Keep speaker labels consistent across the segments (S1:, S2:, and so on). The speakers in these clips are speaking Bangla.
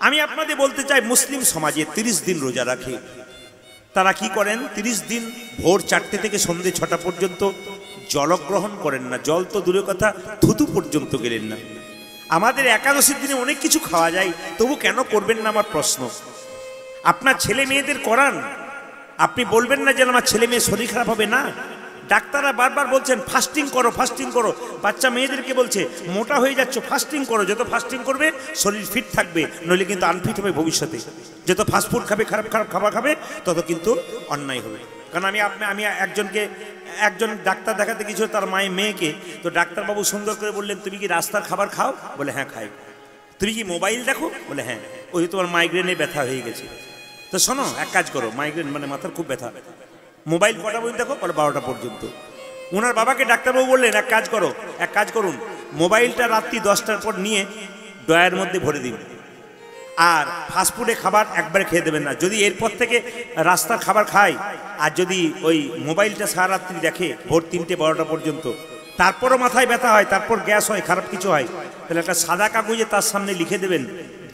S1: আমি আপনাদের বলতে চাই, মুসলিম সমাজে 30 দিন রোজা রাখে। তারা কি করেন? 30 দিন ভোর 4টে থেকে সন্ধ্যে 6টা পর্যন্ত জলগ্রহণ করেন না। জল তো দূরের কথা, থুতু পর্যন্ত গেলেন না। আমাদের একাদশীর দিনে অনেক কিছু খাওয়া যায়, তবু কেন করবেন না আমার প্রশ্ন। আপনার ছেলে মেয়েদের করান, আপনি বলবেন না যে আমার ছেলে মেয়ে শরীর খারাপ হবে না। ডাক্তাররা বারবার বলছেন ফাস্টিং করো, ফাস্টিং করো। বাচ্চা মেয়েদেরকে বলছে মোটা হয়ে যাচ্ছ, ফাস্টিং করো। যত ফাস্টিং করবে শরীর ফিট থাকবে, নইলে কিন্তু আনফিট হবে ভবিষ্যতে। যত ফাস্টফুড খাবে, খারাপ খারাপ খাবার খাবে, তত কিন্তু অন্যায় হবে। কারণ আমি একজন ডাক্তার দেখাতে গিয়েছিল তার মায়ের মেয়েকে। তো ডাক্তারবাবু সুন্দর করে বললেন, তুমি কি রাস্তার খাবার খাও? বলে হ্যাঁ খাই। তুমি কি মোবাইল দেখো? বলে হ্যাঁ। ওই তোমার মাইগ্রেনে ব্যথা হয়ে গেছে। তো শোনো, এক কাজ করো, মাইগ্রেন মানে মাথার খুব ব্যথা, মোবাইল কটা পর্যন্ত দেখো? বলে 12টা পর্যন্ত। ওনার বাবাকে ডাক্তারবাবু বললেন, এক কাজ করুন, মোবাইলটা রাত্রি 10টার পর নিয়ে ড্রয়ারের মধ্যে ভরে দিন, আর ফাস্টফুডে খাবার একবারে খেয়ে দেবেন না। যদি এরপর থেকে রাস্তার খাবার খায় আর যদি ওই মোবাইলটা সারা রাত্রি দেখে ভোর 3টে 12টা পর্যন্ত, তারপরও মাথায় ব্যথা হয়, তারপর গ্যাস হয়, খারাপ কিছু হয়, তাহলে একটা সাদা কাগজে তার সামনে লিখে দেবেন,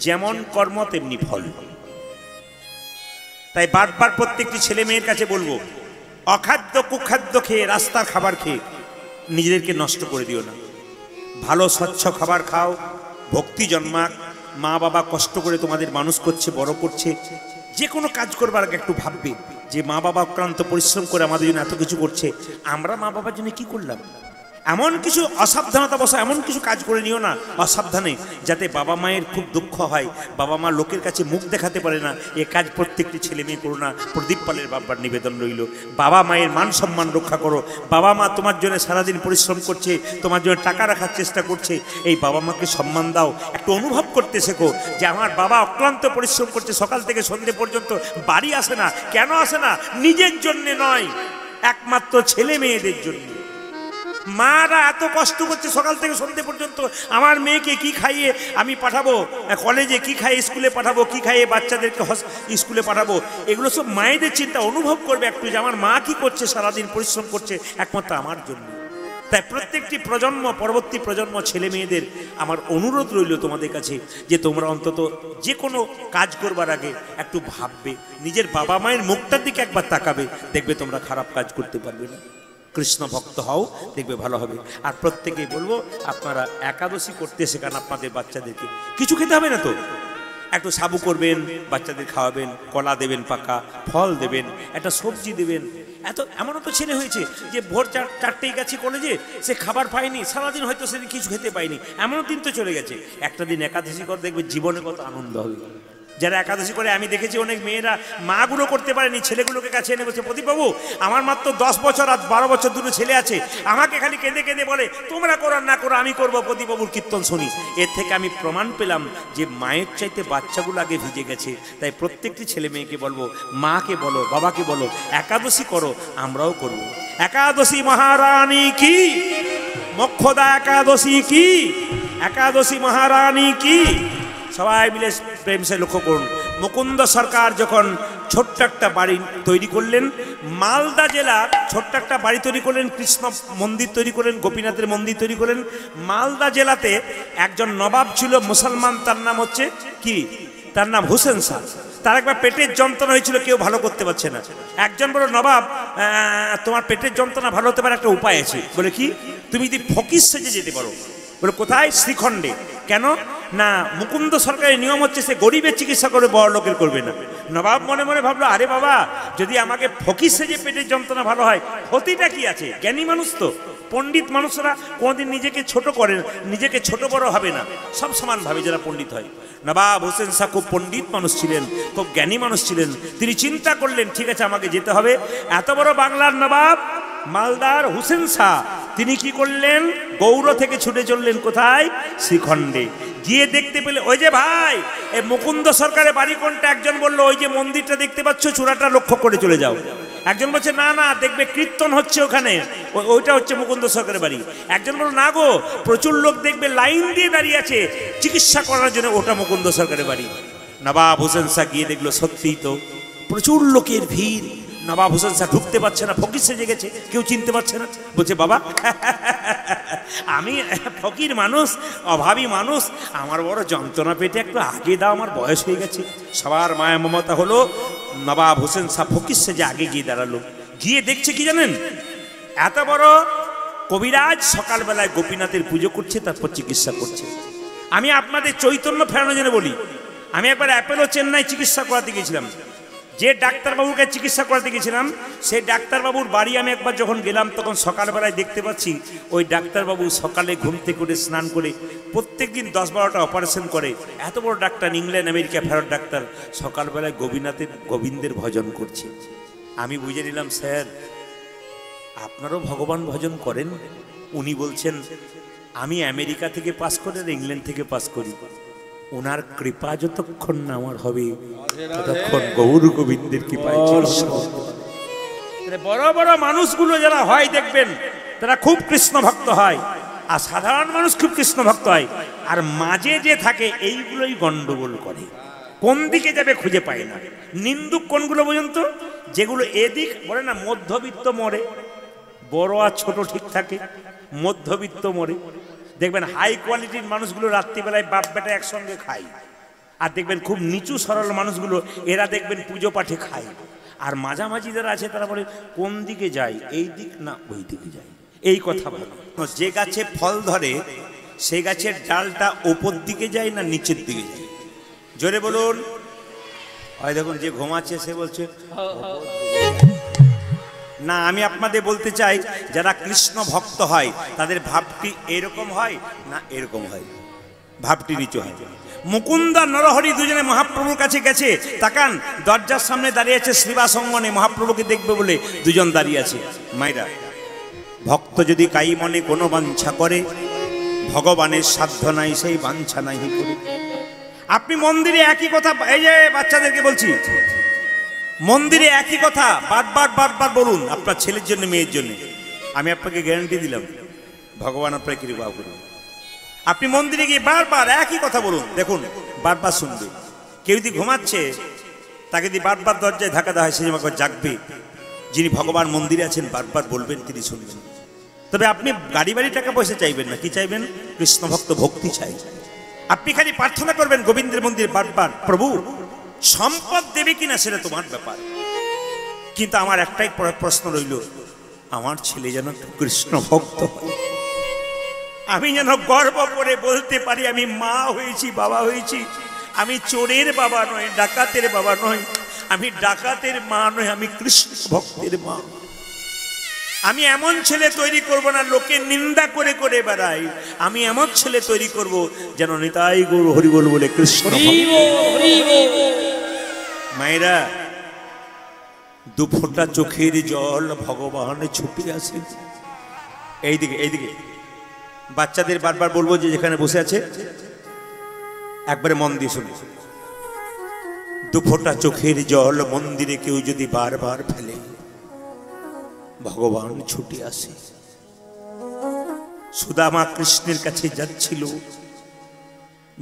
S1: যেমন কর্ম তেমনি ফল। তাই বারবার প্রত্যেকটি ছেলে মেয়ের কাছে বলবো, অখাদ্য কুখাদ্য খেয়ে, রাস্তার খাবার খেয়ে নিজেদেরকে নষ্ট করে দিও না। ভালো স্বচ্ছ খাবার খাও, ভক্তি জন্মাক। মা বাবা কষ্ট করে তোমাদের মানুষ করছে, বড় করছে। যে কোনো কাজ করবার আগে একটু ভাববে যে মা বাবা অক্লান্ত পরিশ্রম করে আমাদের জন্য এত কিছু করছে, আমরা মা বাবার জন্য কি করলাম। এমন কিছু অসাবধানতা বসা, এমন কিছু কাজ করে নিও না অসাবধানে, যাতে বাবা মায়ের খুব দুঃখ হয়, বাবা মা লোকের কাছে মুখ দেখাতে পারে না। এ কাজ প্রত্যেকটি ছেলে মেয়ে করো না। প্রদীপ পালের বাবার নিবেদন রইল, বাবা মায়ের মান সম্মান রক্ষা করো। বাবা মা তোমার জন্য সারাদিন পরিশ্রম করছে, তোমার জন্য টাকা রাখার চেষ্টা করছে, এই বাবা মাকে সম্মান দাও। একটু অনুভব করতে শেখো যে আমার বাবা অক্লান্ত পরিশ্রম করছে, সকাল থেকে সন্ধ্যে পর্যন্ত বাড়ি আসে না। কেন আসে না? নিজের জন্যে নয়, একমাত্র ছেলে মেয়েদের জন্য। মারা এত কষ্ট করছে সকাল থেকে সন্ধ্যে পর্যন্ত, আমার মেয়েকে কি খাইয়ে আমি পাঠাবো কলেজে, কি খাইয়ে স্কুলে পাঠাবো, কি খাইয়ে বাচ্চাদেরকে স্কুলে পাঠাবো, এগুলো সব মায়েদের চিন্তা। অনুভব করবে একটু যে আমার মা কি করছে, সারাদিন পরিশ্রম করছে একমাত্র আমার জন্য। তাই প্রত্যেকটি প্রজন্ম, পরবর্তী প্রজন্ম ছেলে মেয়েদের আমার অনুরোধ রইল তোমাদের কাছে যে তোমরা অন্তত যে কোনো কাজ করবার আগে একটু ভাববে, নিজের বাবা মায়ের মুখটার দিকে একবার তাকাবে, দেখবে তোমরা খারাপ কাজ করতে পারবে না। কৃষ্ণ ভক্ত হও, দেখবে ভালো হবে। আর প্রত্যেকেই বলবো, আপনারা একাদশী করতে শেখান আপনাদের বাচ্চাদেরকে। কিছু খেতে হবে না তো, একটু সাবু করবেন, বাচ্চাদের খাওয়াবেন, কলা দেবেন, পাকা ফল দেবেন, একটা সবজি দেবেন। এমনও তো ছেলে হয়েছে যে ভোর 4টেই গেছে কলেজে, সে খাবার পায়নি, সারাদিন হয়তো সেদিন কিছু খেতে পায়নি, এমনও দিন তো চলে গেছে। একটা দিন একাদশী করে দেখবে জীবনে কত আনন্দ হবে। যারা একাদশী করে, আমি দেখেছি অনেক মেয়েরা মাগুলো করতে পারেনি, ছেলেগুলোকে কাছে এনে বলছে, প্রদীপবাবু আমার মাত্র 10 বছর আর 12 বছর, দুটো ছেলে আছে, আমাকে খালি কেঁদে কেঁদে বলে তোমরা করো না করো, আমি করবো, প্রদীপবাবুর কীর্তন শুনি। এর থেকে আমি প্রমাণ পেলাম যে মায়ের চাইতে বাচ্চাগুলো আগে ভিজে গেছে। তাই প্রত্যেকটি ছেলে মেয়েকে বলবো, মাকে বলো, বাবাকে বলো, একাদশী করো, আমরাও করবো। একাদশী মহারানী কি, মোক্ষদা একাদশী কি, একাদশী মহারানী কি। সবাই মিলে প্রেম সে লক্ষ্য করুন। মুকুন্দ সরকার যখন ছোট্ট একটা বাড়ি তৈরি করলেন, মালদা জেলার ছোট্ট একটা বাড়ি তৈরি করলেন, কৃষ্ণ মন্দির তৈরি করলেন, গোপীনাথের মন্দির তৈরি করলেন। মালদা জেলাতে একজন নবাব ছিল মুসলমান, তার নাম হচ্ছে কি, তার নাম হোসেন শাহ। তার একবার পেটের যন্ত্রণা হয়েছিল, কেউ ভালো করতে পারছে না। একজন বলল, নবাব তোমার পেটের যন্ত্রণা ভালো হতে পারে, একটা উপায় আছে। বলে কি? তুমি যদি ফকির সেজে যেতে পারো। বলে কোথায়? শ্রীখণ্ডে। কেন না, মুকুন্দ সরকারের নিয়ম হচ্ছে সে গরিবের চিকিৎসা করে, বড় লোকের করবে না। নবাব মনে মনে ভাবলো, আরে বাবা, যদি আমাকে ফকির সেজে পেটের যন্ত্রণা ভালো হয়, ক্ষতিটা কি আছে? জ্ঞানী মানুষ তো, পণ্ডিত মানুষরা কোনোদিন নিজেকে ছোট করেন, নিজেকে ছোট বড় হবে না, সব সমান ভাবে যারা পণ্ডিত হয়। নবাব হোসেন শাহ খুব পণ্ডিত মানুষ ছিলেন, খুব জ্ঞানী মানুষ ছিলেন। তিনি চিন্তা করলেন, ঠিক আছে আমাকে যেতে হবে। এত বড় বাংলার নবাব মালদার হোসেন শাহ, তিনি কি করলেন? গৌড় থেকে ছুটে চললেন কোথায়? শ্রীখণ্ডে। গিয়ে দেখতে পেলে, ওই যে ভাই, এই মুকুন্দ সরকারের বাড়ি কোনটা? একজন বললো, ওই যে মন্দিরটা দেখতে পাচ্ছ, চূড়াটা লক্ষ্য করে চলে যাও। একজন বলছে, না না, দেখবে কীর্তন হচ্ছে ওখানে, ওইটা হচ্ছে মুকুন্দ সরকারের বাড়ি। একজন বলল, না গো, প্রচুর লোক দেখবে লাইন দিয়ে দাঁড়িয়ে আছে চিকিৎসা করার জন্য, ওটা মুকুন্দ সরকারের বাড়ি। নবাব হোসেন শাহ গিয়ে দেখলো, সত্যিই তো প্রচুর লোকের ভিড়, নবাব হোসেন শাহ ঢুকতে পারছে না, ফকির সেজে গেছে, কেউ চিনতে পারছে না। বলছে বাবা আমি ফকির মানুষ, অভাবী মানুষ, আমার বড় যন্ত্রণা পেটে, একটু আগে দাও, আমার বয়স হয়ে গেছে। সবার মায়া মমতা হলো, নবাব হোসেন শাহ ফকির সেজে আগে গিয়ে দাঁড়ালো। গিয়ে দেখছে কি জানেন, এত বড় কবিরাজ সকালবেলায় গোপীনাথের পুজো করছে, তারপর চিকিৎসা করছে। আমি আপনাদের চৈতন্য ফেরানোর জন্য বলি, আমি একবার অ্যাপেলো চেন্নাই চিকিৎসা করাতে গেছিলাম। যে ডাক্তারবাবুকে চিকিৎসা করাতে গেছিলাম, সেই ডাক্তারবাবুর বাড়ি আমি একবার যখন গেলাম, তখন সকালবেলায় দেখতে পাচ্ছি ওই ডাক্তারবাবু সকালে ঘুম থেকে করে স্নান করে প্রত্যেক দিন 10-12টা অপারেশন করে। এত বড় ডাক্তার, ইংল্যান্ড আমেরিকা ফেরত ডাক্তার, সকালবেলায় গোবিন্দের ভজন করছে। আমি বুঝে নিলাম, স্যার আপনারও ভগবান ভজন করেন? উনি বলছেন, আমি আমেরিকা থেকে পাস করে আর ইংল্যান্ড থেকে পাস করি, ওনার কৃপা যতক্ষণ না আমার হবে ততক্ষণ গৌর গোবিন্দের কৃপায় বড় বড় মানুষগুলো যারা হয় দেখবেন তারা খুব কৃষ্ণ ভক্ত হয়, আর সাধারণ মানুষ খুব কৃষ্ণ ভক্ত হয়। আর মাঝে যে থাকে এইগুলোই গন্ডগোল করে, কোন দিকে যাবে খুঁজে পায় না। নিন্দুক কোনগুলো পর্যন্ত, যেগুলো এদিক বলে না মধ্যবিত্ত মরে, বড় আর ছোট ঠিক থাকে, মধ্যবিত্ত মরে। দেখবেন হাই কোয়ালিটির মানুষগুলো রাত্রিবেলায় বাপ বেটা একসঙ্গে খায়, আর দেখবেন খুব নিচু সরল মানুষগুলো এরা দেখবেন পুজো পাঠে খায়। আর মাঝামাঝি যারা আছে তারা বলে কোন দিকে যায়, এই দিক না ওই দিকে যায়, এই কথা বলে। যে গাছে ফল ধরে সেই গাছের ডালটা ওপর দিকে যায় না নিচের দিকে যায়? জোরে বলুন। হয় দেখুন, যে ঘুমাচ্ছে সে বলছে না। আমি আপনাদের বলতে চাই, যারা কৃষ্ণ ভক্ত হয় তাদের ভাবটি এরকম হয় না এরকম হয়, ভাবটি নিচু হয়। মুকুন্দা নরহরি দুজনে মহাপ্রভুর কাছে গেছে, তাকান দরজার সামনে দাঁড়িয়ে আছে শ্রীবাস অঙ্গনে, মহাপ্রভুকে দেখবে বলে দুজন দাঁড়িয়ে আছে। মাইরা, ভক্ত যদি কাই মনে কোনো বাঞ্ছা করে, ভগবানের সাধ্য নাই সেই বাঞ্ছা নাই করে। আপনি মন্দিরে একই কথা, এই যে বাচ্চাদেরকে বলছি, মন্দিরে একই কথা বারবার বলুন আপনার ছেলের জন্য, মেয়ের জন্য। আমি আপনাকে গ্যারান্টি দিলাম ভগবান আপনাকে কৃপা করুন। আপনি মন্দিরে গিয়ে বারবার একই কথা বলুন, দেখুন বারবার শুনবে। কেউ যদি ঘুমাচ্ছে তাকে যদি বারবার দরজায় ধাক্কা দেওয়া হয়, সে যেমন জাগবে। যিনি ভগবান মন্দিরে আছেন বারবার বলবেন, তিনি শুনবেন। তবে আপনি গাড়ি বাড়ি টাকা পয়সা চাইবেন না, কি চাইবেন? কৃষ্ণ ভক্ত ভক্তি চাই। আপনি খালি প্রার্থনা করবেন গোবিন্দের মন্দিরে বারবার, প্রভু সম্পদ দেবে কিনা সেটা তোমার ব্যাপার, কিন্তু আমার একটাই প্রশ্ন রইল, আমার ছেলে যেন কৃষ্ণ ভক্ত হয়। আমি যেন গর্ব করে বলতে পারি আমি মা হয়েছি, বাবা হয়েছি। আমি চোরের বাবা নয়, ডাকাতের বাবা নয়, আমি ডাকাতের মা নয়, আমি কৃষ্ণ ভক্তের মা। আমি এমন ছেলে তৈরি করব না লোকে নিন্দা করে করে বেড়াই, আমি এমন ছেলে তৈরি করব যেন নিতাই গৌর হরি বল বলে কৃষ্ণ। মায়েরা, দুফোঁটা চোখের জল ভগবান ছুটে আসে। এইদিকে এইদিকে বাচ্চাদের বারবার বলবো যে যেখানে বসে আছে একবারে মন দিয়ে শুনে। দুফোঁটা চোখের জল মন্দিরে কেউ যদি বারবার ফেলে, ভগবান ছুটে আসে। সুদামা কৃষ্ণের কাছে যাচ্ছিল,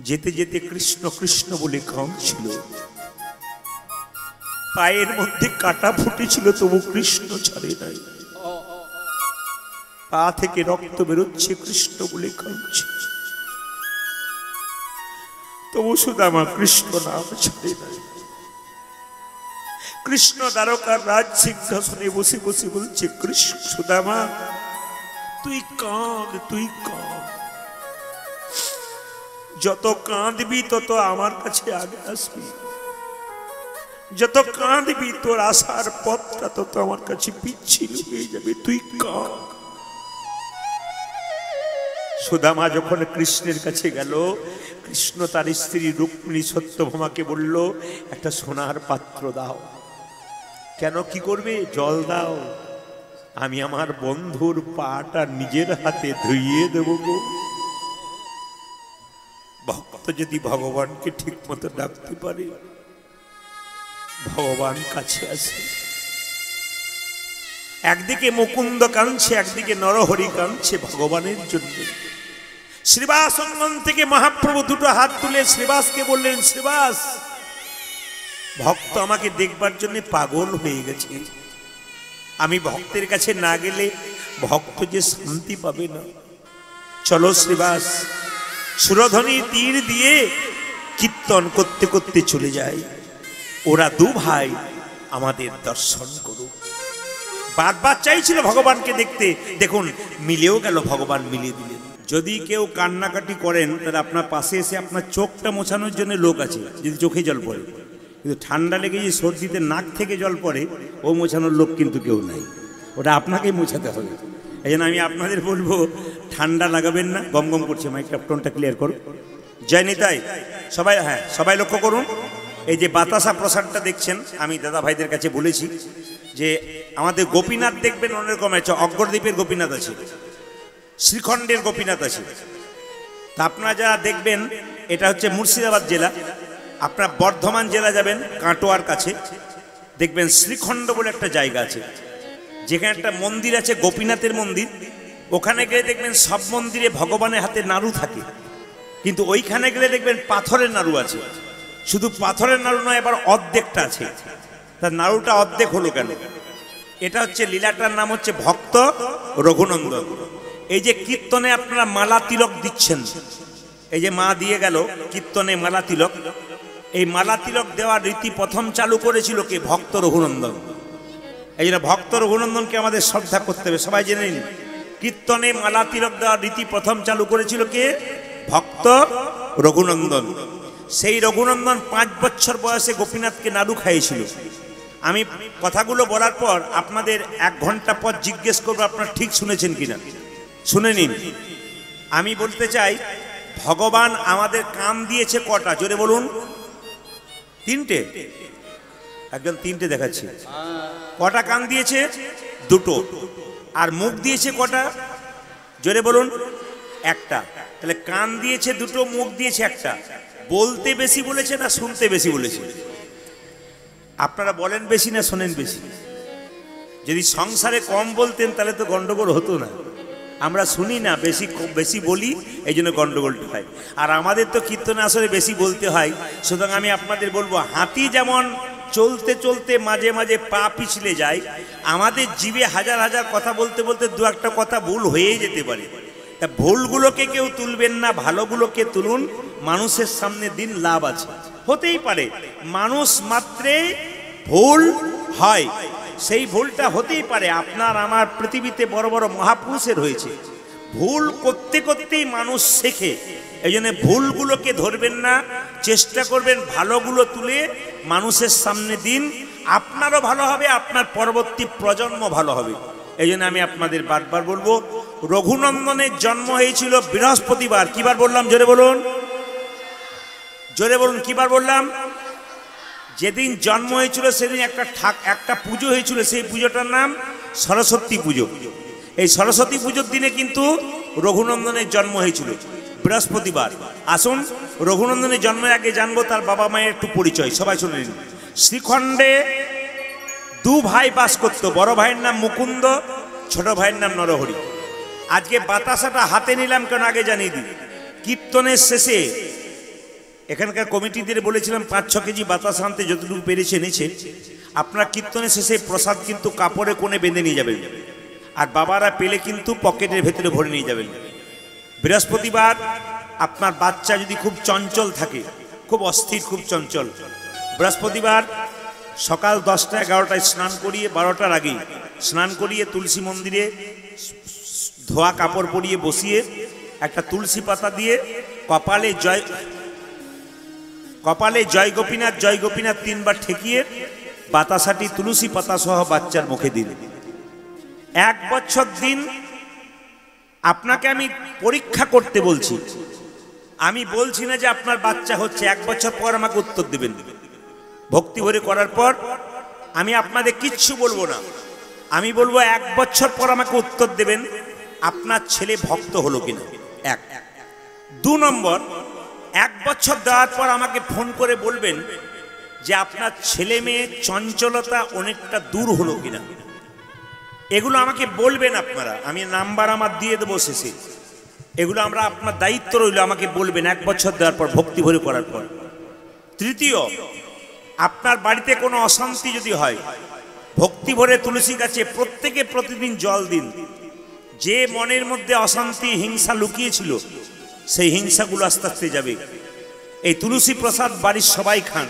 S1: যেতে যেতে কৃষ্ণ কৃষ্ণ বলে কাঁদছিল। পায়ের মধ্যে কাটা ফুটেছিল, তবু কৃষ্ণ ছাড়ে নাই। পা থেকে রক্ত বেরোচ্ছে, কৃষ্ণ বলে কাঁদছে, তবু সুদামা কৃষ্ণ নাম ছাড়ে নাই। কৃষ্ণ দ্বারকার রাজ সিংহাসনে বসে বসে বলছে, কৃষ্ণ সুদামা তুই কাঁদ, তুই কাঁদ, যত কাঁদবি তত আমার কাছে আগে আসবি, যত কাঁদবি তোর আসার পথটা তত আমার কাছে পিচ্ছিল হয়ে যাবে, তুই কাঁদ। সুদামা যখন কৃষ্ণের কাছে গেল, কৃষ্ণ তার স্ত্রী রুক্মিণী সত্যভামাকে বলল, একটা সোনার পাত্র দাও। কেন, কি করবে? জল দাও, আমি আমার বন্ধুর পাটা নিজের হাতে ধুইয়ে দেব গো। ভক্ত যদি ভগবানকে ঠিক মতো ডাকতে পারে, ভগবান কাছে আসে। একদিকে মুকুন্দ কাঁদছে, একদিকে নরহরি কাঁদছে ভগবানের জন্য। শ্রীবাস অঙ্গন থেকে মহাপ্রভু দুটো হাত তুলে শ্রীবাসকে বললেন, শ্রীবাস ভক্ত আমাকে দেখবার জন্য পাগল হয়ে গেছে, আমি ভক্তের কাছে না গেলে ভক্ত যে শান্তি পাবে না। চলো শ্রীবাস। সুরধ্বনি তীর দিয়ে কীর্তন করতে করতে চলে যায়। ওরা দু ভাই আমাদের দর্শন করুক। বারবার চাইছিল ভগবানকে দেখতে, দেখুন মিলেও গেল, ভগবান মিলিয়ে দিলেন। যদি কেউ কান্নাকাটি করেন তাহলে আপনার পাশে এসে আপনার চোখটা মোছানোর জন্য লোক আছে, যদি চোখে জল পড়ে। কিন্তু ঠান্ডা লেগে যে সর্দিতে নাক থেকে জল পড়ে, ও মোছানোর লোক কিন্তু কেউ নাই, ওটা আপনাকেই মোছাতে হবে। এই জন্য আমি আপনাদের বলবো, ঠান্ডা লাগাবেন না। গম গম করছে, মাইকটা টোনটা ক্লিয়ার করুন। জয় নিতাই। সবাই, হ্যাঁ সবাই লক্ষ্য করুন। এই যে বাতাসা প্রসাদটা দেখছেন, আমি দাদা ভাইদের কাছে বলেছি যে আমাদের গোপীনাথ দেখবেন অন্যরকম আছে। অগ্রদ্বীপের গোপীনাথ আছে, শ্রীখণ্ডের গোপীনাথ আছে। তা আপনারা যারা দেখবেন, এটা হচ্ছে মুর্শিদাবাদ জেলা। আপনার বর্ধমান জেলা যাবেন, কাটোয়ার কাছে দেখবেন শ্রীখণ্ড বলে একটা জায়গা আছে, যেখানে একটা মন্দির আছে, গোপীনাথের মন্দির। ওখানে গেলে দেখবেন সব মন্দিরে ভগবানের হাতে নাড়ু থাকে, কিন্তু ওইখানে গেলে দেখবেন পাথরের নাড়ু আছে। শুধু পাথরের নাড়ু নয়, এবার অর্ধেকটা আছে। তার নাড়ুটা অর্ধেক হলো কেন? এটা হচ্ছে লীলাটার নাম হচ্ছে ভক্ত রঘুনন্দন। এই যে কীর্তনে আপনারা মালা তিলক দিচ্ছেন, এই যে মা দিয়ে গেল কীর্তনে মালা তিলক, এই মালা তিলক দেওয়ার রীতি প্রথম চালু করেছিল কে? ভক্ত রঘুনন্দন। এই জন্য ভক্ত রঘুনন্দনকে আমাদের শ্রদ্ধা করতে হবে। সবাই জেনে নিন, কীর্তনে মালা তিলক দেওয়ার রীতি প্রথম চালু করেছিল কে? ভক্ত রঘুনন্দন। সেই রঘুনন্দন 5 বছর বয়সে গোপীনাথকে নাড়ু খাইয়েছিল। আমি কথাগুলো বলার পর আপনাদের 1 ঘন্টা পর জিজ্ঞেস করবো আপনারা ঠিক শুনেছেন কিনা। শুনে নিন। আমি বলতে চাই, ভগবান আমাদের কান দিয়েছে কটা? জোরে বলুন। 3টে। একজন 3টে দেখাচ্ছে। কটা কান দিয়েছে? 2টো। আর মুখ দিয়েছে কটা? জোরে বলুন। 1টা। তাহলে কান দিয়েছে 2টো, মুখ দিয়েছে 1টা। বলতে বেশি বলেছে না শুনতে বেশি বলেছে? আপনারা বলেন বেশি না শোনেন বেশি? যদি সংসারে কম বলতেন তাহলে তো গন্ডগোল হতো না। আমরা শুনি না, বেশি বলি, এই জন্য গন্ডগোলটা হয়। আর আমাদের তো কীর্তনে আসলে বেশি বলতে হয়। সুতরাং আমি আপনাদের বলবো, হাতি যেমন চলতে চলতে মাঝে মাঝে পা পিছলে যায়, আমাদের জিভে হাজার হাজার কথা বলতে বলতে 2-1টা কথা ভুল হয়েই যেতে পারে। তা ভুলগুলোকে কেউ তুলবেন না, ভালোগুলোকে তুলুন। মানুষের সামনে দিন, লাভ আছে। হতেই পারে মানুষ মাত্রে ভুল হয়, সেই ভুলটা হতেই পারে। আপনার আমার পৃথিবীতে বড় বড় মহাপুরুষের হয়েছে। ভুল করতে করতেই মানুষ শেখে। এই জন্য ভুলগুলোকে ধরবেন না, চেষ্টা করবেন ভালোগুলো তুলে মানুষের সামনে দিন। আপনারও ভালো হবে, আপনার পরবর্তী প্রজন্ম ভালো হবে। এই জন্য আমি আপনাদের বারবার বলবো, রঘুনন্দনের জন্ম হয়েছিল বৃহস্পতিবার। কিবার বললাম? জোরে বলুন, জোরে বলুন। কিবার বললাম? যেদিন জন্ম হয়েছিল সেদিন একটা পুজো হয়েছিল, সেই পুজোটার নাম সরস্বতী পুজো। এই সরস্বতী পুজোর দিনে কিন্তু রঘুনন্দনের জন্ম হয়েছিল, বৃহস্পতিবার। আসুন রঘুনন্দনের জন্মের আগে জানবো তার বাবা মায়ের একটু পরিচয়। সবাই শুনে নিন। শ্রীখণ্ডে 2 ভাই বাস করত। বড় ভাইয়ের নাম মুকুন্দ, ছোট ভাইয়ের নাম নরহরি। আজকে বাতাসাটা হাতে নিলাম কেন আগে জানিয়ে দিই। কীর্তনের শেষে এখানকার কমিটিদের বলেছিলাম 5-6 কেজি বাতাসা আনতে, যতটুকু পেরেছে এনেছে। আপনার কীর্তনের শেষে প্রসাদ কিন্তু কাপড়ে কোণে বেঁধে নিয়ে যাবেন, আর বাবারা পেলে কিন্তু পকেটের ভেতরে ভরে নিয়ে যাবেন। বৃহস্পতিবার আপনার বাচ্চা যদি খুব চঞ্চল থাকে, খুব অস্থির, খুব চঞ্চল, বৃহস্পতিবার সকাল 10টা-11টায় স্নান করিয়ে, 12টার আগেই স্নান করিয়ে তুলসী মন্দিরে ধোয়া কাপড় পরিয়ে বসিয়ে একটা তুলসী পাতা দিয়ে কপালে জয় গোপীনাথ জয় গোপীনাথ 3বার ঠেকিয়ে বাতাসাটি তুলসী পাতা সহ বাচ্চার মুখে দিন। 1 বছর দিন। আপনাকে আমি পরীক্ষা করতে বলছি, আমি বলছি না যে আপনার বাচ্চা হচ্ছে। 1 বছর পর আমাকে উত্তর দেবেন। ভক্তি ভরে করার পর আমি আপনাদের কিচ্ছু বলবো না। আমি বলবো 1 বছর পর আমাকে উত্তর দেবেন আপনার ছেলে ভক্ত হলো কিনা। 1। 2 নম্বর, 1 বছর দেওয়ার পর আমাকে ফোন করে বলবেন যে আপনার ছেলে মেয়ে চঞ্চলতা অনেকটা দূর হলো কিনা। এগুলো আমাকে বলবেন আপনারা। আমি নাম্বার আমার দিয়ে দেবো শেষে। এগুলো আমরা, আপনার দায়িত্ব রইল, আমাকে বলবেন 1 বছর দেওয়ার পর, ভক্তি ভরে করার পর। তৃতীয়, আপনার বাড়িতে কোনো অশান্তি যদি হয়, ভক্তি ভরে তুলসী গাছে প্রত্যেকে প্রতিদিন জল দিন। যে মনের মধ্যে অশান্তি হিংসা লুকিয়েছিল সেই হিংসাগুলো আস্তে আস্তে যাবে। এই তুলসী প্রসাদ বাড়ির সবাই খান।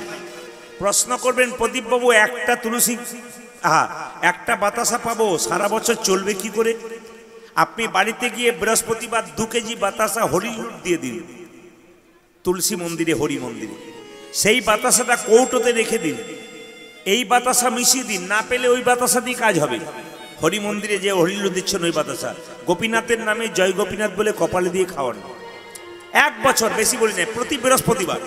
S1: প্রশ্ন করবেন প্রদীপবাবু, একটা তুলসী একটা বাতাসা পাবো, সারা বছর চলবে কি করে? আপনি বাড়িতে গিয়ে বৃহস্পতিবার 2 কেজি বাতাসা হরিণ দিয়ে দিন তুলসী মন্দিরে, হরি মন্দিরে। সেই বাতাসাটা কৌটোতে রেখে দিন, এই বাতাসা মিশিয়ে দিন। না পেলে ওই বাতাসা দিয়ে কাজ হবে। হরি মন্দিরে যে হরিণ দিচ্ছেন ওই বাতাসা, গোপীনাথের নামে জয় গোপীনাথ বলে কপালে দিয়ে খাওয়ান। 1 বছর, বেশি বলি না, প্রতি বৃহস্পতিবার।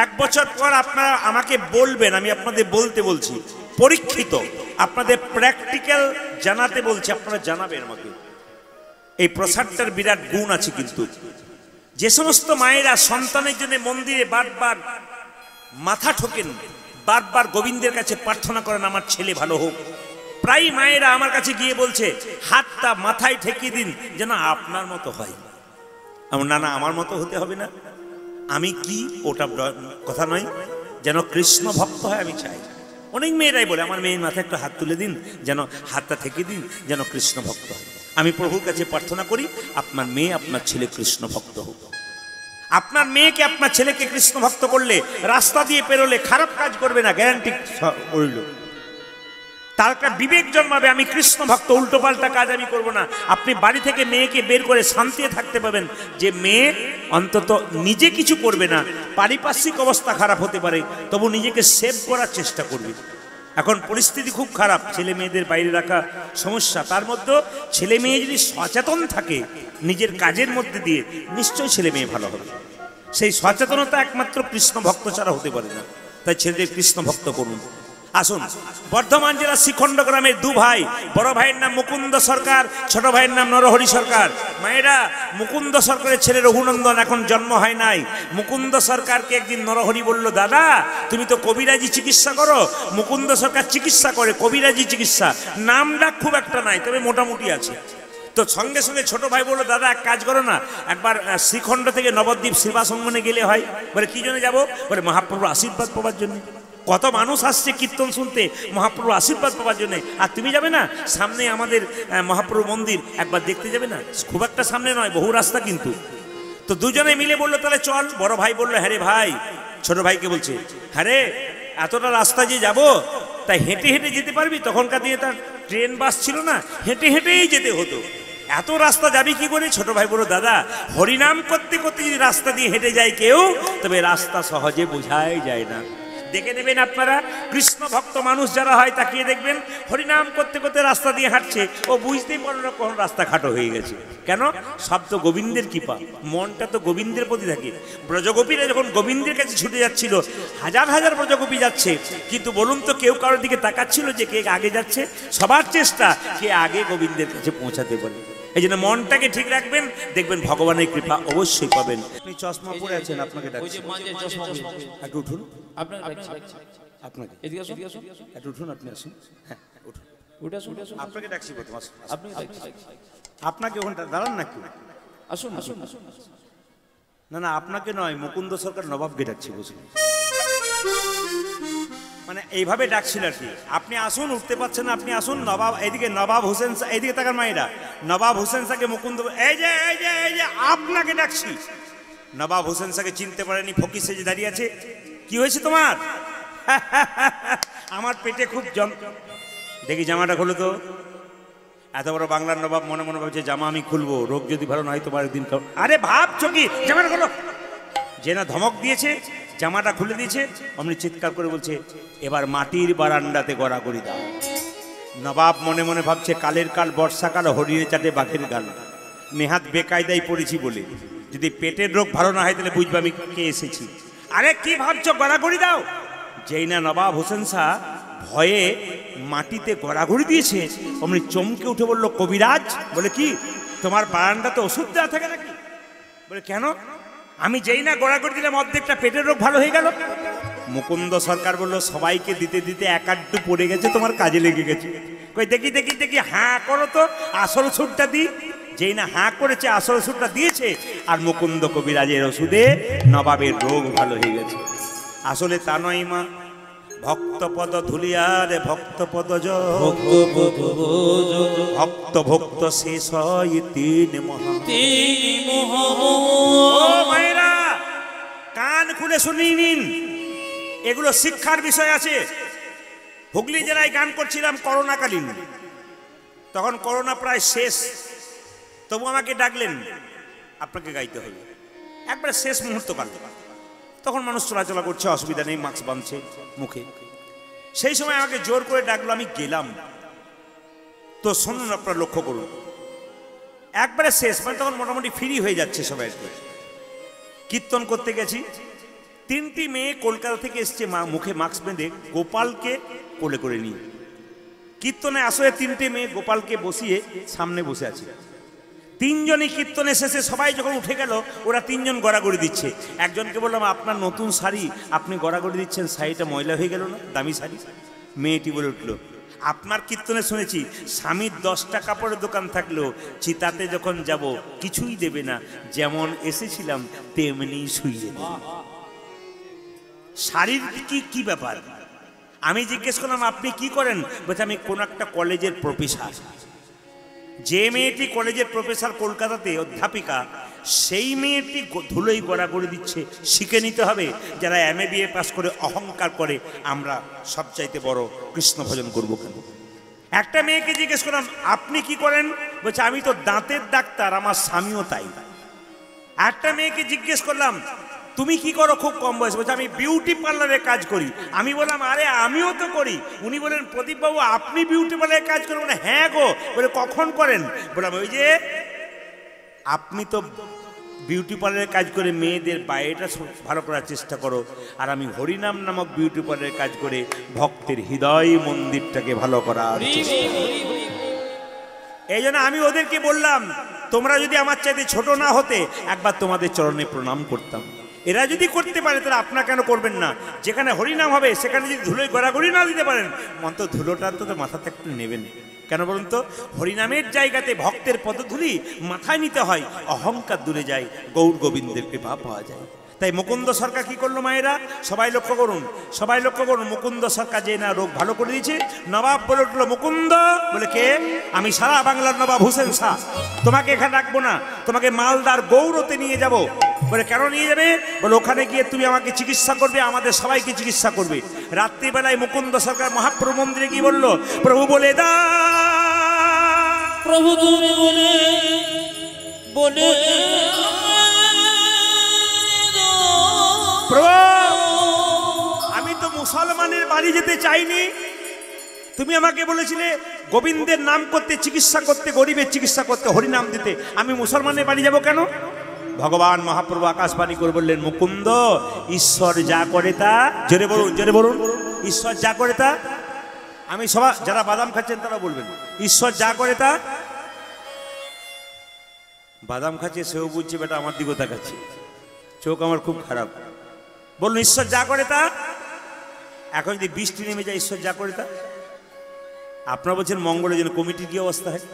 S1: 1 বছর পর আপনারা আমাকে বলবেন, আমি আপনাদের বলতে বলছি, পরীক্ষিত আপনাদের প্র্যাকটিক্যাল জানাতে বলছি, আপনারা জানাবেন আমাকে। এই প্রসাদটার বিরাট গুণ আছে। কিন্তু যে সমস্ত মায়েরা সন্তানের জন্য মন্দিরে বারবার মাথা ঠোকেন, বারবার গোবিন্দের কাছে প্রার্থনা করেন আমার ছেলে ভালো হোক, প্রায় মায়েরা আমার কাছে গিয়ে বলছে হাতটা মাথায় ঠেকিয়ে দিন যেন আপনার মতো হয়। না না, আমার মতো হতে হবে না, আমি কি ওটা কথা নয়, যেন কৃষ্ণ ভক্ত হয় আমি চাই। অনেক মেয়েরাই বলে আমার মেয়ের মাথায় একটু হাত তুলে দিন, যেন হাতটা থেকে দিন, যেন কৃষ্ণ ভক্ত হয়। আমি প্রভুর কাছে প্রার্থনা করি আপনার মেয়ে আপনার ছেলে কৃষ্ণ ভক্ত হোক। আপনার মেয়েকে আপনার ছেলেকে কৃষ্ণ ভক্ত করলে রাস্তা দিয়ে পেরোলে খারাপ কাজ করবে না, গ্যারান্টি রইল। তার একটা বিবেক জন্মাবে, আমি কৃষ্ণ ভক্ত, উল্টো পাল্টা কাজ আমি করব না। আপনি বাড়ি থেকে মেয়েকে বের করে শান্তিতে থাকতে পাবেন যে মেয়ে অন্তত নিজে কিছু করবে না, পারিপার্শ্বিক অবস্থা খারাপ হতে পারে তবু নিজেকে সেভ করার চেষ্টা করবে। এখন পরিস্থিতি খুব খারাপ, ছেলে মেয়েদের বাইরে রাখা সমস্যা। তার মধ্যে ছেলে মেয়ে যদি সচেতন থাকে নিজের কাজের মধ্যে দিয়ে, নিশ্চয়ই ছেলে মেয়ে ভালো হবে। সেই সচেতনতা একমাত্র কৃষ্ণ ভক্ত ছাড়া হতে পারে না। তাই ছেলেদের কৃষ্ণ ভক্ত করুন। আসুন, বর্ধমান জেলার শ্রীখণ্ড গ্রামের 2 ভাই, বড় ভাইয়ের নাম মুকুন্দ সরকার, ছোট ভাইয়ের নাম নরহরি সরকার। মায়েরা, মুকুন্দ সরকারের ছেলে রঘুনন্দন এখন জন্ম হয় নাই। মুকুন্দ সরকারকে একদিন নরহরি বলল, দাদা তুমি তো কবিরাজি চিকিৎসা করো। মুকুন্দ সরকার চিকিৎসা করে, কবিরাজি চিকিৎসা, নাম ডাক খুব একটা নাই, তবে মোটামুটি আছে। তো সঙ্গে সঙ্গে ছোট ভাই বললো, দাদা এক কাজ করো না, একবার শ্রীখণ্ড থেকে নবদ্বীপ সেবা সঙ্গমে গেলে হয়। বলে কি জন্য যাবো? বলে মহাপ্রভুর আশীর্বাদ পাওয়ার জন্য। কত মানুষ আসছে কীর্তন শুনতে মহাপ্রভুর আশীর্বাদ পাওয়ার জন্য, আর তুমি যাবে না? সামনে আমাদের মহাপ্রভু মন্দির, একবার দেখতে যাবে না? খুব একটা সামনে নয়, বহু রাস্তা কিন্তু। তো দুজনে মিলে বললো তাহলে চল। বড় ভাই বললো, হ্যাঁ রে ভাই। ছোট ভাইকে বলছে, হ্যাঁ রে এতটা রাস্তা যে যাবো, তাই হেঁটে হেঁটে যেতে পারবি? তখনকার দিনে তার ট্রেন বাস ছিল না, হেঁটে হেঁটেই যেতে হতো। এত রাস্তা যাবি কি করে? ছোট ভাই বলল, দাদা হরিনাম করতে করতে যদি রাস্তা দিয়ে হেঁটে যায় কেউ, তবে রাস্তা সহজে বোঝাই যায় না। দেখে নেবেন আপনারা, কৃষ্ণ ভক্ত মানুষ যারা হয় তাকিয়ে দেখবেন হরিনাম করতে করতে রাস্তা দিয়ে হাঁটছে, ও বুঝতেই পারল না কখন রাস্তা খাটো হয়ে গেছে। কেন? সব তো গোবিন্দের কৃপা, মনটা তো গোবিন্দের প্রতি থাকে। ব্রজগোপীরা যখন গোবিন্দের কাছে ছুটে যাচ্ছিল, হাজার হাজার ব্রজগোপী যাচ্ছে, কিন্তু বলুন তো কেউ কারোর দিকে তাকাচ্ছিল যে কে আগে যাচ্ছে? সবার চেষ্টা কে আগে গোবিন্দের কাছে পৌঁছাতে পারে। এই জন্য মনটাকে ঠিক রাখবেন, দেখবেন ভগবানের কৃপা অবশ্যই পাবেন। আপনি চশমা পরে আছেন, আপনাকে ডাকছি, একটু উঠুন। আপনাকে একটু উঠুন, আপনি আসুন। হ্যাঁ উঠুন, আপনাকে ডাকছি প্রথম। আপনাকে ওখানটা দাঁড়ান না, কেউ আসুন আসুন। না না, আপনাকে নয়, মুকুন্দ সরকার নবাবকে ডাকছি, বুঝুন। মানে এইভাবে ডাকছিল আর কি। আপনি আসুন, উঠতে পারছেন না, আপনি আসুন। নবাব এইদিকে, নবাব হোসেন, এইদিকে তাকান মায়েরা, নবাব হোসেন শাহকে মুকুন্দ, এই যে এই যে এই যে আপনাকে ডাকছি। নবাব হোসেন শাহকে চিনতে পারেনি, ফকির সেজে দাঁড়িয়ে আছে। কি হয়েছে তোমার? আমার পেটে খুব দেখি জামাটা খোলো তো। এত বড় বাংলার নবাব মনে মনে ভাবছে জামা আমি খুলবো, রোগ যদি ভালো না হয় তোমার একদিন। আরে ভাবছো কি? জামাটা খোলো। যে না ধমক দিয়েছে, জামাটা খুলে দিয়েছে, অমনি চিৎকার করে বলছে, এবার মাটির বারান্দাতে গড়াগড়ি দাও। নবাব মনে মনে ভাবছে কালের কাল বর্ষাকাল, হরিণে চাটে বাঘের গাল। নেহাত বেকায়দায় পড়েছি বলে, যদি পেটের রোগ ভালো না হয় তাহলে বুঝবে আমি কে এসেছি। আরে কি ভাবছো, গড়াগড়ি দাও। যেই না নবাব হোসেন শাহ ভয়ে মাটিতে গড়াগড়ি দিয়েছে, অমনি চমকে উঠে বলল, কবিরাজ। বলে কি, তোমার বারান্দাতে ওষুধ দেওয়া থাকে নাকি? বলে কেন? আমি যেই না গড়াগড়ি দিলাম অর্ধেকটা পেটের রোগ ভালো হয়ে গেল। মুকুন্দ সরকার বলল, সবাইকে দিতে দিতে এক আধটু পড়ে গেছে, তোমার কাজে লেগে গেছে। কই দেখি দেখি দেখি, হাঁ করো তো, আসল ওষুধটা দিই। যেই না হাঁ করেছে, আসল ওষুধটা দিয়েছে, আর মুকুন্দ কবিরাজের ওষুধে নবাবের রোগ ভালো হয়ে গেছে। আসলে তা নয় মা, ভক্তপদ ধুলিয়ারে ভক্তপদ ভক্ত ভক্ত শেষ হয় তিন মহা। মায়েরা কান খুলে শুনিয়ে নিন, এগুলো শিক্ষার বিষয় আছে। হুগলি জেলায় গান করছিলাম করোনাকালীন, তখন করোনা প্রায় শেষ, তবু আমাকে ডাকলেন আপনাকে গাইতে হবে, একবারে শেষ মুহূর্ত কাল। তখন মানুষ চলাচলা করছে, অসুবিধা নেই, মাস্ক বাঁধছে মুখে। সেই সময় আমাকে জোর করে ডাকলো, আমি গেলাম। তো শুনুন, আপনারা লক্ষ্য করুন, একবারে শেষ, মানে তখন মোটামুটি ফ্রি হয়ে যাচ্ছে সবাই। কীর্তন করতে গেছি, 3টি মেয়ে কলকাতা থেকে এসছে, মুখে মাস্ক বেঁধে গোপালকে কোলে করে নিয়ে। কীর্তনে আসলে 3টে মেয়ে গোপালকে বসিয়ে সামনে বসে আছে। 3জনই কীর্তনে শেষে সবাই যখন উঠে গেল, ওরা 3জন গড়াগড়ি দিচ্ছে। একজনকে বললাম, আপনার নতুন শাড়ি, আপনি গড়াগড়ি দিচ্ছেন, শাড়িটা ময়লা হয়ে গেল না, দামি শাড়ি। মেয়েটি বলে উঠলো, আপনার কীর্তনে শুনেছি স্বামীর 10টা কাপড়ের দোকান থাকলেও চিতাতে যখন যাব কিছুই দেবে না, যেমন এসেছিলাম তেমনি শুইয়ে দেবে। শাড়ির কি ব্যাপার? আমি জিজ্ঞেস করলাম, আপনি কি করেন? বলছে, আমি কোন একটা কলেজের প্রফেসর। যে মেয়েটি কলেজের প্রফেসর কলকাতাতে অধ্যাপিকা, সেই মেয়েটি ধুলোই গড়াগড়ি দিচ্ছে। শিখে নিতে হবে, যারা MA BA পাস করে অহংকার করে আমরা সবচাইতে বড় কৃষ্ণ ভজন করবো কেন। একটা মেয়েকে জিজ্ঞেস করলাম, আপনি কি করেন? বলছে, আমি তো দাঁতের ডাক্তার, আমার স্বামীও তাই। একটা মেয়েকে জিজ্ঞেস করলাম, তুমি কি করো? খুব কম বয়স। বলছে, আমি বিউটি পার্লারে কাজ করি। আমি বললাম, আরে আমিও তো করি। উনি বলেন, প্রদীপবাবু আপনি বিউটি পার্লারে কাজ করেন? বলে, হ্যাঁ গো। বলে, কখন করেন? বললাম, ওই যে আপনি তো বিউটি পার্লারে কাজ করে মেয়েদের বাইরেটা ভালো করার চেষ্টা করো, আর আমি হরিনাম নামক বিউটি পার্লারে কাজ করে ভক্তের হৃদয় মন্দিরটাকে ভালো করার চেষ্টা করি। এই জন্য আমি ওদেরকে বললাম, তোমরা যদি আমার চাইতে ছোট না হতে, একবার তোমাদের চরণে প্রণাম করতাম। এরা যদি করতে পারে, তাহলে আপনারা কেন করবেন না? যেখানে হরিনাম হবে সেখানে যদি ধুলোয় গড়াগড়ি না দিতে পারেন, মন্ত্র ধুলোটা তো মাথাতে একটু নেবেন। কেন বলুন তো? হরিনামের জায়গাতে ভক্তের পদধূলি মাথায় নিতে হয়, অহংকার দূরে যায়, গৌর গোবিন্দের কৃপা পাওয়া যায়। তাই মুকুন্দ সরকার কি করলো মায়েরা? সবাই লক্ষ্য করুন, সবাই লক্ষ্য করুন। মুকুন্দ সরকার যে না রোগ ভালো করে দিয়েছে, নবাব বলে উঠলো, মুকুন্দ। বলে, কে? আমি সারা বাংলার নবাব হুসেন শাহ, তোমাকে এখানে রাখবো না, তোমাকে মালদার গৌরতে নিয়ে যাব। বলে, কেন নিয়ে যাবে? বলে, ওখানে গিয়ে তুমি আমাকে চিকিৎসা করবে, আমাদের সবাইকে চিকিৎসা করবে। রাত্রিবেলায় মুকুন্দ সরকার মহাপ্রভু মন্দিরে কি বললো? প্রভু বলে দা,
S2: প্রভু তুমি বলে বলে
S1: প্রভু, আমি তো মুসলমানের বাড়ি যেতে চাইনি, তুমি আমাকে বলেছিলে গোবিন্দের নাম করতে, চিকিৎসা করতে, গরিবের চিকিৎসা করতে, হরিনাম দিতে। আমি মুসলমানের বাড়ি যাব কেন? ভগবান মহাপ্রভু আকাশবাণী করে বললেন, মুকুন্দ, ঈশ্বর যা করে তা, জোরে বলুন, জোরে বলুন, ঈশ্বর যা করে তা। আমি সবাই যারা বাদাম খাচ্ছেন তারা বলবেন, ঈশ্বর যা করে তা। বাদাম খাচ্ছে সেও বুঝছে, বেটা আমার দিকে তাকাচ্ছে, চোখ আমার খুব খারাপ। বলুন, ঈশ্বর যা করে তা। এখন যদি বৃষ্টি নেমে যায়, ঈশ্বর যা করে তা। আপনারা বলছেন মঙ্গলের জন্য কমিটির কি অবস্থা হয়?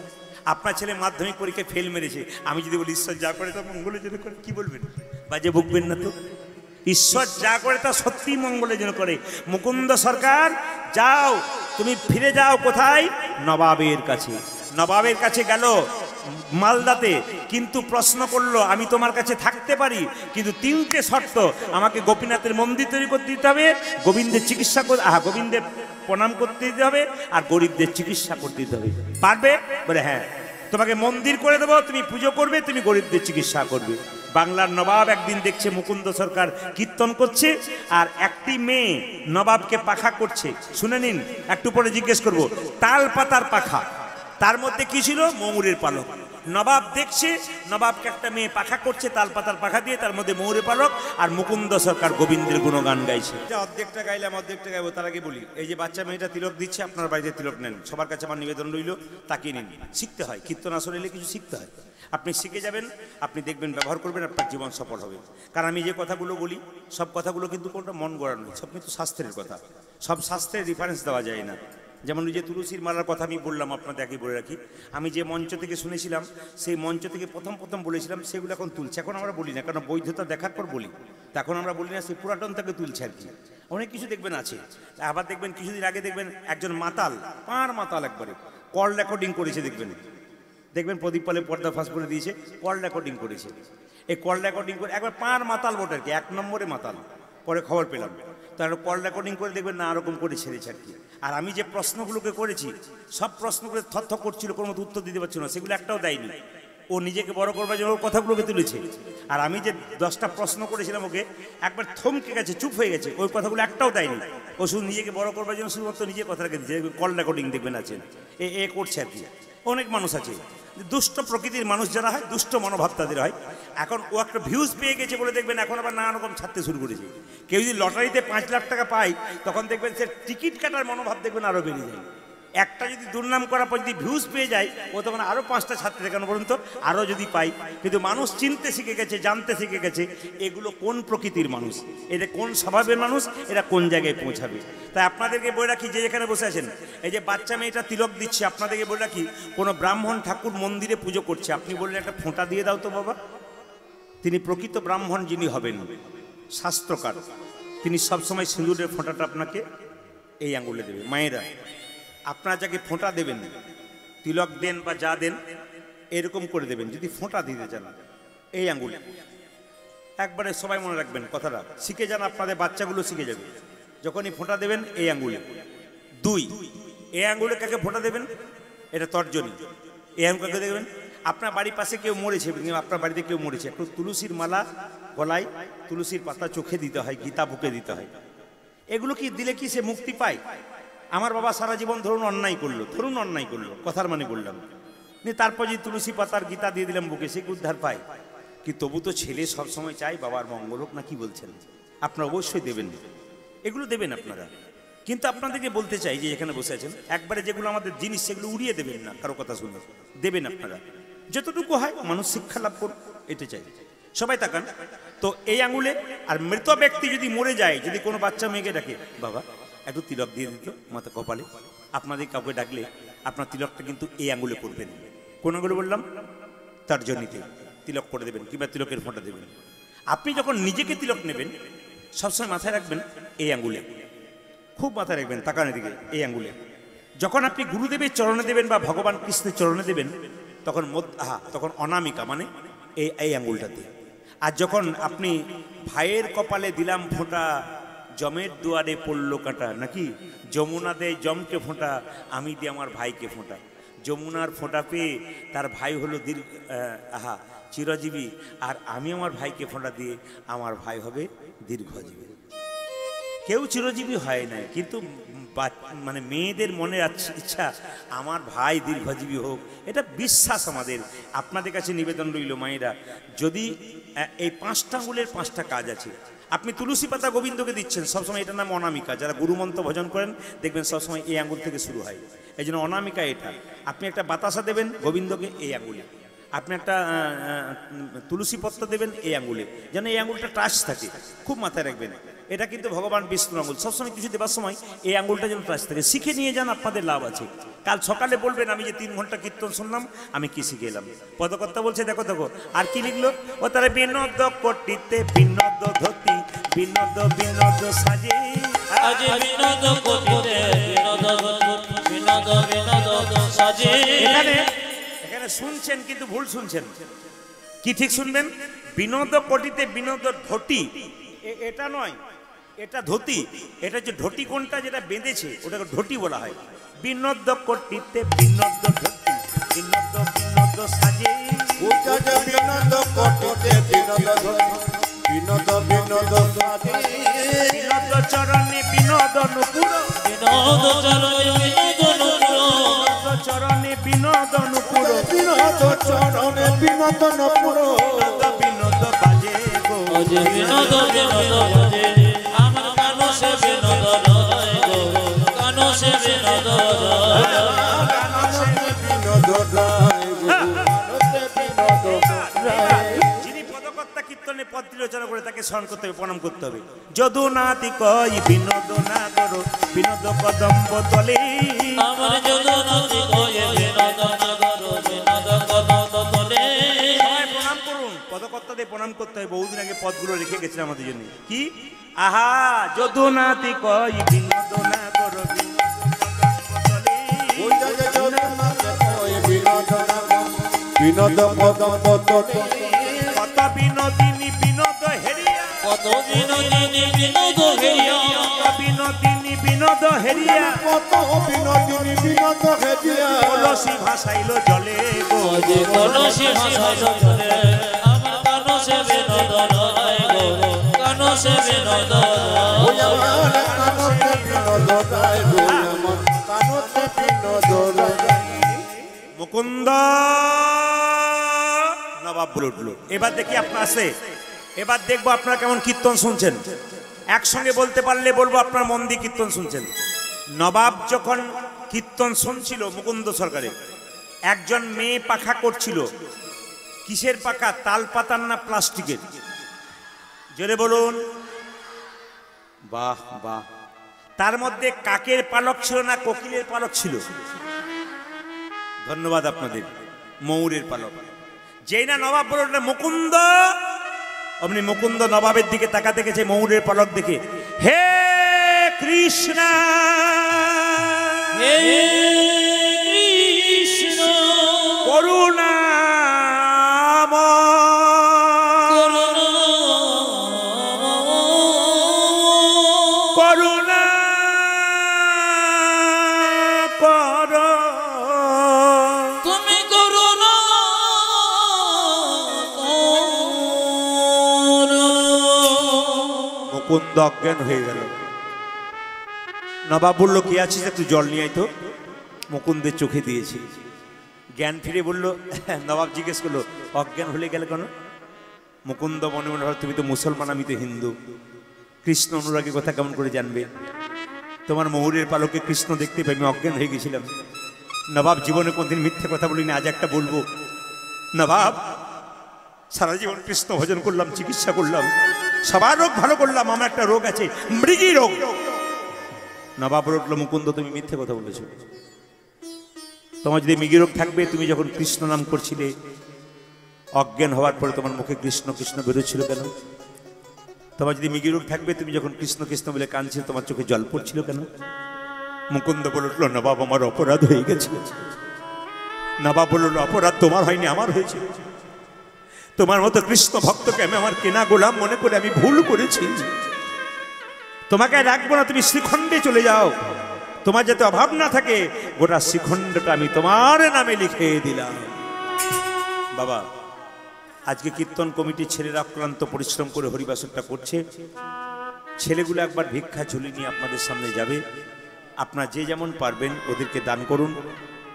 S1: আপনার ছেলে মাধ্যমিক পরীক্ষায় ফেল মেরেছে, আমি যদি বলি ঈশ্বর যা করে তা মঙ্গলের জন্য করে, কি বলবেন? বাজে বকবেন না তো? ঈশ্বর যা করে তা সত্যি মঙ্গলের জন্য করে। মুকুন্দ সরকার, যাও, তুমি ফিরে যাও কোথায়? নবাবের কাছে। নবাবের কাছে গেল মালদাতে, কিন্তু প্রশ্ন করলো, আমি তোমার কাছে থাকতে পারি, কিন্তু 3টে শর্ত। আমাকে গোপীনাথের মন্দির তৈরি করতে দিতে হবে, গোবিন্দের চিকিৎসা গোবিন্দের প্রণাম করতে দিতে হবে, আর গরিবদের চিকিৎসা করতে দিতে হবে। পারবে? বলে, হ্যাঁ। তোমাকে মন্দির করে দেবো, তুমি পুজো করবে, তুমি গরিবদের চিকিৎসা করবে। বাংলার নবাব একদিন দেখছে মুকুন্দ সরকার কীর্তন করছে, আর একটি মেয়ে নবাবকে পাখা করছে। শুনে নিন, একটু পরে জিজ্ঞেস করব। তাল পাতার পাখা, তার মধ্যে কি ছিল? ময়ূরের পালক। নবাব দেখছে, নবাবকে একটা মেয়ে পাখা করছে তাল পাতার পাখা দিয়ে, তার মধ্যে ময়ূরের পালক, আর মুকুন্দ সরকার গোবিন্দের গুণগান গাইছে। অর্ধেকটা গাইলাম, অর্ধেকটা গাইবো, তার আগে বলি, এই যে বাচ্চা মেয়েটা তিলক দিচ্ছে, আপনার বাড়িতে তিলক নেন। সবার কাছে আমার নিবেদন রইল, তাকিয়ে নিন। শিখতে হয়, কীর্তন আসলে এলে কিছু শিখতে হয়। আপনি শিখে যাবেন, আপনি দেখবেন, ব্যবহার করবেন, আপনার জীবন সফল হবে। কারণ আমি যে কথাগুলো বলি, সব কথাগুলো কিন্তু কোনটা মন গড়া নয়, সব কিন্তু শাস্ত্রের কথা। সব শাস্ত্রের রেফারেন্স দেওয়া যায় না। যেমন ওই যে তুলসীর মালার কথা আমি বললাম, আপনাদের আগে বলে রাখি, আমি যে মঞ্চ থেকে শুনেছিলাম, সেই মঞ্চ থেকে প্রথম বলেছিলাম, সেগুলো এখন তুলছে। এখন আমরা বলি না, কারণ বৈধতা দেখার পর বলি। তখন আমরা বলি না সেই পুরাতন থেকে তুলছে আর কি, অনেক কিছু দেখবেন আছে। আবার দেখবেন কিছুদিন আগে দেখবেন একজন মাতাল, পাঁড় মাতাল একবারে কল রেকর্ডিং করেছে, দেখবেন প্রদীপ পালে পর্দা ফাঁস করে দিয়েছে, কল রেকর্ডিং করেছে। এই কল রেকর্ডিং করে একবার পাঁড় মাতাল ভোটার কি 1 নম্বরে মাতাল, পরে খবর পেলাম। তার কল রেকর্ডিং করে দেখবেন না এরকম করে ছেড়েছে আর কি। আর আমি যে প্রশ্নগুলোকে করেছি সব প্রশ্নগুলো থরথ করছিল, কোনো মতো উত্তর দিতে পারছিল না, সেগুলো একটাও দেয়নি। ও নিজেকে বড় করবার জন্য ওর কথাগুলোকে তুলেছে। আর আমি যে 10টা প্রশ্ন করেছিলাম ওকে, একবার থমকে গেছে, চুপ হয়ে গেছে, ওই কথাগুলো একটাও দেয়নি। ও শুধু নিজেকে বড় করবার জন্য শুধুমাত্র নিজের কথা রেখে দিচ্ছে। কল রেকর্ডিং দেখবেন আছেন, এ করছে আর কি। অনেক মানুষ আছে দুষ্ট প্রকৃতির মানুষ যারা হয়, দুষ্ট মনোভাব তাদের হয়। এখন ও একটা ভিউজ পেয়ে গেছে বলে দেখবেন এখন আবার নানা রকম ছাড়তে শুরু করেছে। কেউ যদি লটারিতে 5 লাখ টাকা পায় তখন দেখবেন সে টিকিট কাটার মনোভাব দেখবেন আরও বেড়ে যায়। একটা যদি দুর্নাম করার পর যদি ভিউজ পেয়ে যায় ও তখন আরও 5টা ছাড়তে কেন বলুন তো, আরও যদি পাই। কিন্তু মানুষ চিনতে শিখে গেছে, জানতে শিখে গেছে এগুলো কোন প্রকৃতির মানুষ, এদের কোন স্বভাবের মানুষ, এরা কোন জায়গায় পৌঁছাবে। তাই আপনাদেরকে বলে রাখি, যে যেখানে বসে আছেন, এই যে বাচ্চা মেয়েটা তিলক দিচ্ছে, আপনাদেরকে বলে রাখি কোনো ব্রাহ্মণ ঠাকুর মন্দিরে পুজো করছে, আপনি বললেন একটা ফোঁটা দিয়ে দাও তো বাবা, তিনি প্রকৃত ব্রাহ্মণ যিনি হবেন, শাস্ত্রকার, তিনি সবসময় সিঁদুরের ফোঁটাটা আপনাকে এই আঙুলে দেবে। মায়েরা আপনারা যাকে ফোঁটা দেবেন, তিলক দেন বা যা দেন, এরকম করে দেবেন। যদি ফোঁটা দিতে চান এই আঙুলে, একবারে সবাই মনে রাখবেন কথাটা, শিখে যান, আপনাদের বাচ্চাগুলো শিখে যাবে। যখনই ফোঁটা দেবেন এই আঙুলে। 2 এই আঙুলে কাকে ফোঁটা দেবেন, এটা তর্জনী। এই আঙুল কাকে দেবেন, আপনার বাড়ির পাশে কেউ মরেছে, আপনার বাড়িতে কেউ মরেছে, একটু তুলসীর মালা গলায়, তুলসীর পাতা চোখে দিতে হয়, গীতা বুকে দিতে হয়। এগুলো কি দিলে কি সে মুক্তি পায়? আমার বাবা সারা জীবন ধরুন অন্যায় করলো, কথার মানে বললাম, তারপর যদি তুলসী পাতার গীতা দিয়ে দিলাম বুকে, সে উদ্ধার পায়। কি তবু তো ছেলে সবসময় চাই বাবার মঙ্গল হোক, না কি বলছেন? আপনারা অবশ্যই দেবেন, এগুলো দেবেন আপনারা। কিন্তু আপনাদেরকে বলতে চাই যে এখানে বসে আছেন, একবারে যেগুলো আমাদের জিনিস সেগুলো উড়িয়ে দেবেন না, কারো কথা শুনে দেবেন আপনারা। যতটুকু হয় মানুষ শিক্ষা লাভ করুন, এটা চাই। সবাই তাকান তো এই আঙুলে। আর মৃত ব্যক্তি যদি মরে যায়, যদি কোনো বাচ্চা মেয়েকে ডাকে, বাবা একটু তিলক দিয়ে দিত মাথা কপালে, আপনাদের কাউকে ডাকলে আপনার তিলকটা কিন্তু এই আঙুলে করবেন। কোন আঙুলে বললাম? তর্জনীতে তিলক করে দেবেন, কিংবা তিলকের ফোঁটা দেবেন। আপনি যখন নিজেকে তিলক নেবেন সবসময় মাথায় রাখবেন এই আঙুলে, খুব মাথায় রাখবেন, তাকানোর দিকে এই আঙুলে। যখন আপনি গুরুদেবের চরণে দেবেন বা ভগবান কৃষ্ণের চরণে দেবেন তখন অনামিকা মানে এই আঙুলটাতে। আর যখন আপনি ভাইয়ের কপালে দিলাম ফোঁটা, জমের দুয়ারে পড়লো কাঁটা, নাকি যমুনা দেয় জমকে ফোঁটা, আমি দিই আমার ভাইকে ফোঁটা। যমুনার ফোঁটা পেয়ে তার ভাই হলো চিরজীবী, আর আমি আমার ভাইকে ফোঁটা দিয়ে আমার ভাই হবে দীর্ঘজীবী। কেউ চিরজীবী হয় না, কিন্তু মানে মেয়েদের মনে ইচ্ছা আমার ভাই দীর্ঘজীবী হোক, এটা বিশ্বাস আমাদের। আপনাদের কাছে নিবেদন রইল মায়েরা, যদি এই 5টা আঙুলের 5টা কাজ আছে। আপনি তুলসী পাতা গোবিন্দকে দিচ্ছেন, সবসময় এটার নাম অনামিকা। যারা গুরুমন্ত্র ভজন করেন দেখবেন সবসময় এই আঙুল থেকে শুরু হয়, এই জন্য অনামিকা এটা। আপনি একটা বাতাসা দেবেন গোবিন্দকে এই আঙুলে, আপনি একটা তুলসী পত্র দেবেন এই আঙুলে, যেন এই আঙুলটা টাচ থাকে, খুব মাথায় রাখবেন। এটা কিন্তু ভগবান বিষ্ণুর আঙুল, সবসময় কিছু দেবার সময় এই আঙুলটা যেন টাচ থাকে। শিখে নিয়ে যান, আপনাদের লাভ আছে। কাল সকালে বলবেন আমি যে 3 ঘন্টা কীর্তন শুনলাম, আমি কি শিখে এলাম। পদকর্তা বলছে দেখো, আর কি লিখলো, ও তারা বিনোদ কটিতে বিনোদ ধতি, বিনোদ বিনোদ সাজে,
S2: বিনোদ কটিতে বিনোদ বিনোদ সাজে।
S1: এখানে শুনছেন কিন্তু ভুল শুনছেন, কি ঠিক শুনবেন? বিনোদ কটিতে বিনোদ ধতি, এটা নয়, এটা ধতি। এটা হচ্ছে ধটি, কোনটা যেটা বেঁধেছে ওটাকে ধটি বলা হয়। বিনোদ কটিতে বিনোদ ধতি, বিনোদ বিনোদ সাজে,
S3: বিনোদ কটিতে বিনোদ ধতি, বিনোদ বিনোদ সাজে,
S1: বিনোদ চরণে বিনোদ নুপুর,
S2: বিনোদ চরণে বিনোদ নুপুর,
S1: চরণে বিনোদ নুপুর,
S3: বিনোদ চরণে বিনোদ নুপুর,
S1: বিনোদ বাজে গো,
S2: বিনোদ বিনোদ বাজে, আমার কানো সে বিনোদ রয় গো, কানো সে বিনোদ রয়,
S3: কানো সে বিনোদ রয় গো, কানো সে বিনোদ রয়।
S1: যিনি পদকর্তা কীর্তনে পদটি রচনা করে তাকে স্মরণ করতে হবে, প্রণাম করতে হবে। যদু নাতি কই বিনোদ না করো, বিনোদ কদম্ব তলে,
S2: আমার যদু নাতি কই বিনোদ না করো, বিনোদ কদম্ব তলে।
S1: প্রণাম করুন, পদকর্তাদের প্রণাম প্রণাম করতে হয়, বহুদিন আগে পদগুলো রেখে গেছিলেন আমাদের জন্য। কি আহা যদুনাতি কই বিনোদনা করবি
S3: ওই জায়গায় জগন্নাথে কয় বিনোদনা বিনোদ পদম পদতে
S1: কত বিনোদিনী বিনোদ হেরিয়া
S2: কত বিনোদিনী বিনোদ হেরিয়া
S1: কত বিনোদিনী বিনোদ হেরিয়া
S3: কত বিনোদিনী বিনোদ হেদিয়া
S1: কলসি ভাসাইল জলে গো
S2: যে কলসি ভাসাইল জলে আমার কানসে বিনোদন হয় গো কানসে বিনোদন
S3: ওই আমার কানতে বিনোদ গায় গো আমার কানতে বিনোদ গায়
S1: মুকুন্দ নবাব বলে উঠল। এবার দেখি আপনার আছে, এবার দেখবো আপনারা কেমন কীর্তন শুনছেন। একসঙ্গে বলতে পারলে বলবো আপনার মন দিয়ে কীর্তন শুনছেন। নবাব যখন কীর্তন শুনছিল মুকুন্দ সরকারের, একজন মেয়ে পাখা করছিল। কিসের পাখা? তাল পাতার না প্লাস্টিকের? জোরে বলুন। বাহ বাহ। তার মধ্যে কাকের পালক ছিল না কোকিলের পালক ছিল? ধন্যবাদ আপনাদের। ময়ূরের পালক। যেই না নবাব বলল মুকুন্দ, অমনি মুকুন্দ নবাবের দিকে তাকাতে গেছে ময়ূরের পালক দেখে। হে কৃষ্ণ
S2: হে কৃষ্ণ
S1: করুণা কর
S2: তুমি করুণা
S1: মুকুন্দ অজ্ঞান হয়ে গেল। নবাব বলল কি আছিস, একটু জল নিয়ে আয় তো। মুকুন্দের চোখে দিয়েছি। জ্ঞান ফিরে বলল, নবাব জিজ্ঞেস করলো অজ্ঞান হলে গেলে কেন? মুকুন্দ মনে মনে ভাব তুমি তো মুসলমান, আমি তো হিন্দু, কৃষ্ণ অনুরাগী কথা কেমন করে জানবে? তোমার ময়ূরের পালকে কৃষ্ণ দেখতে পেয়ে আমি অজ্ঞান হয়ে গেছিলাম। নবাব জীবনে কোনদিন মিথ্যে কথা বলিনি, আজ একটা বলবো। নবাব সারা জীবন কৃষ্ণ ভজন করলাম, চিকিৎসা করলাম, সবার রোগ ভালো করলাম, আমার একটা রোগ আছে, মৃগী রোগ। নবাব বলল মুকুন্দ তুমি মিথ্যে কথা বলেছো। তোমার যদি মৃগী রোগ থাকবে, তুমি যখন কৃষ্ণ নাম করছিলে অজ্ঞান হওয়ার পরে তোমার মুখে কৃষ্ণ কৃষ্ণ বেরোচ্ছিল কেন? তোমার যদি মৃগী রোগ থাকবে, তুমি যখন কৃষ্ণ কৃষ্ণ বলে কাঁদছিলে তোমার চোখে জল পড়ছিল কেন? মুকুন্দ বলে উঠল নবাব আমার অপরাধ হয়ে গেছে। নবাব বলল অপরাধ তোমার হয়নি, আমার হয়েছে। তোমার মতো কৃষ্ণ ভক্তকে আমি আমার কেনা গোলাম মনে করে আমি ভুল করেছি। তোমাকে রাখবো না, তুমি শ্রীখণ্ডে চলে যাও। তোমার যাতে অভাব না থাকে, গোটা শ্রীখণ্ডটা আমি তোমার নামে লিখে দিলাম। বাবা আজকে কীর্তন কমিটির ছেলেরা অক্লান্ত পরিশ্রম করে হরিবাসনটা করছে। ছেলেগুলো একবার ভিক্ষা ঝুলি নিয়ে আপনাদের সামনে যাবে। আপনারা যে যেমন পারবেন ওদেরকে দান করুন।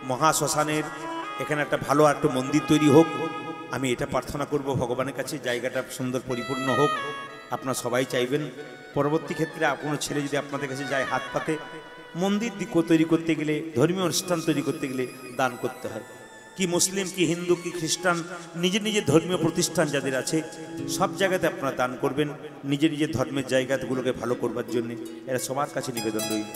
S1: মহাশ্মশানের এখানে একটা ভালো একটা মন্দির তৈরি হোক, আমি এটা প্রার্থনা করব ভগবানের কাছে, জায়গাটা সুন্দর পরিপূর্ণ হোক। আপনারা সবাই চাইবেন। পরবর্তী ক্ষেত্রে কোনো ছেলে যদি আপনাদের কাছে যায় হাত পাতে, মন্দির তৈরি করতে গেলে, ধর্মীয় অনুষ্ঠান তৈরি করতে গেলে দান করতে হয়। কি মুসলিম, কি হিন্দু, কি খ্রিস্টান, নিজের নিজের ধর্মীয় প্রতিষ্ঠান যাদের আছে সব জায়গাতে আপনারা দান করবেন, নিজের নিজের ধর্মের জায়গাগুলোকে ভালো করবার জন্য। এরা সবার কাছে নিবেদন রইল।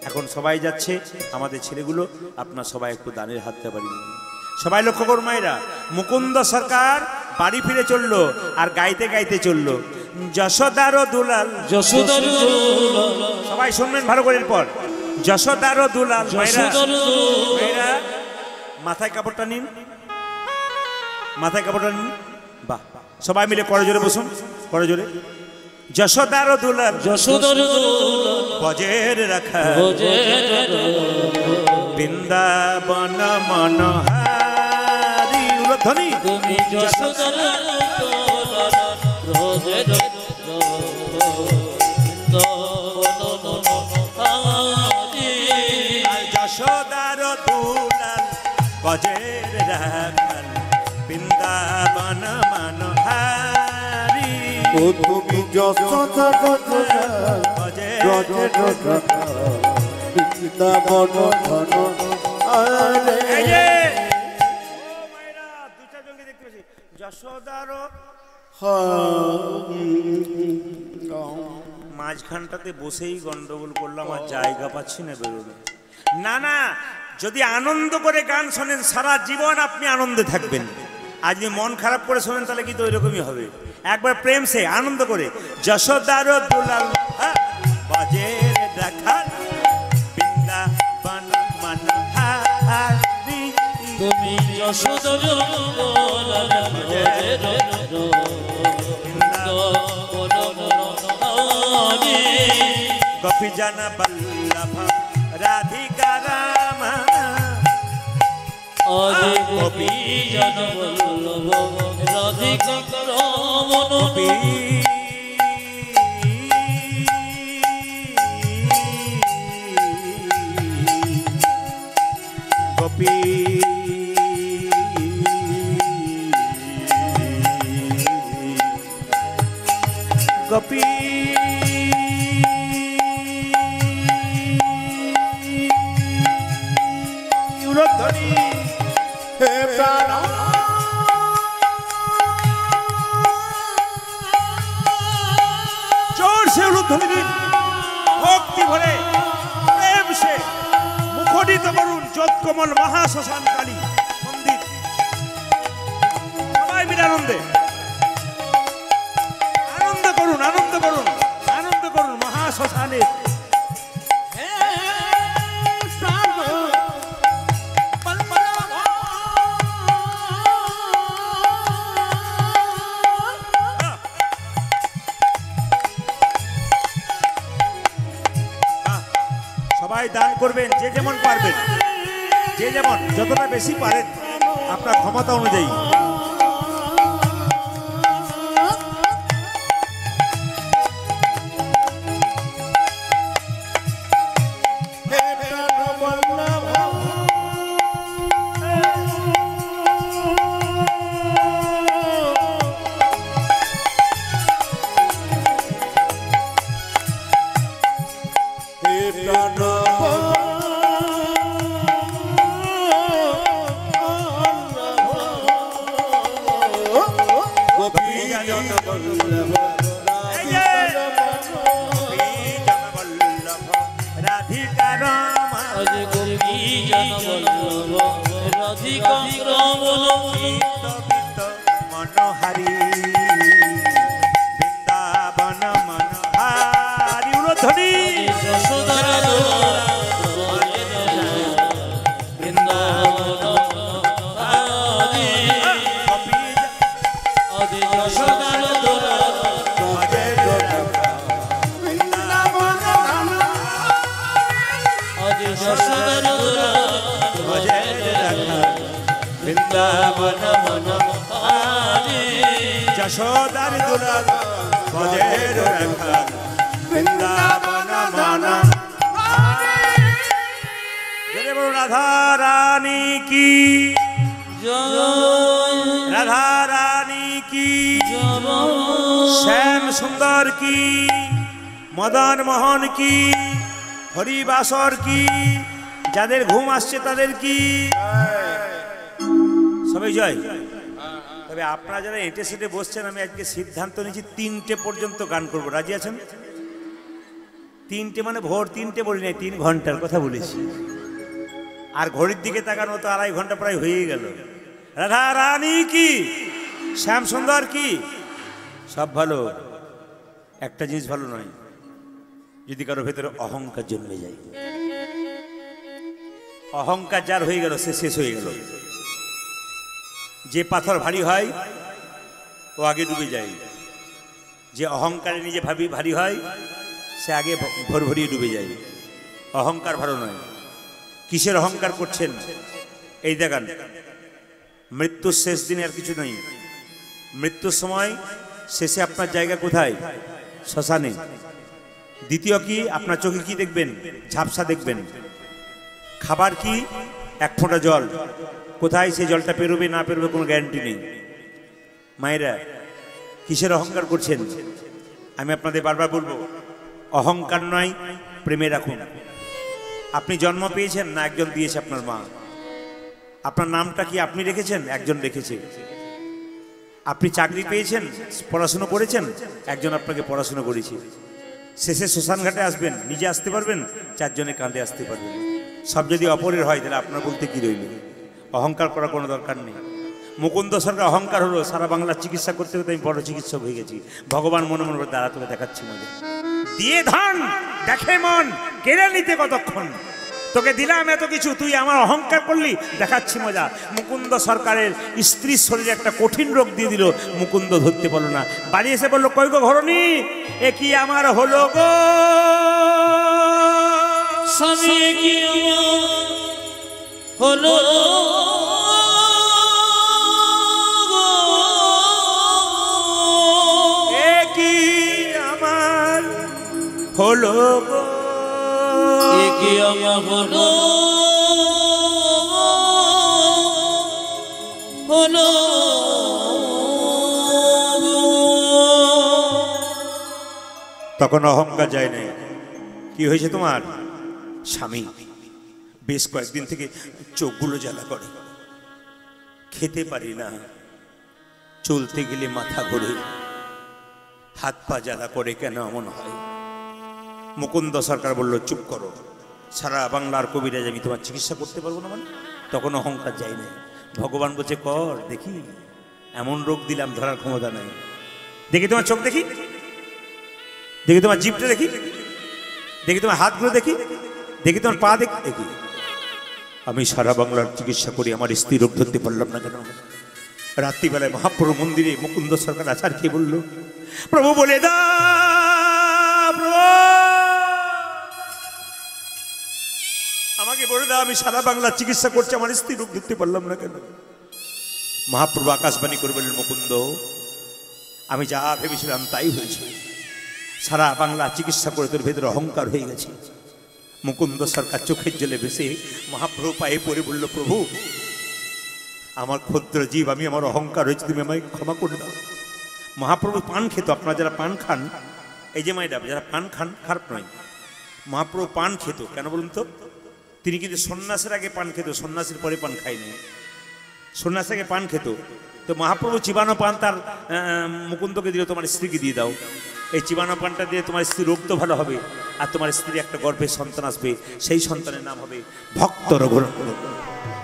S1: এখন সবাই যাচ্ছে, আমাদের ছেলেগুলো, আপনারা সবাই একটু দানের হাতটা বাড়ি দিন। সবাই লক্ষ্য করুন মায়েরা, মুকুন্দ সরকার বাড়ি ফিরে চললো আর গাইতে গাইতে চললো যশোদারো দুলাল
S2: যশোদার
S1: সবাই শুনবেন ভালো করে। এরপর যশোদারো দুলাল। মায়েরা মায়েরা মাথায় কাপড়টা নিন, মাথায় কাপড়টা নিন। বাহ, সবাই মিলে করজোরে বসুন, করজোরে। যশোদারো দুলাল
S2: যশোদার
S1: বজের রাখা বৃন্দাবন মনোহারি ধ্বনি।
S2: তুমি যশোদার
S1: যশোদার দুলাল বজের রাখাল বৃন্দাবন মনোহারি।
S3: ও তুমি যশোদা
S1: বজের
S3: বৃন্দাবন ধন আরে
S1: এই যে ও মায়েরা দু চারজনকে দেখতে পাচ্ছি। যশোদার মাঝখানটাতে বসেই গন্ডগোল করলাম, আর জায়গা পাচ্ছি না বেরোনো। না না, যদি আনন্দ করে গান শোনেন সারা জীবন আপনি আনন্দে থাকবেন। আর যদি মন খারাপ করে শোনেন তাহলে কিন্তু ওই রকমই হবে। একবার প্রেম সে আনন্দ করে যশোদার দুলাল বাজে দেখা বৃন্দাবন মনোহারি
S2: তুমি যশোদর দুলাল ভজের বৃন্দাবনহারি
S1: গোপী জন বল্লভ রাধিকা রাম
S2: আজ গোপী জন বল্লভ রাধিকা রমণ
S1: গোপী গোপী উলধ্বনি
S3: হে প্রাণ
S1: জোর সে উলধ্বনি দিন ভক্তি ভরে প্রেম সে মুখরিত করুন যোৎকমল মহাশ্মশান কালী মন্দির সবাই মিলে আনন্দে আনন্দ করুন আনন্দ করুন আনন্দ করুন মহাশ্মশানে সবাই দান করবেন যে যেমন পারবেন যে যেমন যতটা বেশি পারেন আপনার ক্ষমতা অনুযায়ী রাধিকা রাম
S2: আজ গোপী জন বল্লভ রাধিকা রমণ
S1: মনোহারি বৃন্দাবন মনোহারি উলধ্বনি
S2: যশোদার দুলাল বৃন্দাবনহারি আজ যশোদার দুলাল আজ যশোদার দুলাল বৃন্দাবন মনোহারি
S1: যশোদার দুলাল বজের রাখা বৃন্দাবন মন জয় বলো রাধা রানী কি
S2: জয়
S1: রাধা রানী কি
S2: জয়
S1: শ্যাম সুন্দর কি মদন মোহন কি হরিবাসর কি যাদের ঘুম আসছে তাদের কি সবাই জয়। তবে আপনারা যারা এঁটে সেটে বসছেন আমি আজকে সিদ্ধান্ত নিয়েছি 3টে পর্যন্ত গান করব, রাজি আছেন? 3টে মানে ভোর 3টে বলি নাই, 3 ঘন্টার কথা বলেছি। আর ঘড়ির দিকে তাকানো তো 2.5 ঘন্টা প্রায় হয়ে গেল। রাধা রানী কি শ্যাম সুন্দর কি সব ভালো, একটা জিনিস ভালো নয়, যদি কারো ভেতরে অহংকার জন্মে যায়। অহংকার যার হয়ে গেল সে শেষ হয়ে গেল। যে পাথর ভারী হয় ও আগে ডুবে যায়, যে অহংকারে নিজে ভারী হয় সে আগে ভর ভরিয়ে ডুবে যায়। অহংকার ভালো নয়। কিসের অহংকার করছেন? এই দেখান, মৃত্যুর শেষ দিনে আর কিছু নেই। মৃত্যুর সময় শেষে আপনার জায়গা কোথায়? শ্মশানে। দ্বিতীয় কি, আপনার চোখে কি দেখবেন? ঝাপসা দেখবেন। খাবার কি? 1 ফোঁটা জল। কোথায় সেই জলটা পেরোবে না পেরোবে কোনো গ্যারান্টি নেই। মায়েরা, কিসের অহংকার করছেন? আমি আপনাদের বারবার বলবো, অহংকার নয়, প্রেমে রাখুন। আপনি জন্ম পেয়েছেন না একজন দিয়েছে আপনার মা? আপনার নামটা কি আপনি রেখেছেন? একজন রেখেছে। আপনি চাকরি পেয়েছেন, পড়াশুনো করেছেন, একজন আপনাকে পড়াশুনো করেছে। শেষে শ্মশান ঘাটে আসবেন, নিজে আসতে পারবেন, 4 জনে কাঁধে আসতে পারবেন। সব যদি অপরের হয় তাহলে আপনার বলতে কি রইল? অহংকার করার কোনো দরকার নেই। মুকুন্দ সরকার অহংকার হলো, সারা বাংলার চিকিৎসা করতে করতে আমি বড় চিকিৎসক হয়ে গেছি। ভগবান মনে মনে করে দাঁড়া তোকে দেখাচ্ছি মজা, দিয়ে ধন দেখে মন কেড়ে নিতে কতক্ষণ, তোকে দিলাম এত কিছু, তুই আমার অহংকার করলি, দেখাচ্ছি মজা। মুকুন্দ সরকারের স্ত্রীর শরীরে একটা কঠিন রোগ দিয়ে দিল, মুকুন্দ ধরতে পারলো না। বাড়ি এসে বললো, কই গো ঘরণী, এ কি আমার হলো গো
S2: স্বামী, কি আমার হলো
S1: এ কি আমার হলো গো,
S2: এ কি আমার হলো হলো
S1: তখন অহংকার যায় নাই। কি হয়েছে তোমার? স্বামী বেশ কয়েকদিন থেকে চোখগুলো জ্বালা করে, খেতে পারি না, চলতে গেলে মাথা ঘোরে, হাত পা জ্বালা করে, কেন এমন হয়? মুকুন্দ সরকার বলল, চুপ করো, সারা বাংলার কবিরাজ আমি তোমার চিকিৎসা করতে পারবো না। মানে তখন অহংকার যায় না। ভগবান বলছে, কর দেখি, এমন রোগ দিলাম ধরার ক্ষমতা নাই। দেখি তোমার চোখ, দেখি দেখি তোমার জিভটা, দেখি দেখি তোমার হাতগুলো, দেখি দেখি তোমার পা, দেখি দেখি। আমি সারা বাংলার চিকিৎসা করি, আমার স্ত্রী রোগ ধরতে পারলাম না কেন? রাত্রিবেলায় মহাপ্রভু মন্দিরে মুকুন্দ সরকার আচার খেয়ে বলল, প্রভু বলে দা, প্রভু আমাকে বলে দাও, আমি সারা বাংলার চিকিৎসা করছি, আমার স্ত্রী রোগ ধরতে পারলাম না কেন? মহাপ্রভু আকাশবাণী করে বললেন, মুকুন্দ আমি যা ভেবেছিলাম তাই হয়েছে, সারা বাংলা চিকিৎসা করে তোর ভেতরে অহংকার হয়ে গেছে। মুকুন্দ সরকার চোখের জলে ভেসে মহাপ্রভু পায়ে পড়ে বলল, প্রভু আমার ক্ষুদ্র জীব, আমি আমার অহংকার হয়েছে, তুমি আমায় ক্ষমা করে দাও। মহাপ্রভু পান খেত, আপনারা যারা পান খান, এই যে মায়েরা যারা পান খান, খারাপ নয়, মহাপ্রভু পান খেত কেন বলুন তো? তিনি কিন্তু সন্ন্যাসের আগে পান খেত, সন্ন্যাসের পরে পান খায়নি, সন্ন্যাসের আগে পান খেত। তো মহাপ্রভু চিবানো পান তার মুকুন্দকে দিল, তোমার স্ত্রীকে দিয়ে দাও, এই চিবানো পানটা দিয়ে তোমার স্ত্রী রোগ তো ভালো হবে, আর তোমার স্ত্রী একটা গর্ভে সন্তান আসবে, সেই সন্তানের নাম হবে ভক্ত রঘুনন্দন।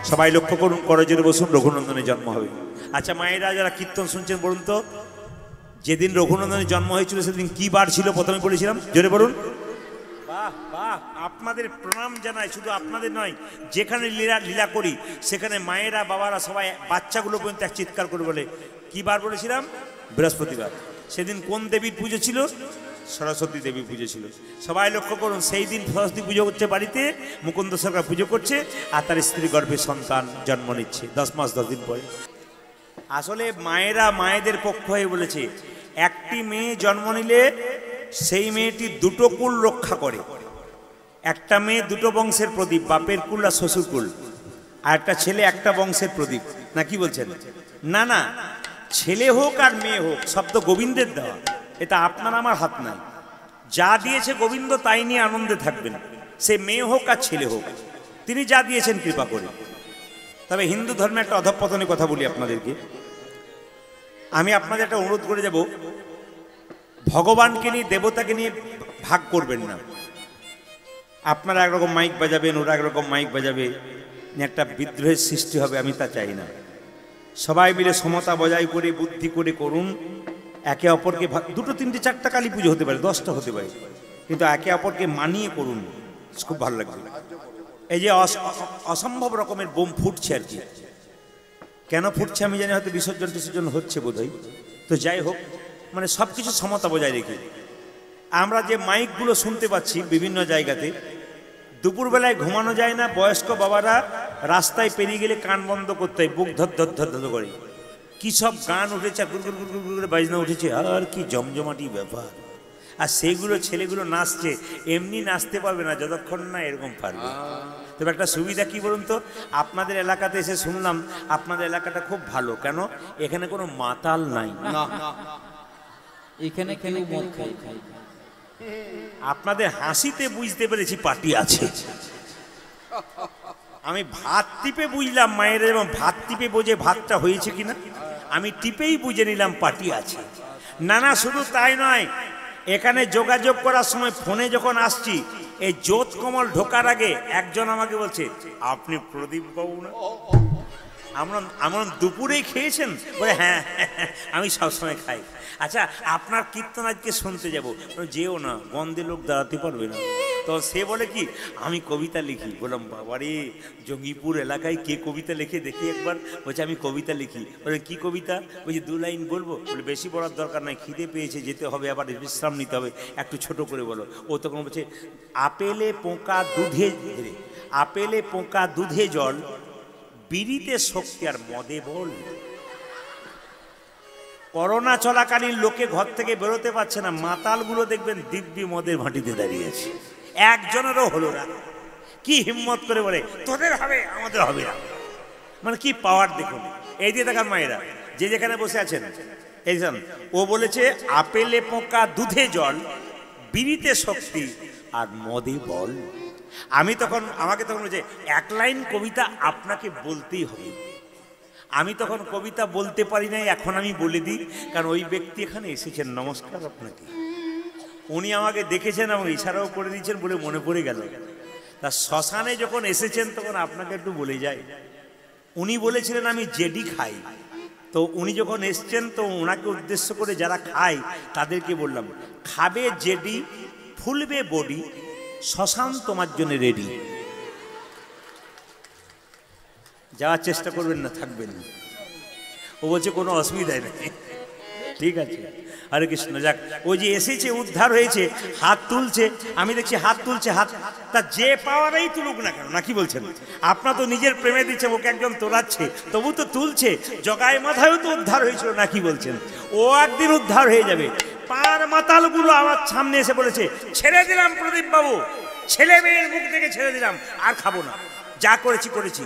S1: সবাই লক্ষ্য করুন, করজোরে বসুন, রঘুনন্দনের জন্ম হবে। আচ্ছা মায়েরা যারা কীর্তন শুনছেন বলুন তো, যেদিন রঘুনন্দনের জন্ম হয়েছিল সেদিন কি বার ছিল? প্রথমে বলেছিলাম, জোরে বলুন। বাহ বাহ, আপনাদের প্রণাম জানাই, শুধু আপনাদের নয়, যেখানে লীলা করি সেখানে মায়েরা বাবারা সবাই, বাচ্চাগুলো পর্যন্ত এক চিৎকার করে বলে, কি বার বলেছিলাম? বৃহস্পতিবার। সেদিন কোন দেবীর পুজো ছিল? সরস্বতী দেবীর পুজো ছিল। সবাই লক্ষ্য করুন, সেই দিন সরস্বতী পুজো হচ্ছে বাড়িতে, মুকুন্দ সরকার পুজো করছে, আর তার স্ত্রী গর্ভে সন্তান জন্ম নিচ্ছে 10 মাস 10 দিন পরে। আসলে মায়েরা মায়েদের পক্ষ হয়ে বলেছে, একটি মেয়ে জন্ম নিলে সেই মেয়েটি দুটো কুল রক্ষা করে। একটা মেয়ে দুটো বংশের প্রদীপ, বাপের কুল আর শ্বশুর কুল, আর একটা ছেলে একটা বংশের প্রদীপ। না কি বলছেন? না না, ছেলে হোক আর মেয়ে হোক, সব তো গোবিন্দের দেওয়া, এটা আপনার আমার হাত নাই। যা দিয়েছে গোবিন্দ তাই নিয়ে আনন্দে থাকবেন, সে মেয়ে হোক আর ছেলে হোক, তিনি যা দিয়েছেন কৃপা করে। তবে হিন্দু ধর্মে একটা অধঃপতনের কথা বলি আপনাদেরকে, আমি আপনাদের একটা অনুরোধ করে যাব, ভগবানকে নিয়ে দেবতাকে নিয়ে ভাগ করবেন না। আপনারা একরকম মাইক বাজাবেন, ওরা একরকম মাইক বাজাবে, একটা বিদ্রোহের সৃষ্টি হবে, আমি তা চাই না। সবাই মিলে সমতা বজায় করে বুদ্ধি করে করুন, একে অপরকে দুটো তিনটে চারটা কালী পুজো হতে পারে, 10টা হতে পারে, কিন্তু একে অপরকে মানিয়ে করুন, খুব ভালো লাগবে। এই যে অসম্ভব রকমের বোম ফুটছে আর কি, কেন ফুটছে আমি জানি, হয়তো বিসর্জন টিসর্জন হচ্ছে বোধহয়, তো যাই হোক, মানে সব কিছু সমতা বজায় রেখে আমরা যে মাইকগুলো শুনতে পাচ্ছি বিভিন্ন জায়গাতে, দুপুরবেলায় ঘুমানো যায় না, বয়স্ক বাবারা রাস্তায় পেরিয়ে গেলে কান বন্ধ করতে হয়, বুক ধর ধর ধর ধর করে, কি সব গান উঠেছে, গুড়গুড় গুড়গুড় করে বাজনা উঠেছে, আর কি জমজমাটি ব্যাপার। আর সেইগুলো ছেলেগুলো নাচছে, এমনি নাচতে পারবে না যতক্ষণ না এরকম পারবে। তবে একটা সুবিধা কি বলুন তো, আপনাদের এলাকাতে এসে শুনলাম আপনাদের এলাকাটা খুব ভালো, কেন? এখানে কোনো মাতাল নাই,
S2: এখানে কেন মদ খাই?
S1: আপনাদের হাসিতে বুঝতে পেরেছি পার্টি আছে। আমি ভাত টিপে বুঝলাম মায়ের, এবং ভাত টিপে বোঝে ভাতটা হয়েছে কিনা, আমি টিপেই বুঝে নিলাম পার্টি আছে। না না, শুধু তাই নয়, এখানে যোগাযোগ করার সময় ফোনে যখন আসছি, এই জ্যোৎ কমল ঢোকার আগে একজন আমাকে বলছে, আপনি প্রদীপ বাবু না? আমরা আমরা দুপুরেই খেয়েছেন? বলে হ্যাঁ আমি সবসময় খাই। আচ্ছা আপনার কীর্তন আজকে শুনতে যাবো। যেও না, গন্ধে লোক দাঁড়াতে পারবে না। তো সে বলে কি আমি কবিতা লিখি। বললাম বাবারে, জঙ্গিপুর এলাকায় কে কবিতা লিখে দেখি একবার। বলছে আমি কবিতা লিখি। বলে কি কবিতা? বলছে 2 লাইন বলবো। বলে বেশি বলার দরকার নাই, খিদে পেয়েছে, যেতে হবে, আবার বিশ্রাম নিতে হবে, একটু ছোট করে বলো। ও তখন বলছে আপেলে পোকা দুধে, আপেলে পোকা দুধে জল, বিড়িতে শক্তি আর মদে বল। করোনা চলাকালীন লোকে ঘর থেকে বেরোতে পারছে না, মাতালগুলো দেখবেন দিব্যি মদের ভাটিতে দাঁড়িয়ে আছে, একজনেরও হলো না। কি হিম্মত করে বলে তোদের হবে আমাদের হবে না। মানে কি পাওয়ার দেখুন। এই দিয়ে দেখান মায়েরা যে যেখানে বসে আছেন, এই ও বলেছে আপেলে পোকা দুধে জল, বিড়িতে শক্তি আর মদে বল। আমি তখন আমাকে তখন বলছে 1 লাইন কবিতা আপনাকে বলতেই হবে। আমি তখন কবিতা বলতে পারি নাই, এখন আমি বলে দিই, কারণ ওই ব্যক্তি এখানে এসেছেন। নমস্কার আপনাকে। উনি আমাকে দেখেছেন এবং ইশারাও করে দিয়েছেন বলে মনে পড়ে গেল। তা শ্মশানে যখন এসেছেন তখন আপনাকে একটু বলে যাই। উনি বলেছিলেন আমি জেডি খাই, তো উনি যখন এসছেন তো ওনাকে উদ্দেশ্য করে যারা খায় তাদেরকে বললাম খাবে জেডি, ফুলবে বডি, শ্মশান তোমার জন্য রেডি। যাওয়ার চেষ্টা করবেন না, থাকবেন না। ও বলছে কোনো অসুবিধাই নেই, ঠিক আছে। হরে কৃষ্ণ। যাক, ও যে এসেছে উদ্ধার হয়েছে, হাত তুলছে, আমি দেখছি হাত তুলছে, হাত তা যে পাওয়ারেই তুলুক না কেন, নাকি বলছেন? আপনার তো নিজের প্রেমে দিচ্ছে, ওকে একজন তোলাচ্ছে, তবু তো তুলছে। জগায় মাথায়ও তো উদ্ধার হয়েছিল, নাকি বলছেন? ও একদিন উদ্ধার হয়ে যাবে। পার মাতালগুলো আমার সামনে এসে বলেছে ছেড়ে দিলাম প্রদীপ বাবু, ছেলে মেয়ের মুখ থেকে ছেড়ে দিলাম, আর খাবো না, যা করেছি করেছি।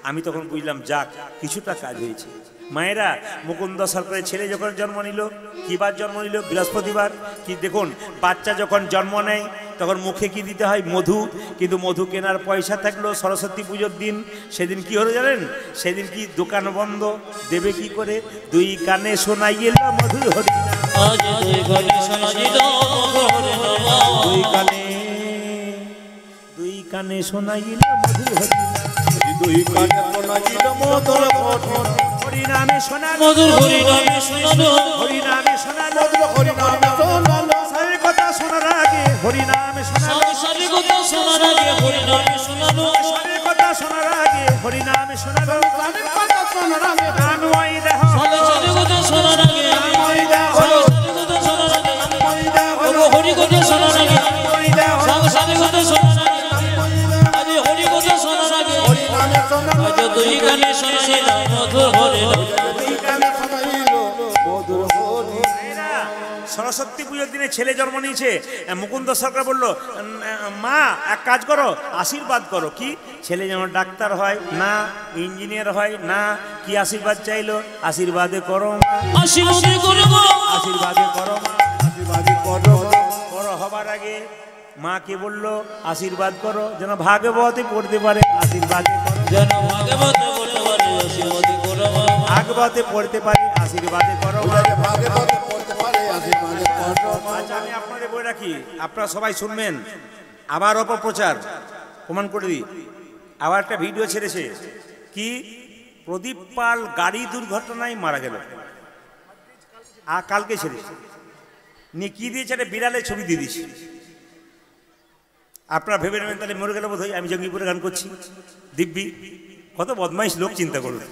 S1: আমি তখন বুঝলাম যাক কিছুটা কাজ হয়েছে। মায়েরা, মুকুন্দ সরকারের ছেলে যখন জন্ম নিল, কি বার জন্ম নিল? বৃহস্পতিবার। কি দেখুন, বাচ্চা যখন জন্ম নেয় তখন মুখে কি দিতে হয়? মধু। কিন্তু মধু কেনার পয়সা থাকলো সরস্বতী পুজোর দিন, সেদিন কি হলো জানেন? সেদিন কি দোকান বন্ধ, দেবে কি করে? 2 কানে শোনাই গেল মধুর হরি, 2 কানে শোনাই গেল মধুর হরি,
S3: 2 কানে শোনাই গেল মধুর
S1: হরি নামে শোনালো,
S2: মধুর হরি নামে শোনালো,
S1: হরি নামে শোনালো,
S3: হরি নামে শোনালো,
S1: সারে কথা শোনার আগে হরি নামে শোনালো,
S2: সারে কথা শোনার আগে হরি নামে শোনালো,
S1: সারে কথা শোনার আগে হরি নামে শোনালো,
S3: সারে কথা শোনার আগে
S1: কানওয়াই দেহ,
S2: সারে কথা শোনার আগে,
S1: কানওয়াই দেহ,
S2: সারে কথা শোনার আগে, হরি কথা শোনার আগে,
S1: কানওয়াই দেহ,
S2: সারে কথা শোনার আগে, আরে হরি কথা শোনার আগে,
S3: হরি নামে শোনালো,
S2: আজ 2 কানে শোনাইল মধুর হরি,
S3: 2 কানে শোনাইল মধুর হরি।
S1: সরস্বতী পুজোর দিনে ছেলে জন্ম নিয়েছে। মুকুন্দ সরকার বলল মা এক কাজ করো, আশীর্বাদ করো। কি? ছেলে যেন ডাক্তার হয় না, ইঞ্জিনিয়ার হয় না, কি আশীর্বাদ চাইলো? আশীর্বাদে করো মা,
S2: আশীর্বাদে করো মা,
S1: আশীর্বাদে করো মা।
S3: আশীর্বাদী করো,
S1: বড় হবার আগে মাকে বলল আশীর্বাদ করো যেন ভাগবতে পড়তে পারে, আশীর্বাদে করো
S2: যেন ভাগবত বলতে পারে, আশীর্বাদে করো মা,
S1: ভাগবতে পড়তে পারে, আশীর্বাদে করো মা।
S3: ভাগে ভাগে পড়তে পারে, আশীর্বাদে করো।
S1: আচ্ছা আমি আপনাদের বলে রাখি, আপনারা সবাই শুনবেন। আবার অপপ্রচার প্রমাণ করে দিই। আবার একটা ভিডিও ছেড়েছে, কি প্রদীপ পাল গাড়ি দুর্ঘটনায় মারা গেল, কালকে ছেড়েছে। নিয়ে কি দিয়েছে? একটা বিড়ালের ছবি দিয়ে দিয়েছি। আপনারা ভেবে নেবেন তাহলে মরে গেল বোধ হয়, আমি জঙ্গিপুরে গান করছি। দিব্যি কত বদমাইশ লোক, চিন্তা করুন।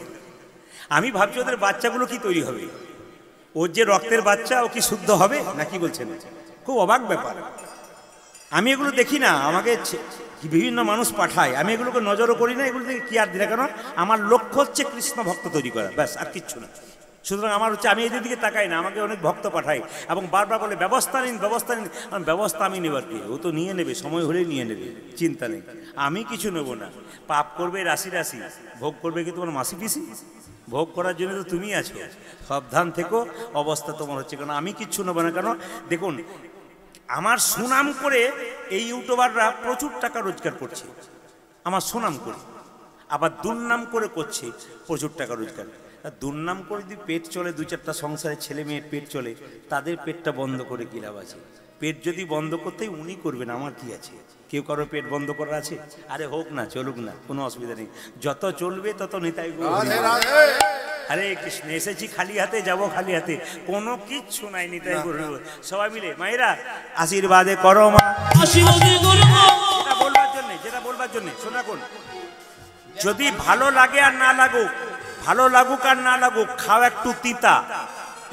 S1: আমি ভাবছি ওদের বাচ্চাগুলো কি তৈরি হবে, ওর যে রক্তের বাচ্চা ও কি শুদ্ধ হবে নাকি বলছেন? খুব অবাক ব্যাপার। আমি এগুলো দেখি না, আমাকে বিভিন্ন মানুষ পাঠায়, আমি এগুলোকে নজরও করি না, এগুলো থেকে কি আর দিলে কেন? আমার লক্ষ্য হচ্ছে কৃষ্ণ ভক্ত তৈরি করা, ব্যাস, আর কিচ্ছু না। সুতরাং আমার হচ্ছে আমি এদের দিকে তাকাই না, আমাকে অনেক ভক্ত পাঠায় এবং বারবার বলে ব্যবস্থা নিন ব্যবস্থা নিন। ব্যবস্থা আমি নেবার কি, ও তো নিয়ে নেবে, সময় হলেই নিয়ে নেবে, চিন্তা নেই। আমি কিছু নেব না। পাপ করবে রাশি রাশি, ভোগ করবে কি তোমার মাসি পিসি? ভোগ করার জন্য তো তুমি আছো, সাবধান থেকো। অবস্থা তোমার হচ্ছে কেন, আমি কিচ্ছু নেবো না। কেন দেখুন, আমার সুনাম করে এই ইউটিউবাররা প্রচুর টাকা রোজগার করছে, আমার সুনাম করে, আবার দুর্নাম করে করছে প্রচুর টাকা রোজগার। দুর্নাম করে যদি পেট চলে, 2-4টা সংসারে ছেলে মেয়ের পেট চলে, তাদের পেটটা বন্ধ করে কি লাভ আছে? পেট যদি বন্ধ করতেই উনি করবেন, আমার কি আছে? কে কেউ কারো পেট বন্ধ করা আছে? আরে হোক না, চলুক না, কোনো অসুবিধা নেই। যত চলবে তত নিতাই গৌর হরি বল। হরে কৃষ্ণ। এসেছি খালি হাতে, যাব খালি হাতে, কোনো কিচ্ছু নাই, নিতাই গৌর হরি বল। সবাই মিলে মায়েরা আশীর্বাদে করো মা। যেটা বলবার জন্য শোনা কোন, যদি ভালো লাগে আর না লাগুক, ভালো লাগুক আর না লাগুক, খাও একটু তিতা,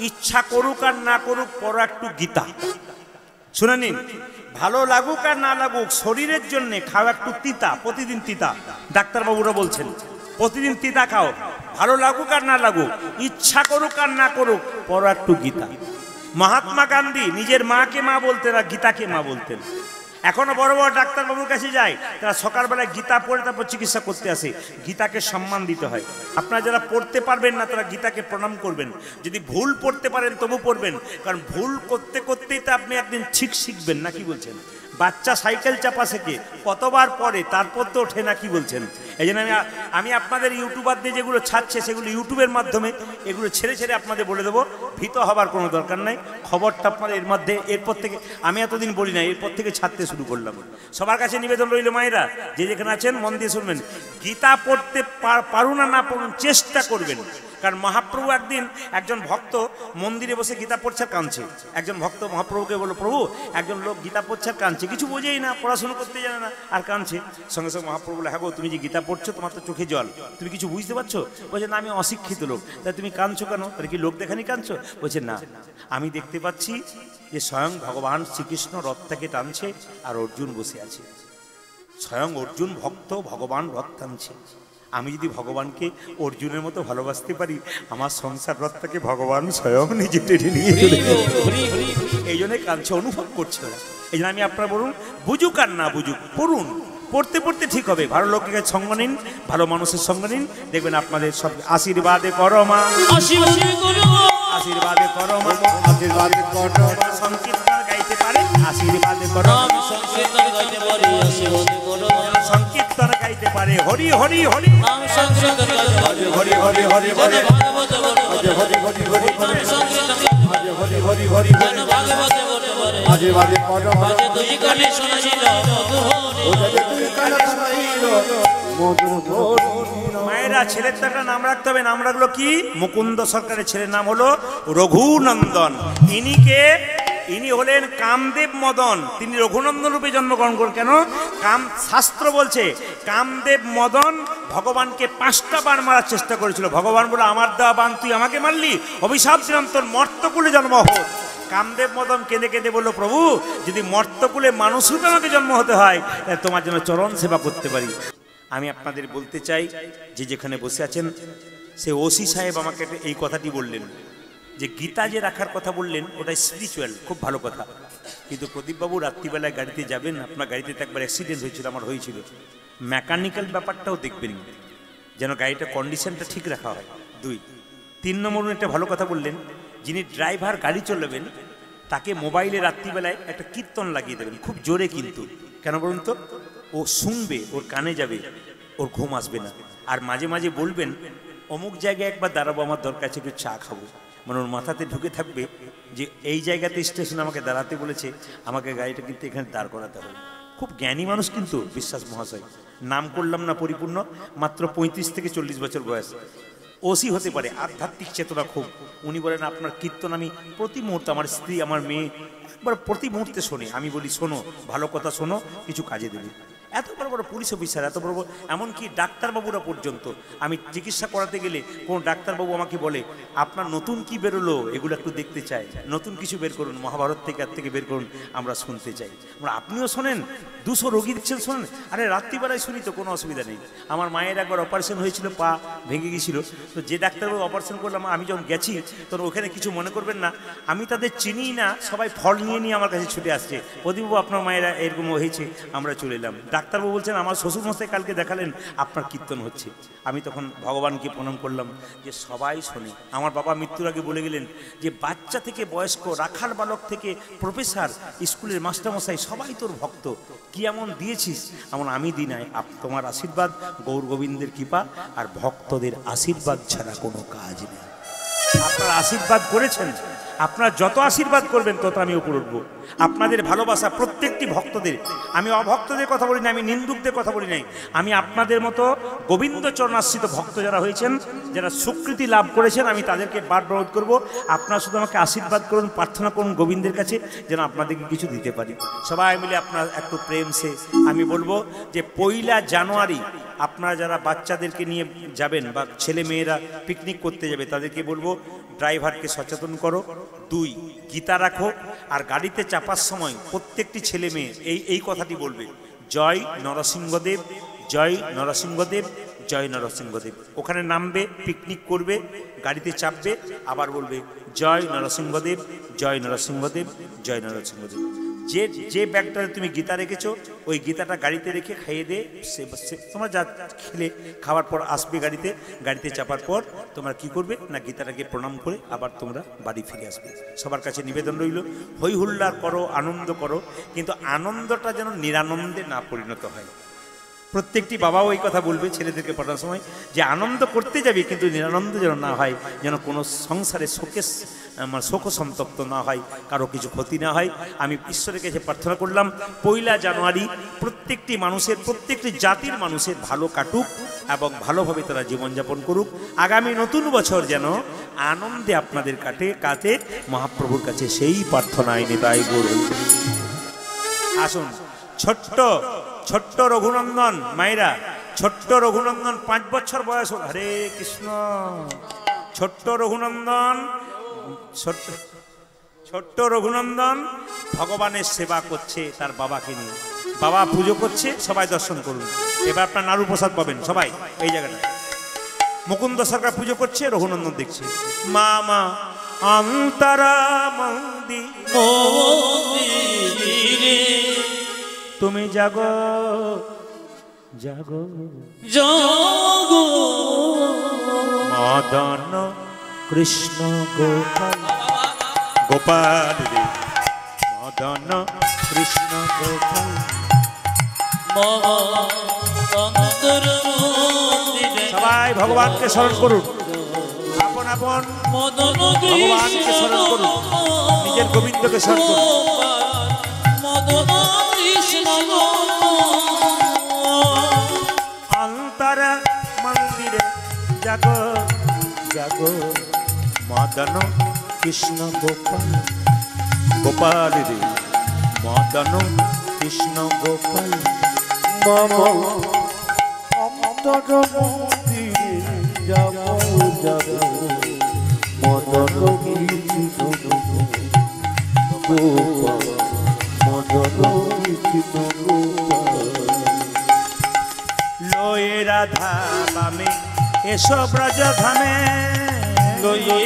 S1: ইচ্ছা করুক আর না করুক, পড়ো একটু গীতা। শুনে নিন, ভালো লাগুক আর না লাগুক, শরীরের জন্য খাও একটু তিতা, প্রতিদিন তিতা। ডাক্তারবাবুরা বলছেন প্রতিদিন তিতা খাও, ভালো লাগুক আর না লাগুক, ইচ্ছা করুক আর না করুক, পড়ো একটু গীতা। মহাত্মা গান্ধী নিজের মাকে মা বলতেন আর গীতাকে মা বলতেন। এখনো বড় বড় ডাক্তারবাবুর কাছে যায়, তারা সকালবেলায় গীতা পড়ে তারপর চিকিৎসা করতে আসে। গীতাকে সম্মান দিতে হয়। আপনারা যারা পড়তে পারবেন না তারা গীতাকে প্রণাম করবেন। যদি ভুল পড়তে পারেন তবু পড়বেন, কারণ ভুল করতে করতেই তো আপনি একদিন ঠিক শিখবেন, না কি বলছেন? বাচ্চা সাইকেল চাপা শেখে, কতবার পরে তারপর তো ওঠে, না কি বলছেন? এই জন্য আমি আপনাদের ইউটিউবারদের যেগুলো ছাড়ছে সেগুলো ইউটিউবের মাধ্যমে এগুলো ছেড়ে ছেড়ে আপনাদের বলে দেবো। ভীত হবার কোনো দরকার নাই, খবরটা আপনাদের এর মধ্যে এরপর থেকে, আমি এতদিন বলি না, এরপর থেকে ছাড়তে শুরু করলাম। সবার কাছে নিবেদন রইল মায়েরা, যে যেখানে আছেন মন দিয়ে শুনবেন। গীতা পড়তে পারুন না পড়ুন, চেষ্টা করবেন। কারণ মহাপ্রভু একদিন একজন ভক্ত মন্দিরে বসে গীতা পড়ছে কাঁদছে। একজন ভক্ত মহাপ্রভুকে বলল, প্রভু একজন লোক গীতা পড়ছে কাঁদছে, কিছু বোঝেই না, পড়াশোনা করতে জানে না আর কাঁদছে। সঙ্গে সঙ্গে মহাপ্রভু বলে, হ্যাঁ গো, তুমি যে গীতা পড়ছো তোমার তো চোখে জল, তুমি কিছু বুঝতে পারছো? বলছে না, আমি অশিক্ষিত লোক। তাই তুমি কাঁদছো কেন? তাহলে কি লোক দেখানি কাঁদছো? বলছে না, আমি দেখতে পাচ্ছি যে স্বয়ং ভগবান শ্রীকৃষ্ণ রথ থেকে টানছে আর অর্জুন বসে আছে। স্বয়ং অর্জুন ভক্ত, ভগবান রথ টানছে। আমি যদি ভগবানকে অর্জুনের মতো ভালোবাসতে পারি, আমার সংসার রথটাকে ভগবান স্বয়ং নিজে টেনে নিয়ে চলে যাবে। এই জন্য কাঁদছে, অনুভব করছে ওরা। এই জন্য আমি আপনারা বলুন, বুঝুক আর না বুঝুক, পড়ুন। পড়তে পড়তে ঠিক হবে। ভালো লোকের সঙ্গ নিন, ভালো মানুষের সঙ্গ নিন, দেখবেন আপনাদের সব আশীর্বাদে করো মা, আশীর্বাদে করো মা, আশীর্বাদে করো মা। সংকীর্তন গাইতে পারে, আশীর্বাদে করো। সংকীর্তন গাইতে পারে, আশীর্বাদে করো। সংকীর্তন গাইতে পারে, হরি হরি হরি, সংকীর্তন গাইতে পারে, হরি হরি হরি হরি, ভাগবত বলে, হরি হরি হরি হরি, সংকীর্তন গাইতে হরি হরি হরি হরি, ভাগবত বলে, আশীর্বাদে করো। বাজে দুই কানে শোনাইল মধুর। মায়েরা, ছেলের তো একটা নাম রাখতে হবে। নাম রাখলো কি? মুকুন্দ সরকারের ছেলের নাম হলো রঘুনন্দন। ইনি হলেন কামদেব মদন। তিনি রঘুনন্দন রূপে জন্মগ্রহণ করেন। কেন? শাস্ত্র বলছে কামদেব মদন ভগবানকে 5টা বাণ মারার চেষ্টা করেছিল। ভগবান বলে, আমার দেওয়া বাণ তুই আমাকে মারলি, অভিশাপ দিলাম তোর মর্তকুলে জন্ম হোক। কামদেব মদন কেঁদে কেঁদে বলল, প্রভু যদি মর্তকুলে মানুষ রূপে আমাকে জন্ম হতে হয়, তাহলে তোমার জন্য চরণ সেবা করতে পারি। আমি আপনাদের বলতে চাই, যে যেখানে বসে আছেন, সে ওসি সাহেব আমাকে এই কথাটি বললেন, যে গীতা যে রাখার কথা বললেন ওটা স্পিরিচুয়াল, খুব ভালো কথা। কিন্তু প্রদীপবাবু রাত্রিবেলায় গাড়িতে যাবেন, আপনার গাড়িতে তো একবার অ্যাক্সিডেন্ট হয়েছিল, আমার হয়েছিল। মেকানিক্যাল ব্যাপারটাও দেখবেন, যেন গাড়িটা কন্ডিশনটা ঠিক রাখা হয়। 2, 3 নম্বর একটা ভালো কথা বললেন, যিনি ড্রাইভার গাড়ি চালাবেন তাকে মোবাইলে রাত্রিবেলায় একটা কীর্তন লাগিয়ে দেবেন, খুব জোরে কিন্তু। কেন বলুন তো? ও শুনবে, ওর কানে যাবে, ওর ঘুম আসবে না। আর মাঝে মাঝে বলবেন, অমুক জায়গায় একবার দাঁড়াবো, আমার দরকার আছে, একটু চা খাবো। মানে ওর মাথাতে ঢুকে থাকবে যে এই জায়গাতে স্টেশন আমাকে দাঁড়াতে বলেছে, আমাকে গাড়িটা কিন্তু এখানে দাঁড় করাতে হবে। খুব জ্ঞানী মানুষ কিন্তু বিশ্বাস মহাশয়। নাম করলাম না পরিপূর্ণ, মাত্র 35 থেকে 40 বছর বয়স। ওসি হতে পারে, আধ্যাত্মিক চেতনা খুব। উনি বলেন, আপনার কীর্তন আমি প্রতি মুহূর্তে, আমার স্ত্রী আমার মেয়ে একবার প্রতি মুহূর্তে শোনে। আমি বলি, শোনো, ভালো কথা শোনো, কিছু কাজে দেবে। এত বড় বড় পুলিশ অফিসার, এত বড় বড়, এমনকি ডাক্তারবাবুরা পর্যন্ত, আমি চিকিৎসা করাতে গেলে কোনো ডাক্তারবাবু আমাকে বলে, আপনার নতুন কি বেরোলো এগুলো একটু দেখতে চাই, নতুন কিছু বের করুন, মহাভারত থেকে আর থেকে বের করুন, আমরা শুনতে চাই। আপনিও শোনেন, 200 রোগী দিচ্ছেন, শোনেন। আরে রাত্রিবেলায় শুনি তো, কোনো অসুবিধা নেই। আমার মায়ের একবার অপারেশন হয়েছিল, পা ভেঙে গিয়েছিল। তো যে ডাক্তারবাবু অপারেশন করলাম, আমি যখন গেছি তখন ওখানে কিছু মনে করবেন না, আমি তাদের চিনি না, সবাই ফল নিয়ে নিয়ে আমার কাছে ছুটে আসছে, প্রদীপবাবু আপনার মায়েরা এরকম হয়েছে, আমরা চলে এলাম। ডাক্তারবাবু বলছেন, আমার শ্বশুরমশাই কালকে দেখালেন আপনার কীর্তন হচ্ছে। আমি তখন ভগবানকে প্রণাম করলাম যে সবাই শোনে। আমার বাবা মৃত্যুর আগে বলে গেলেন যে বাচ্চা থেকে বয়স্ক, রাখাল বালক থেকে প্রফেসর, স্কুলের মাস্টারমশাই সবাই তোর ভক্ত, কি এমন দিয়েছিস এমন আমি দিই নাই। তোমার আশীর্বাদ, গৌর গোবিন্দের কৃপা আর ভক্তদের আশীর্বাদ ছাড়া কোনো কাজ নেই। আপনারা আশীর্বাদ করেছেন, আপনারা যত আশীর্বাদ করবেন তত আমি উপর উঠবো। আপনাদের ভালোবাসা প্রত্যেকটি ভক্তদের, আমি অভক্তদের কথা বলি না, আমি নিন্দুকদের কথা বলি নাই, আমি আপনাদের মতো গোবিন্দ চরণাশ্রিত ভক্ত যারা হয়েছেন, যারা স্বীকৃতি লাভ করেছেন, আমি তাদেরকে বারবার অনুরোধ করবো, আপনারা শুধু আমাকে আশীর্বাদ করুন, প্রার্থনা করুন গোবিন্দের কাছে যেন আপনাদেরকে কিছু দিতে পারি। সবাই মিলে আপনার একটু প্রেম সে আমি বলবো যে 1 জানুয়ারি আপনারা যারা বাচ্চাদেরকে নিয়ে যাবেন বা ছেলে মেয়েরা পিকনিক করতে যাবে, তাদেরকে বলবো ড্রাইভারকে সচেতন করো, 2 গীতা রাখো, আর গাড়িতে চাপার সময় প্রত্যেকটি ছেলে মেয়ে এই কথাটি বলবে, জয় নরসিংহদেব, জয় নরসিংহদেব, জয় নরসিংহদেব। ওখানে নামবে, পিকনিক করবে, গাড়িতে চাপবে, আবার বলবে জয় নরসিংহদেব, জয় নরসিংহদেব, জয় নরসিংহদেব। যে ব্যাগটাতে তুমি গীতা রেখেছো ওই গীতাটা গাড়িতে রেখে খাইয়ে দে, তোমরা যা খেলে খাওয়ার পর আসবে গাড়িতে চাপার পর তোমরা কি করবে না, গীতাটাকে প্রণাম করে আবার তোমরা বাড়ি ফিরে আসবে। সবার কাছে নিবেদন রইল, হই হুল্লার করো, আনন্দ করো, কিন্তু আনন্দটা যেন নিরানন্দে না পরিণত হয়। প্রত্যেকটি বাবাও এই কথা বলবে ছেলেদেরকে পড়ার সময়, যে আনন্দ করতে যাবে কিন্তু নিরানন্দ যেন না হয়, যেন কোনো সংসারে শোক সন্তপ্ত না হয়, কারো কিছু ক্ষতি না হয়। আমি ঈশ্বরের কাছে প্রার্থনা করলাম 1 জানুয়ারি প্রত্যেকটি মানুষের, প্রত্যেকটি জাতির মানুষের ভালো কাটুক এবং ভালোভাবে তারা জীবনযাপন করুক। আগামী নতুন বছর যেন আনন্দে আপনাদের কাটে মহাপ্রভুর কাছে সেই প্রার্থনায় নিতাই গৌর। আসুন, ছোট্ট রঘুনন্দন মায়েরা, ছোট্ট রঘুনন্দন 5 বছর বয়স, হরে কৃষ্ণ, ছোট্ট রঘুনন্দন ভগবানের সেবা করছে তার বাবাকে নিয়ে, বাবা পুজো করছে, সবাই দর্শন করুন। এবার আপনার নাড়ু প্রসাদ পাবেন সবাই এই জায়গাটা। মুকুন্দ সরকার পুজো করছে, রঘুনন্দন দেখছে। মা অন্তরা মন্দিরে তুমি জাগো জাগো
S2: জাগো
S1: মদন কৃষ্ণ গোপাল রে, মদন কৃষ্ণ গোপাল। সবাই ভগবানকে স্মরণ করুন, আপন আপন ভগবানকে স্মরণ করুন, নিজের গোবিন্দকে স্মরণ করুন। অন্তর মন্দিরে জাগো জাগো মদন কৃষ্ণ গোপাল গোপাল রে, মদন কৃষ্ণ গোপাল।
S3: মম অন্তর মন্দিরে যাব যাব মদন কৃষ্ণ গোপাল, মদন কৃষ্ণ গোপাল।
S1: লয়ে রাধা বামে এসো ব্রজ ধামে,
S2: লয়ে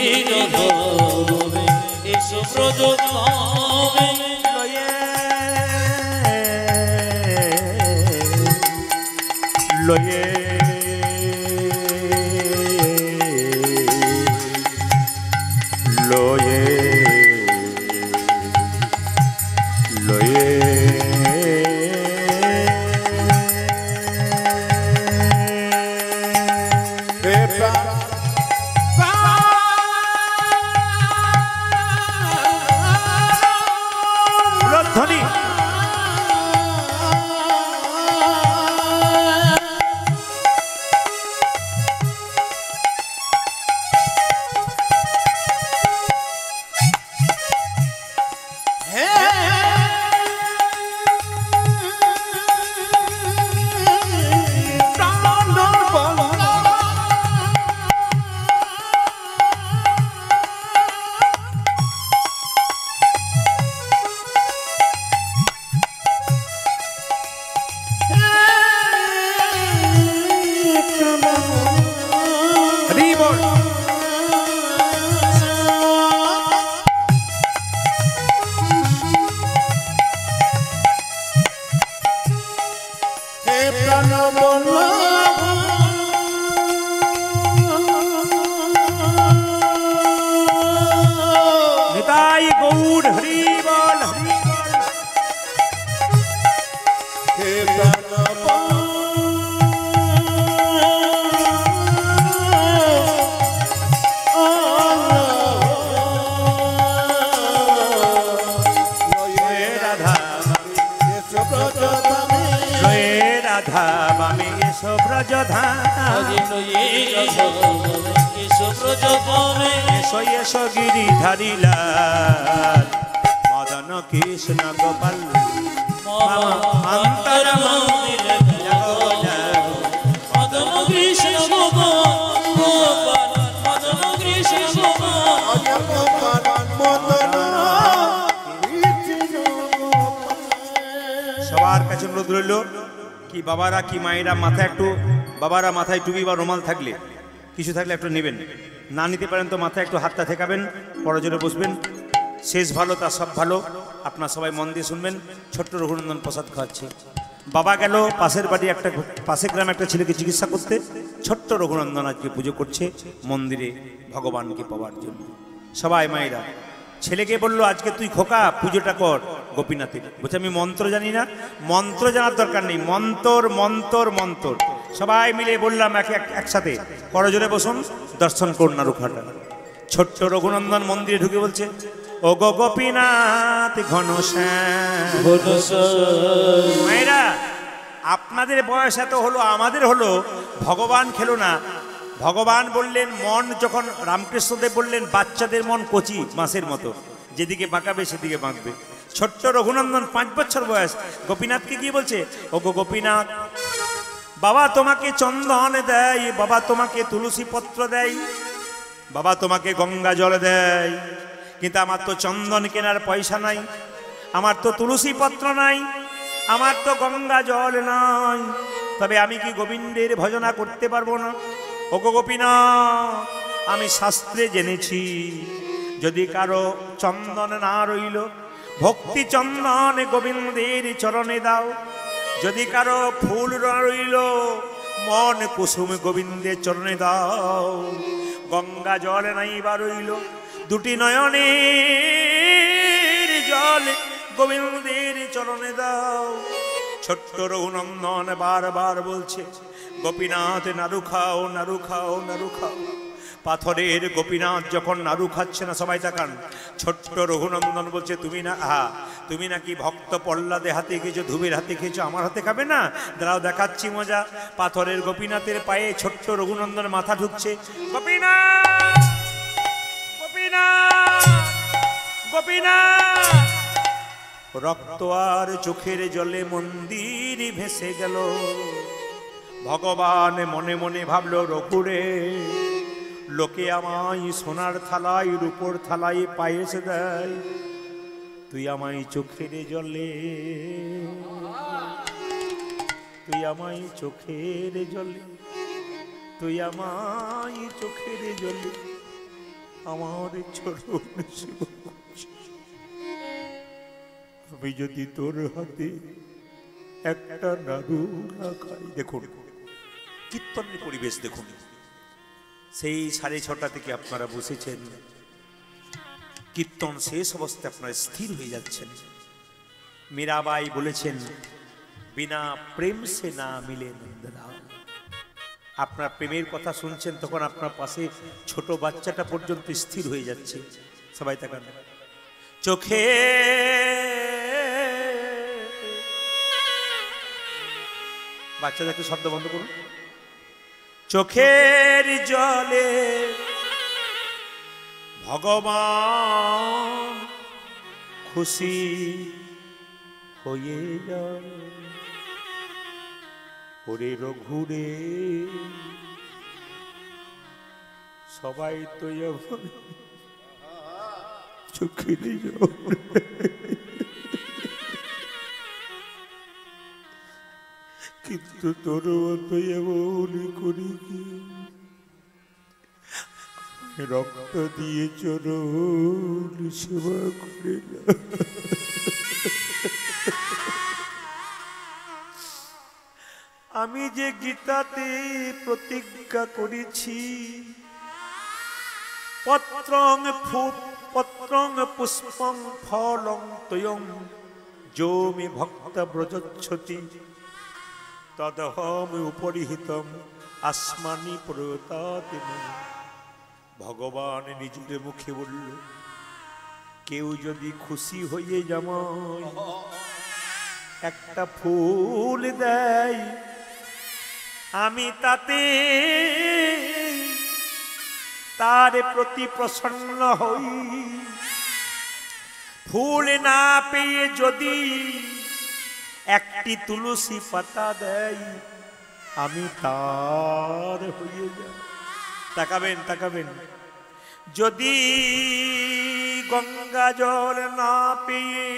S2: এসো ব্রজ ধামে,
S1: লয়ে লয়ে লয়ে ধ্বনি নিতাই গৌর হরি বল হরি বল।
S3: হে প্রাণ
S1: রাধা বামে এসো ব্রজধাম
S2: আজি নয়ে রাধা এসো ব্রজধামে
S1: এসো এসো গিরিধারী লাল মদন কৃষ্ণ গোপাল
S2: অন্তর মন্দিরে মদন কৃষ্ণ গোপাল মদন কৃষ্ণ গোপাল
S3: আজ গোপাল মদন কৃষ্ণ গোপাল।
S1: সবার কাছে অনুরোধ রইল কি বাবারা কি মায়েরা মাথায় একটু বাবারা মাথায় টুপি বা রুমাল থাকলে কিছু থাকলে একটু নেবেন, না নিতে পারেন তো মাথায় একটু হাতটা ঠেকাবেন, পরজনে বসবেন। শেষ ভালো তা সব ভালো। আপনার সবাই মন দিয়ে শুনবেন। ছোট্ট রঘুনন্দন প্রসাদ খাওয়াচ্ছে। বাবা গেল পাশের বাড়ি একটা পাশের গ্রামে একটা ছেলেকে চিকিৎসা করতে। ছোট্ট রঘুনন্দন আজকে পুজো করছে মন্দিরে ভগবানকে পাওয়ার জন্য। সবাই মায়েরা ছেলেকে বললো আজকে তুই খোকা পুজোটা কর গোপীনাথের। বলছে আমি মন্ত্র জানি না। মন্ত্র জানার দরকার নেই, মন্তর মন্তর মন্তর সবাই মিলে বললাম একসাথে করজোরে বসুন, দর্শন করুন না রুখাটা। ছোট্ট রঘুনন্দন মন্দিরে ঢুকে বলছে ও গো গোপীনাথ ঘনশ্যাম। মায়েরা আপনাদের বয়স এত হলো, আমাদের হলো, ভগবান খেলো না। ভগবান বললেন মন যখন রামকৃষ্ণদেব বললেন বাচ্চাদের মন কচি মাছের মতো, যেদিকে বাঁকাবে সেদিকে বাঁকবে। ছোট্ট রঘুনন্দন 5 বছর বয়স গোপীনাথকে গিয়ে বলছে ও গো গোপীনাথ বাবা তোমাকে চন্দন দেয়, বাবা তোমাকে তুলসী পত্র দেয়, বাবা তোমাকে গঙ্গা জল দেয়, কিন্তু আমার তো চন্দন কেনার পয়সা নাই, আমার তো তুলসী পত্র নাই, আমার তো গঙ্গা জল নাই, তবে আমি কি গোবিন্দের ভজনা করতে পারবো না? ও গো গোপীনাথ আমি শাস্ত্রে জেনেছি যদি কারো চন্দন না রইল ভক্তি চন্দন গোবিন্দের চরণে দাও, যদি কারো ফুল রইল মন কুসুম গোবিন্দের চরণে দাও, গঙ্গা জল নাই বা রইল দুটি নয়নের জল গোবিন্দের চরণে দাও। ছোট্ট রঘুনন্দন বারবার বলছে গোপীনাথ নাড়ু খাও নাড়ু খাও নাড়ু খাও। পাথরের গোপীনাথ যখন নাড়ু খাচ্ছে না, সবাই তাকান, ছোট্ট রঘুনন্দন বলছে তুমি না তুমি নাকি ভক্ত প্রহ্লাদের হাতে খেয়েছো, ধুবের হাতে খেয়েছো, আমার হাতে খাবে না? দাঁড়াও দেখাচ্ছি মজা। পাথরের গোপীনাথের পায়ে ছোট্ট রঘুনন্দন মাথা ঢুকছে। গোপীনাথ গোপীনাথ গোপীনাথ। রক্ত আর চোখের জলে মন্দির ভেসে গেল। ভগবান মনে মনে ভাবলো রঘুরে লোকে আমায় সোনার থালায় রূপোর থালায় পায়েস দেয়, তুই আমায় চোখের জলে, তুই আমায় চোখের জলে, তুই আমায় চোখের জলে আমার চরণ সেবা করছিস। আমি যদি তোর হাতে একটা নাড়ু না খাই। দেখুন কীর্তনের পরিবেশ দেখুন। সেই 6:30 থেকে আপনারা বসেছেন, কীর্তন শেষ অবস্থায় আপনারা স্থির হয়ে যাচ্ছেন। মীরাবাই বলেছেন বিনা প্রেম সে না মিলে নন্দলাল। আপনার প্রেমের কথা শুনছেন তখন আপনার পাশে ছোট বাচ্চাটা পর্যন্ত স্থির হয়ে যাচ্ছে। সবাই তাকান, চোখে বাচ্চাদের একটু শব্দ বন্ধ করুন। চোখের জলে ভগবান খুশি হয়ে যায়, ওরে রঘুরে সবাই তো চোখের জলে, কিন্তু তোর মতো এমন করি কি রক্ত দিয়ে চরণ সেবা করে না। আমি যে গীতাতে প্রতিজ্ঞা করেছি পত্রং পুষ্পং ফলং তয়ং যো মে ভক্ত ব্রজচ্ছতি তদহম উপরিহিতম আসমানি প্রতাতে। ভগবান নিজের মুখে বলল কেউ যদি খুশি হয়ে জামাই একটা ফুল দেয়, আমি তাতে তার প্রতি প্রসন্ন হই। ফুল না পেয়ে যদি একটি তুলসী পাতা দেয়, আমি তার হয়ে যাই। তাকাবেন তাকাবেন, যদি গঙ্গা জল না পেয়ে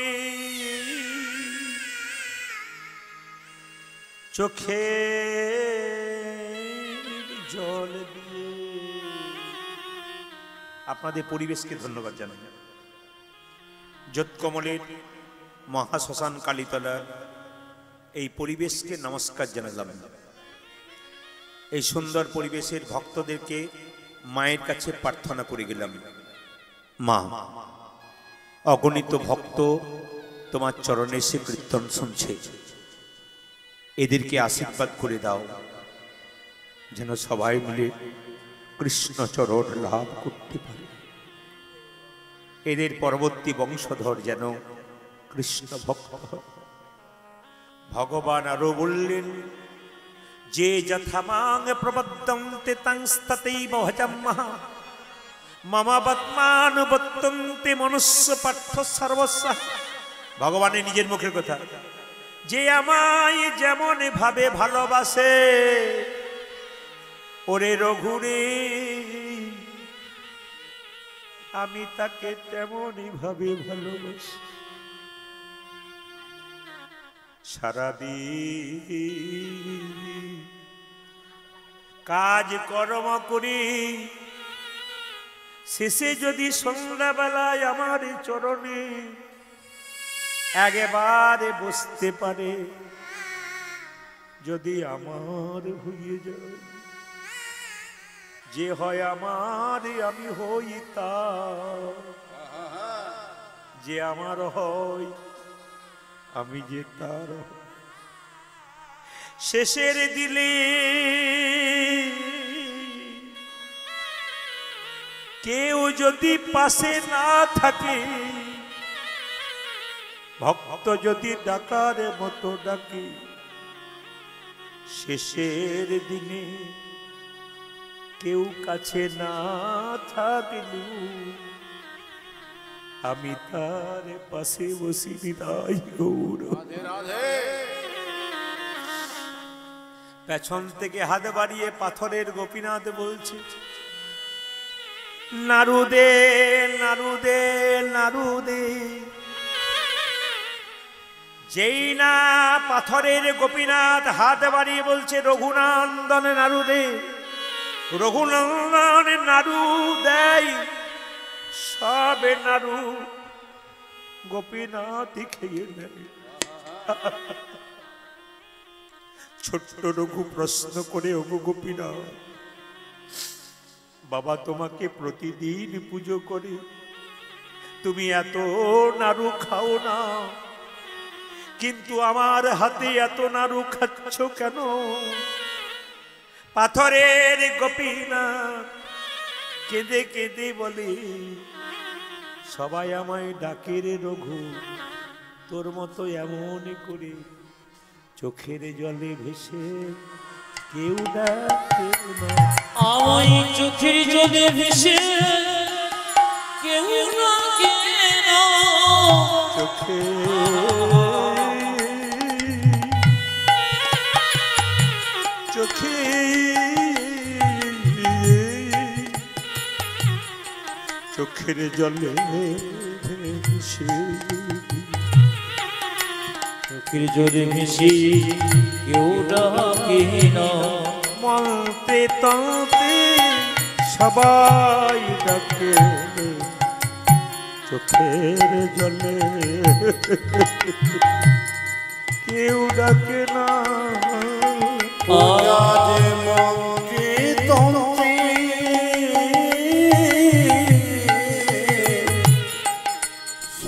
S1: চোখে জল দিয়ে, আপনাদের পরিবেশকে ধন্যবাদ জানাই। যোৎকমলের মহাশ্মশান কালীতলার এই পরিবেশকে নমস্কার জানালাম। এই সুন্দর পরিবেশের ভক্তদেরকে মায়ের কাছে প্রার্থনা করে গেলাম, মা অগণিত ভক্ত তোমার চরণে এসে কীর্তন শুনছে, এদেরকে আশীর্বাদ করে দাও যেন সবাই মিলে কৃষ্ণ চরণ লাভ করতে পারে। এদের পরবর্তী বংশধর যেন কৃষ্ণ ভক্ত হয়। ভগবান আরো বললেন, যে যথা মাং প্রবদ্ধন্তে তংস্ততৈব ভজাম্যহ মম বত্মানুবর্তন্তে মনুষ্য পার্থ সর্বস্ব। ভগবানের নিজের মুখের কথা, যে আমায় যেমন ভাবে ভালোবাসে, ওরে রঘুরে আমি তাকে তেমনই ভাবে ভালোবাসি। সারাদিন কাজ কর্ম করি, শেষে যদি সন্ধ্যাবেলায় আমার চরণে একেবারে বসতে পারে, যদি আমার হয়ে যায়, যে হয় আমার আমি হই তার, যে আমার হয় আমি যে তার। শেষের দিলে কেউ যদি পাশে না থাকে, ভক্ত যদি ডাকার মতো ডাকে, শেষের দিনে কেউ কাছে না থাকলেও আমি তার পাশে বসি বিদায় গৌর। পেছন থেকে হাত বাড়িয়ে পাথরের গোপীনাথ বলছে, নারুদে নারুদে নারুদে। যেই না পাথরের গোপীনাথ হাত বাড়িয়ে বলছে, রঘুনন্দন নারুদে, রঘুনন্দন নাড়ু দেয়, সবে নাড়ু গোপীনাথ খেয়ে নেয়। ছোট্ট রঘু প্রশ্ন করে, ওগো গোপীনাথ, বাবা তোমাকে প্রতিদিন পুজো করে, তুমি এত নাড়ু খাও না, কিন্তু আমার হাতে এত নাড়ু খাচ্ছ কেন? পাথরের গোপীনাথ কেঁদে কেঁদে বলে, সবাই আমায় ডাকে রে রঘু, তোর মতো এমন করে চোখের জলে ভেসে কেউ ডাকে না।
S2: আমায় চোখের জলে ভেসে কেউ ডাকে না,
S1: চোখে চোখে চোখের জলে ভেসে,
S2: চোখের জলে ভেসে কেউ ডাকে না,
S1: মন্ত্রে তন্ত্রে সবাই ডাকে, চোখের জলে কেউ ডাকে না।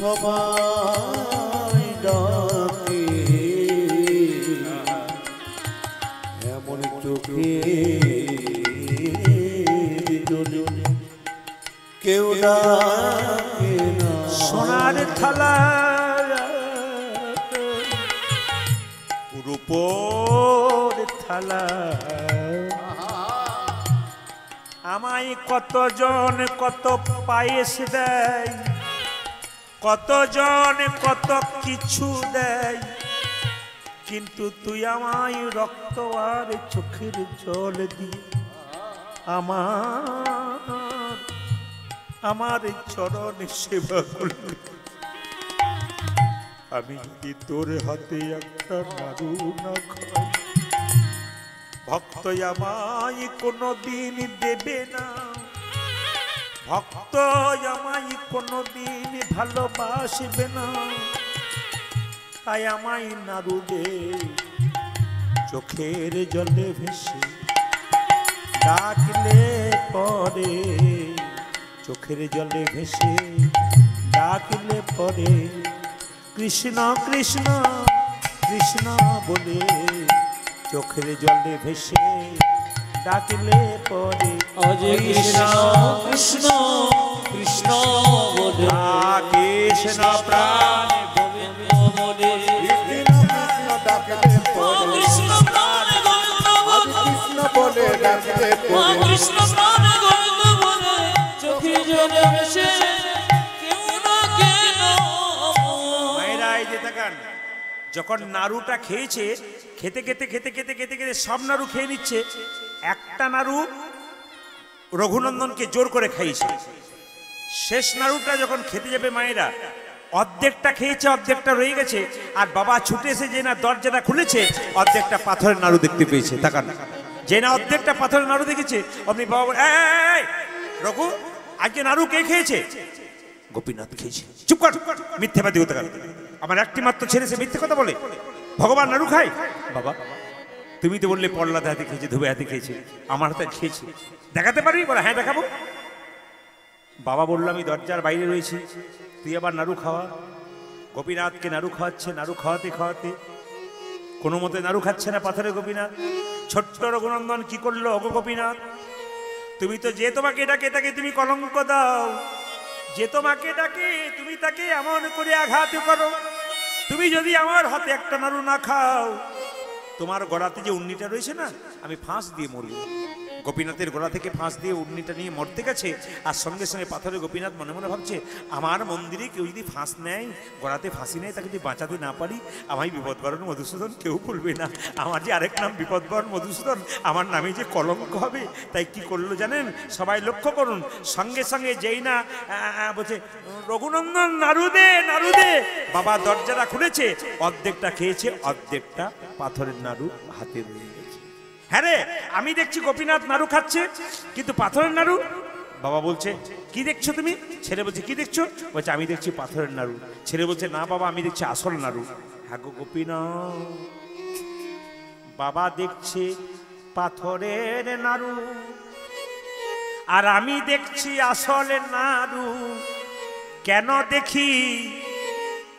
S3: সবাই ডাকে এমন চোখে কেউ ডাকে না।
S1: সোনার থালা রূপোর থালা। আমায় কতজন কত পায়েস দেয়, কতজন কত কিছু দেয়, কিন্তু তুই আমায় রক্ত আর চোখের জল দিয়ে আমার চরণ সেবা করলি। আমি যদি তোর হাতে একটা নাড়ু না খাই, ভক্ত আমায় কোনদিন দেবে না, ভক্ত আমায় কোনদিন ভালোবাসবে না। তাই আমায় নাড়ু দে, চোখের জলে ভেসে ডাকলে পরে, চোখের জলে ভেসে ডাকলে পরে, কৃষ্ণ কৃষ্ণ কৃষ্ণ বলে, চোখের জলে ভেসে ডাকলে পরে,
S2: অজয় কৃষ্ণ কৃষ্ণ কৃষ্ণ বলে,
S1: কৃষ্ণ প্রাণ
S2: গোবিন্দ বলে,
S3: কৃষ্ণ ডাকলে পরে,
S2: কৃষ্ণ প্রাণে গোবিন্দ বলে,
S3: কৃষ্ণ বলে ডাকলে পরে,
S2: কৃষ্ণ প্রাণে গোবিন্দ বলে, চোখে জলে ভেসে কেউ না কেন।
S1: মায়েরা এই যে তাকান, যখন নাড়ুটা খেয়েছে, খেতে খেতে খেতে খেতে খেতে খেতে সব নাড়ু খেয়ে নিচ্ছে, একটা নাড়ু রঘুনন্দনকে জোর করে খাইয়েছে। শেষ নাড়ুটা যখন খেতে যাবে মায়েরা, অর্ধেকটা খেয়েছে, অর্ধেকটা রয়ে গেছে, আর বাবা ছুটে এসে যে না দরজাটা খুলেছে, অর্ধেকটা পাথরের নাড়ু দেখতে পেয়েছে। তাকান, যে না অর্ধেকটা পাথরের নাড়ু দেখেছে, অমনি বাবা বলে, এই রঘু, আজকে নাড়ু কে খেয়েছে? গোপীনাথ খেয়েছে। চুপ কর, মিথ্যাবাদী হতে গেল। আমার একটি মাত্র ছেলে, সে মিথ্যে কথা বলে? ভগবান নাড়ু খায়? বাবা তুমি তো বললে পল্লাতে হাতে খেয়েছে, ধুবে হাতে খেয়েছে, আমার হাতে খেয়েছে, দেখাতে পারবি? বলে হ্যাঁ দেখাবো। বাবা বললো আমি দরজার বাইরে রয়েছি, তুই আবার নাড়ু খাওয়া। গোপীনাথকে নাড়ু খাওয়াচ্ছে, নাড়ু খাওয়াতে খাওয়াতে কোনো মতে নাড়ু খাচ্ছে না পাথরের গোপীনাথ। ছোট্ট রঘুনন্দন কি করলো? অগো গোপীনাথ, তুমি তো যে তোমাকে ডাকে তাকে তুমি কলঙ্ক দাও, যে তোমাকে ডাকে তুমি তাকে এমন করে আঘাত করো। তুমি যদি আমার হাতে একটা নাড়ু না খাও, তোমার গলাতে যে উন্নিটা রয়েছে না, আমি ফাঁস দিয়ে মরব। গোপীনাথের গলা থেকে ফাঁস দিয়ে উন্নিটা নিয়ে মরতে গেছে, আর সঙ্গে সঙ্গে পাথরের গোপীনাথ মনে মনে ভাবছে, আমার মন্দিরে কেউ যদি ফাঁস নেয়, গলাতে ফাঁসি নেয়, তাকে যদি বাঁচাতে না পারি, আমায় বিপদবরণ মধুসূদন কেউ বলবে না। আমার যে আরেক নাম বিপদবরণ মধুসূদন, আমার নামে যে কলঙ্ক হবে। তাই কি করলো জানেন? সবাই লক্ষ্য করুন, সঙ্গে সঙ্গে যেই না বলছে রঘুনন্দন নাড়ু দে, নাড়ু দে, বাবা দরজাটা খুলেছে, অর্ধেকটা খেয়েছে, অর্ধেকটা পাথরের নাড়ু হাতে রয়ে গেছে। হ্যাঁ রে, আমি দেখছি গোপীনাথ নাড়ু খাচ্ছে, কিন্তু পাথরের নাড়ু। বাবা বলছে কি দেখছো তুমি? ছেলে বলছে কি দেখছো? বলছে আমি দেখছি পাথরের নাড়ু। ছেলে বলছে না বাবা, আমি দেখছি আসল নাড়ু। হ্যাঁ গো গোপীনাথ, বাবা দেখছে পাথরের নাড়ু, আর আমি দেখছি আসল নাড়ু। কেন দেখি?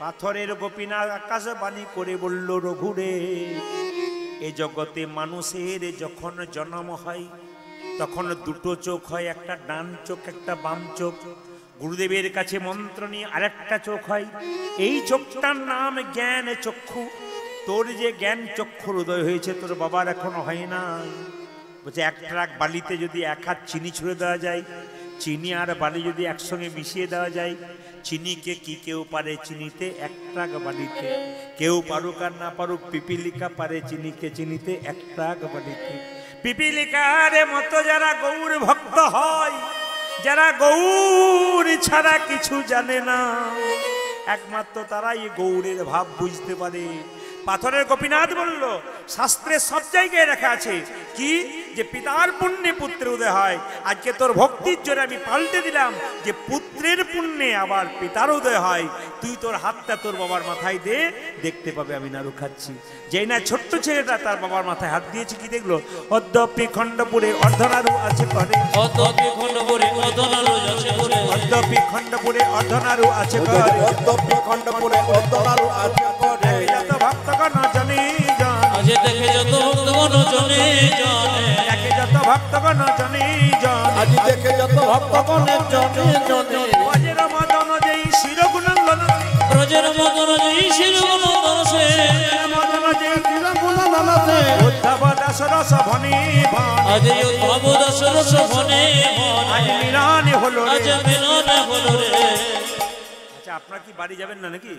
S1: পাথরের গোপীনাথ আকাশবাণী করে বলল, রঘুরে, এ জগতে মানুষের যখন জন্ম হয়, তখন দুটো চোখ হয়, একটা ডান চোখ, একটা বাম চোখ। গুরুদেবের কাছে মন্ত্র নিয়ে আরেকটা চোখ হয়, এই চোখটার নাম জ্ঞান চক্ষু। তোর যে জ্ঞান চক্ষুর উদয় হয়েছে, তোর বাবার এখনো হয় না। বলছে এক ট্রাক বালিতে যদি এক হাত চিনি ছুঁড়ে দেওয়া যায়, চিনি আর বালি যদি একসঙ্গে মিশিয়ে দেওয়া যায়, চিনিকে কি কেউ পারে চিনিতে? এক ট্রাক বালিতে। কেউ পারুক আর না পারুক, পিপিলিকা পারে চিনিকে চিনিতে এক ট্রাক বালিতে। পিপিলিকার মতো যারা গৌর ভক্ত হয়, যারা গৌর ছাড়া কিছু জানে না, একমাত্র তারাই গৌরের ভাব বুঝতে পারে। পাথরের গোপীনাথ বলল, শাস্ত্রে সব জায়গায় লেখা আছে কি, যে পিতার পুণ্যে পুত্রের উদয় হয়। আজকে তোর ভক্তির জোরে আমি পাল্টে দিলাম যে পুত্রের পুণ্যে আবার পিতার উদয় হয়। তুই তোর হাতটা তোর বাবার মাথায় দে, দেখতে পাবে আমি নাড়ু খাচ্ছি। যেই না ছোট্ট ছেলেটা তার বাবার মাথায় হাত দিয়েছে, কি দেখলো? অদ্যপি খণ্ডপুরে অর্ধনারু আছে করে,
S2: অদ্যপি খণ্ডপুরে অর্ধনারু আছে করে,
S1: অদ্যপি খণ্ডপুরে অর্ধনারু আছে করে,
S3: অদ্যপি খণ্ডপুরে অর্ধনারু আছে করে।
S1: যত ভক্তগণ জনে জন,
S2: আজ দেখে যত ভক্তগণ জনে জনে,
S1: দেখে যত ভক্তগণ জনে জন,
S3: আজ দেখে যত ভক্তগণের জনে জনে,
S1: ব্রজের মদন যেই শিরগুণন্দন,
S2: ব্রজের মদন যেই শিরগুণন্দন সে,
S1: মদন যেই শিরগুণন্দন দাস রস ভনে ভন
S2: আজ ভব দাস রস ভনে ভন
S1: আজ মিলন হলো
S2: আজ
S1: রে।
S2: মিলন হলো রে।
S1: আচ্ছা আপনার কি বাড়ি যাবেন না নাকি?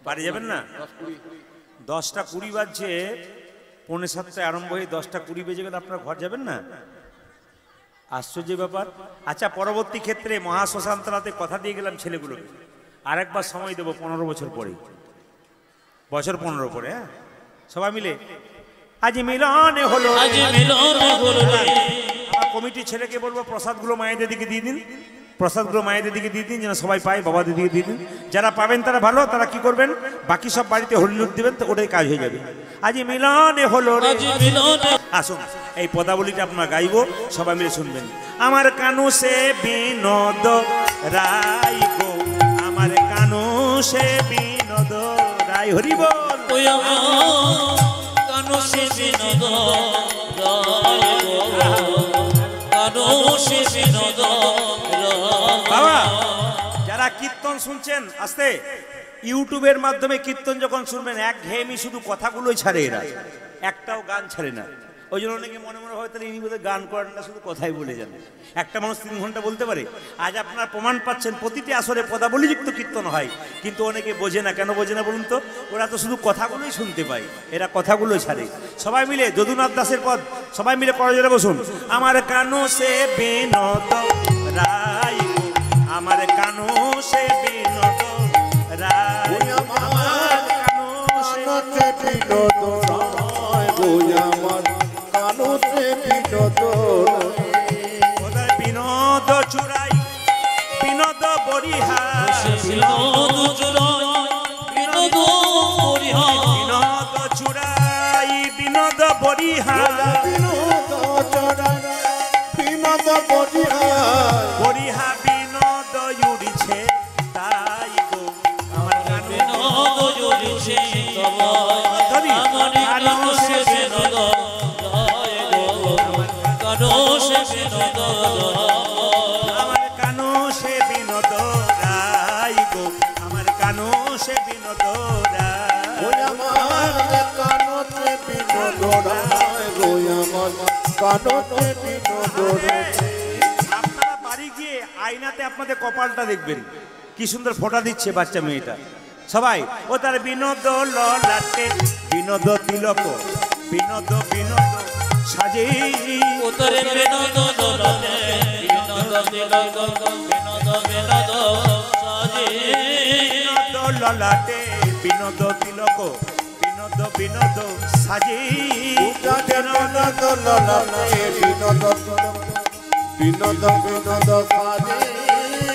S1: বাড়ি যাবেন না? 10টা 20 বাজছে, 6:45 আরম্ভ হয়ে 10টা 20 বেজে গেলে আপনার ঘর যাবেন না? আশ্চর্য ব্যাপার। আচ্ছা পরবর্তী ক্ষেত্রে মহাশ্মশানতলাতে কথা দিয়ে গেলাম ছেলেগুলোকে, আরেকবার সময় দেবো 15 বছর পরে, বছর 15 পরে, হ্যাঁ সবাই মিলে আজ মিলন হলো রে।
S2: আজ মিলন হলো রে।
S1: আমার কমিটির ছেলেকে বলবো প্রসাদগুলো মায়েদের দিকে দিয়ে দিন, প্রসাদগুলো মায়েদের দিকে দিয়ে দিন যেন সবাই পায়, বাবাদের দিকে দিয়ে দিন। যারা পাবেন তারা ভালো, তারা কি করবেন বাকি সব বাড়িতে হরিলুট দিবেন, তো ওটাই কাজ হয়ে যাবে। আজ মিলন হলো রে।
S2: আজ মিলন
S1: আসুন এই পদাবলীটা আপনার গাইবো, সবাই মিলে শুনবেন। আমার কানু সে বিনোদ রায় গো, আমার কানু সে বিনোদ রায়, হরি বল।
S2: ওই আমার কানো সে বিনোদ রায় গো, কানো সে বিনোদ
S1: বাবা
S2: রায়।
S1: যারা কীর্তন শুনছেন আস্তে, ইউটিউবের মাধ্যমে কীর্তন যখন শুনবেন একঘেয়েমি শুধু কথাগুলোই ছাড়ে এরা, একটাও গান ছাড়ে না। ওই জন্য অনেকে মনে মনে হয় তাহলে ইনি বোধহয় গান করেন না, শুধু কথাই বলে যান। একটা মানুষ 3 ঘন্টা বলতে পারে? আজ আপনার প্রমাণ পাচ্ছেন প্রতিটি আসরে পদাবলীযুক্ত কীর্তন হয়, কিন্তু অনেকে বোঝে না। কেন বোঝে না বলুন তো? ওরা তো শুধু কথাগুলোই শুনতে পায়, এরা কথাগুলো ছাড়ে। সবাই মিলে যদুনাথ দাসের পদ সবাই মিলে করজোড়ে বসুন। আমার কানু সে বিনোদ রায় গো, আমার কানু সে বিনোদ রায়, আমার কানু সে
S3: কানতে বিনোদ রায় গো আমার কানতে বিনোদ রায়।
S1: ওদের বিনোদ চুরাই বিনোদ বরিহার,
S2: বিনোদ চুরাই বিনোদ বরিহার,
S1: বিনোদ চুরাই বিনোদ বরিহার,
S3: বিনোদ চড়াই বিনোদ বরিহার।
S1: বরিহা বিনোদ উড়িছে তাই গো, আমার কানু
S2: বিনোদ জড়িছে সবাই, আমার কানো সে বিনোদ রায় গো, কানো সে বিনোদ রায়।
S1: আমার কানু সে বিনোদ রায় গো, আমার কানু সে বিনোদ
S3: ওই
S1: রায়।
S3: আমার কানতে বিনোদ রায় গো আমার কানতে বিনোদ রায়।
S1: আপনারা বাড়ি গিয়ে আয়নাতে আপনাদের কপালটা দেখবেন, কি সুন্দর ফোঁটা দিচ্ছে বাচ্চা মেয়েটা। সবাই ও তার বিনোদ ললাটে বিনোদ তিলক, বিনোদ বিনোদ সাজে,
S2: উত্তরে বিনোদ দোলনে বিনোদ তিলক, বিনোদ বিনোদ সাজে।
S1: বিনোদ ললাটে বিনোদ তিলক, বিনোদ বিনোদ সাজে,
S3: বিনোদ ললাটে বিনোদ বিনোদ বিনোদ সাজে।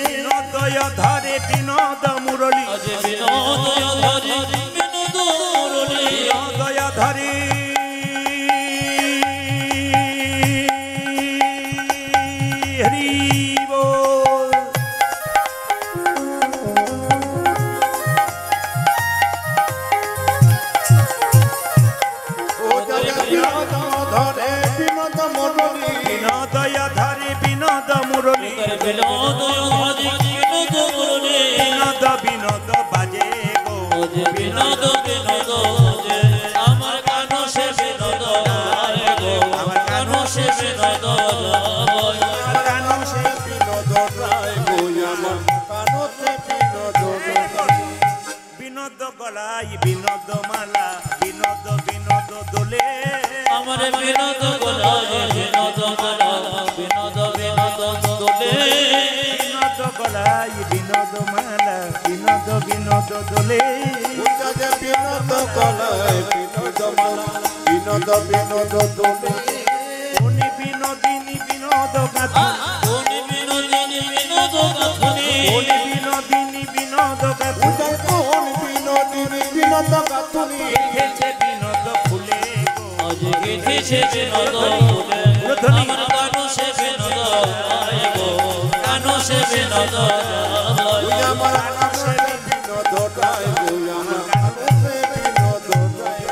S1: বিনোদয় ধরে বিনোদ মুরলী,
S2: আজ বিনোদ ধরে বিনোদ মুরলী,
S1: বিনোদয় ধরে হরি বল।
S3: ও যাবে বিনোদ ধরে বিনোদ মুরলী।
S1: বিনোদয় ধরে বিনোদ মুরলী,
S2: বিনোদ ধরে বিনোদ মুরলী,
S1: বিনোদ বিনোদ বাজে গো,
S2: আজ বিনোদ বিনোদ যে আমার কানো সে বিনোদ রায় গো, আমার কানো সে বিনোদ রায়।
S1: আমার কানু সে
S3: বিনোদ রায় গো আমার কানতে বিনোদ রায়।
S1: বিনোদ গলাই বিনোদ মালা, বিনোদ বিনোদ দোলে,
S2: আমার বিনোদ গোলায় বিনোদ মালা, বিনোদ বিনোদ দোলে।
S1: বিনোদ গলাই বিনোদ মালা, বিনোদ বিনোদ দোলে,
S3: ও যাবে বিনোদ গলায় বিনোদ মালা বিনোদ বিনোদ দোলে।
S1: উনি বিনোদিনী বিনোদ গাথু,
S2: উনি বিনোদিনী বিনোদ গাথুনি,
S1: উনি বিনোদিনী বিনোদ গাথু,
S3: উদয় কোন বিনোদিনী বিনোদ গাথুনি।
S1: গেথেছে বিনোদ ফুলে গো,
S2: আজ গেথেছে বিনোদ ফুলে। আমার কানো সে বিনোদ রায় গো, কানো সে বিনোদ রায়।
S3: ওই আমার কানতে বিনোদ রায় গো আমার কানতে বিনোদ রায়।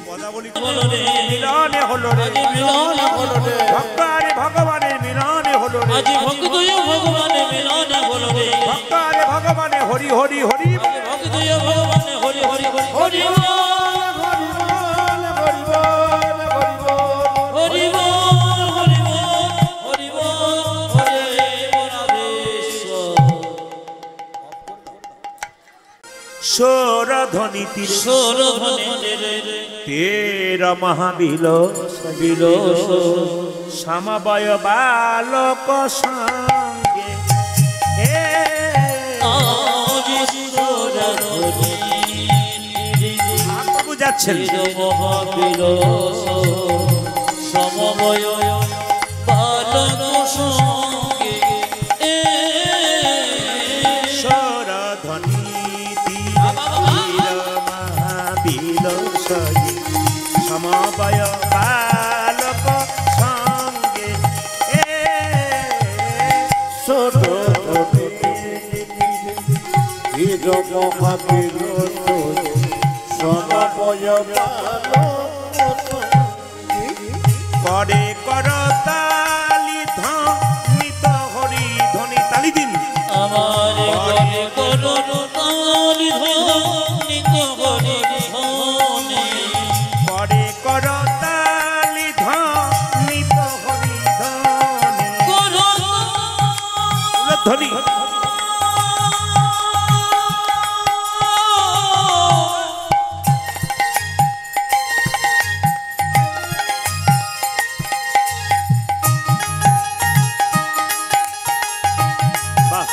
S1: পদাবলী
S2: বলো রে,
S1: মিলনে হলো রে,
S2: আজ মিলন হলো রে।
S1: ভক্ত আরে ভগবানের মিলনে হলো রে,
S2: আজ ভক্তয় ভগবানের মিলন হলো রে।
S1: ভক্ত আরে ভগবানে হরি হরি হরি,
S2: ভক্তয় ভগবানের হরি হরি হরি হরি।
S3: হরি বল হরি বল হরি বল।
S1: ধ্বনি তীরে
S2: সুর ধ্বনি
S1: তেরা মহাবিল
S2: বিলস
S1: সমবয় বালক সঙ্গে
S2: আজি সুর ধ্বনি
S1: প্রভু যাচ্ছেন
S2: মহাবিলস সমবয় বালক সঙ্গে
S1: স্বর ধ্বনি তীরে মহাবিল সমবয় বালক সঙ্গে
S3: ছোট বীর মহাবীর সমবয়
S1: করে কর তালি ধ্বনিত হরি ধ্বনি তালি দিন
S2: আমার ঘরে করুণ তালি ধ্বনি তো হরি ধ্বনি
S1: করে কর তালি ধ্বনিত হরি ধ্বনি
S2: করুণ
S1: ধ্বনি বাহ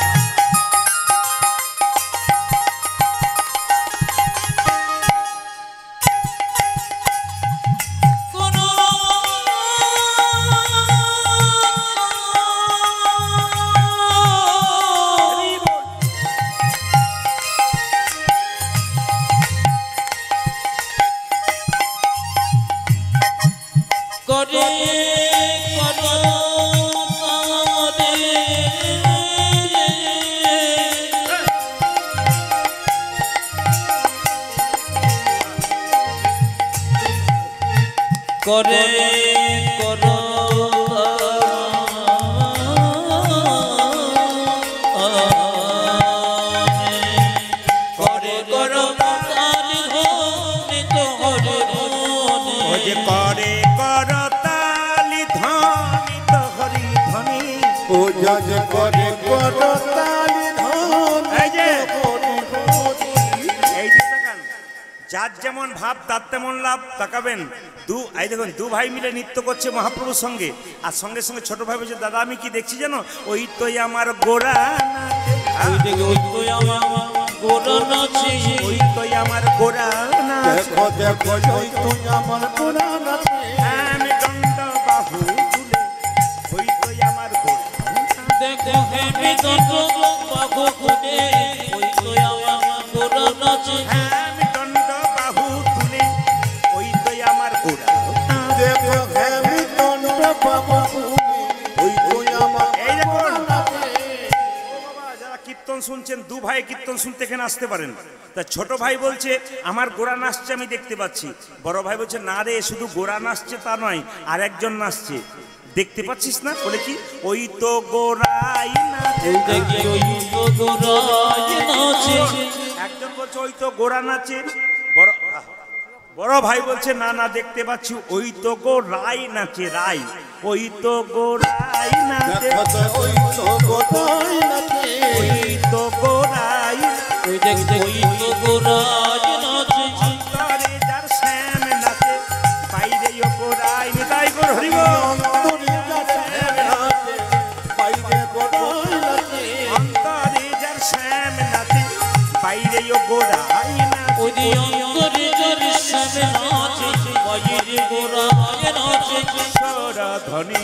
S2: করে করে করো করে করো তালি ধ্বনি তো হরি ধ্বনি
S1: ও যে করে কর তালি ধ্বনিত হরি ধ্বনি
S3: ও যজ করে কর তালি
S1: এই যে
S3: ধ্বনি
S1: এই যে তাকান যার যেমন ভাব তার তেমন লাভ তাকাবেন এই দেখুন দু ভাই মিলে নৃত্য করছে মহাপ্রভুর সঙ্গে আর সঙ্গে সঙ্গে ছোট ভাই বলছে দাদা আমি কি দেখছি জানো ওই তোই আমার গোরা
S2: ওই দেখে ওই তো আমার গোরা নাচে
S1: ওই তোই আমার গোরা
S3: দেখো দেখো ওই তুই আমার পুরাণ আছে
S1: আমি দণ্ড বাহু তুলে ওই তোই আমার গোরা
S2: দেখো হেমি দণ্ড বাহু খুলে ওই তো আমার গোরা নাচে
S1: আমি দণ্ড বাহু তুলে ওই তোই আমার গোরা
S3: দেখো হেমি দণ্ড বাবু ওই তুই আমার
S1: এই দেখুন
S3: পুরাণ আছে
S1: যারা কীর্তন শুনছেন দু ভাই কীর্তন শুনতে এখানে আসতে পারেন তা ছোট ভাই বলছে আমার গোরা নাচছে আমি দেখতে পাচ্ছি বড় ভাই বলছে না রে শুধু গোরা নাচছে তা নয় আর একজন নাচছে দেখতে পাচ্ছিস না বলে কি ওই তো গোরাই নাচে
S2: ওই দেখে ওই তো গোরা নাচে
S1: একজন বলছে ওই তো গোরা নাচে বড় ভাই বলছে না না দেখতে পাচ্ছি ওই তো গোরাই নাচে রাই ওই তো গোরাই নাচে
S3: দেখো তো ওই তো গোটাই নাচে
S1: ওই তো গোরাই
S2: ওই দেখে ওই তো গোরা নাচে
S1: অন্তরে যার শ্যাম নাচে বাইরে ও গোরাই নিতাই গোর হরিব
S3: অন্তরে যাচ্ছে নাচে বাইরে গোটাই নাচে
S1: অন্তরে যার শ্যাম নাচে বাইরে ও গোরাই নাচে
S2: ওই দি অন্তরে জোর সামনে নাচে বাইরে গোরা নাচে
S1: স্বর ধ্বনি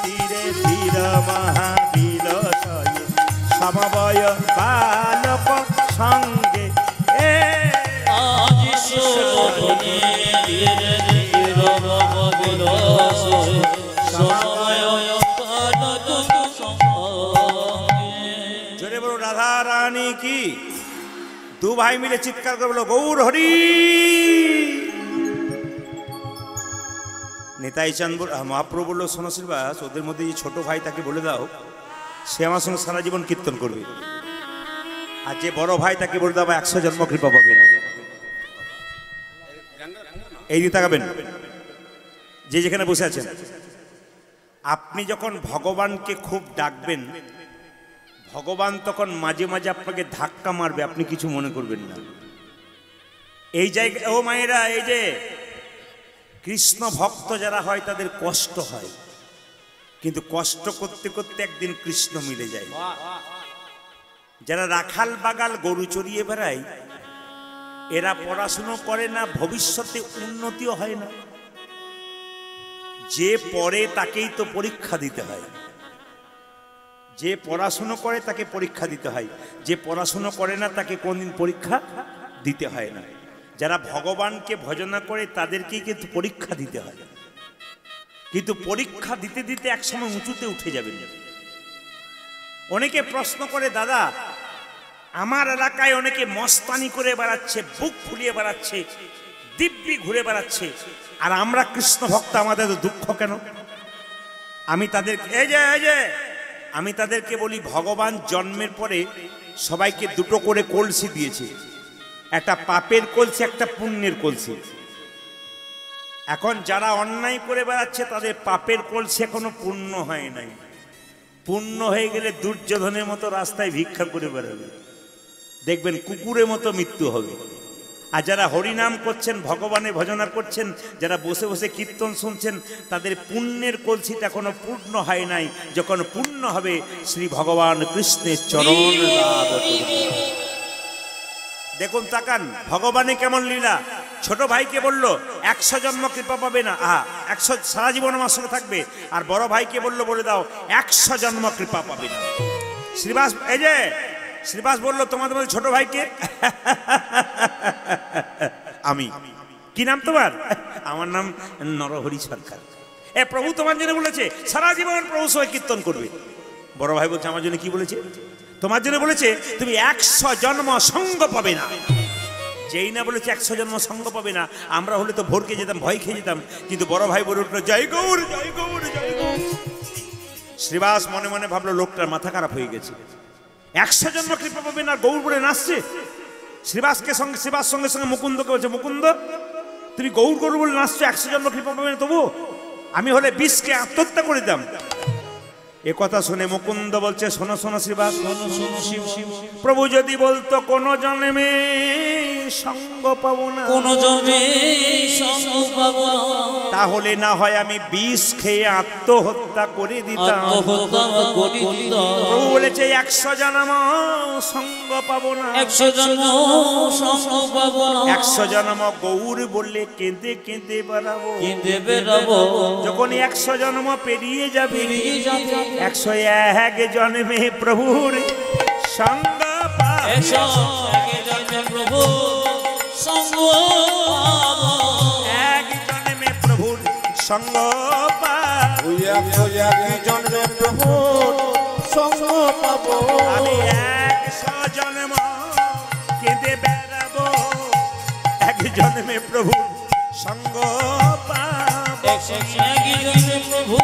S1: তীরে ধীর মহাবীর সয়ে সমবয় বালক সঙ্গে
S2: আজ সোনি ধীরে ধীরে মহাবিলাস সময় পান তো সঙ্গে
S1: জোরে বলো রাধা রানী কি দু ভাই মিলে চিৎকার করে বলো গৌর হরি নেতাই চাঁদ মহাপ্রভু বললো শোনো শ্রীবাস ওদের মধ্যে যে ছোট ভাই তাকে বলে দাও সে আমার সঙ্গে সারা জীবন কীর্তন করবে আর যে বড় ভাই তাকে বলে দাও 100 জন্ম কৃপা পাবে না এই দিকে তাকাবেন যে যেখানে বসে আছেন আপনি যখন ভগবানকে খুব ডাকবেন ভগবান তখন মাঝে মাঝে আপনাকে ধাক্কা মারবে আপনি কিছু মনে করবেন না এই জায়গায় ও মায়েরা, এই যে কৃষ্ণ ভক্ত যারা হয় তাদের কষ্ট হয়, কিন্তু কষ্ট করতে করতে একদিন কৃষ্ণ মিলে যায়। যারা রাখাল বাগাল গরু চড়িয়ে বেড়ায় এরা পড়াশুনো করে না, ভবিষ্যতে উন্নতিও হয় না। যে পড়ে তাকেই তো পরীক্ষা দিতে হয়, যে পড়াশুনো করে তাকে পরীক্ষা দিতে হয়, যে পড়াশুনো করে না তাকে কোনদিন পরীক্ষা দিতে হয় না। যারা ভগবানকে ভজনা করে তাদেরকেই কিন্তু পরীক্ষা দিতে হয়, কিন্তু পরীক্ষা দিতে দিতে একসময় উঁচুতে উঠে যাবেন। অনেকে প্রশ্ন করে, দাদা আমার এলাকায় অনেকে মস্তানি করে বেড়াচ্ছে, বুক ফুলিয়ে বেড়াচ্ছে, দিব্যি ঘুরে বেড়াচ্ছে, আর আমরা কৃষ্ণ ভক্ত, আমাদের দুঃখ কেন? আমি তাদেরকে আমি তাদেরকে বলি, ভগবান জন্মের পরে সবাইকে দুটো করে কলসি দিয়েছে, একটা পাপের কলসি, একটা পুণ্যের কলসি। এখন যারা অন্যায় করে বেড়াচ্ছে তাদের পাপের কলসি এখনো পূর্ণ হয় নাই, পূর্ণ হয়ে গেলে দুর্যোধনের মতো রাস্তায় ভিক্ষা করে বেড়াবে, দেখবেন কুকুরের মতো মৃত্যু হবে। আর যারা হরিনাম করছেন, ভগবানের ভজনা করছেন, যারা বসে বসে কীর্তন শুনছেন, তাদের পুণ্যের কলসিটা এখনো পূর্ণ হয় নাই। যখন পূর্ণ হবে শ্রী ভগবান কৃষ্ণের চরণ লাভ করবে। দেখুন, তাকান ভগবানে কেমন লীলা। ছোট ভাইকে বললো 100 জন্ম কৃপা পাবে না, 100 সারা জীবন আমার সঙ্গে থাকবে। আর বড় ভাইকে বললো, বলে দাও 100 জন্ম কৃপা পাবে না। শ্রীবাস, এই যে শ্রীবাস বললো, তোমাদের মধ্যে ছোট ভাইকে আমি। কি নাম তোমার? আমার নাম নরহরি সরকার। প্রভু তোমার জন্য বলেছে সারা জীবন প্রভু সবাই কীর্তন করবে। বড় ভাই বলছে, আমার জন্য কি বলেছে? তোমার জন্য বলেছে তুমি 100 জন্ম সঙ্গ পাবে না। যেই না বলেছে 100 জন্ম সঙ্গ পাবে না, আমরা হলে তো ভোরকে যেতাম, ভয় খেয়ে যেতাম। কিন্তু বড় ভাই বলে উঠলো, জয় গৌর জয় গৌর জয় গৌর। শ্রীবাস মনে মনে ভাবলো, লোকটার মাথা খারাপ হয়ে গেছে, 100 জন্ম কৃপা পাবে না, গৌর বলে নাচছে। শ্রীবাস সঙ্গে সঙ্গে মুকুন্দকে বলছে, মুকুন্দ তুমি গৌর গৌর বলে নাচছো, 100 জন্ম কৃপা পাবে না। তবু আমি হলে 20কে আত্মহত্যা করে দিতাম। এ কথা শুনে মুকুন্দ বলছে, শোনো শোনো শ্রীবাস, প্রভু যদি বলতো কোন জন্মে সঙ্গ পাবো না,
S2: কোন জন্মে সঙ্গ পাবো না,
S1: তাহলে না হয় আমি 20 খেয়ে আত্মহত্যা করে দিতাম। প্রভু বলেছে 100 জন্ম সঙ্গ পাবো না,
S2: 100 জন্ম সঙ্গ পাবো না,
S1: 100 জন্ম গৌর বললে কেঁদে কেঁদে বেড়াবো,
S2: কেঁদে বেড়াবো।
S1: যখন 100 জন্ম পেরিয়ে যাবে, 101 জন্মে প্রভুর সঙ্গ পাবো,
S2: 101 জন্মে প্রভু সঙ্গ পাবো,
S1: 1 জন্মে প্রভুর সঙ্গ পাবো,
S3: 101 জন্মে প্রভু সঙ্গ পাবো।
S1: আমি 100 জন্ম কেঁদে বেড়াবো, 1 জন্মে প্রভুর সঙ্গ পাবো,
S2: 101 জন্মে প্রভু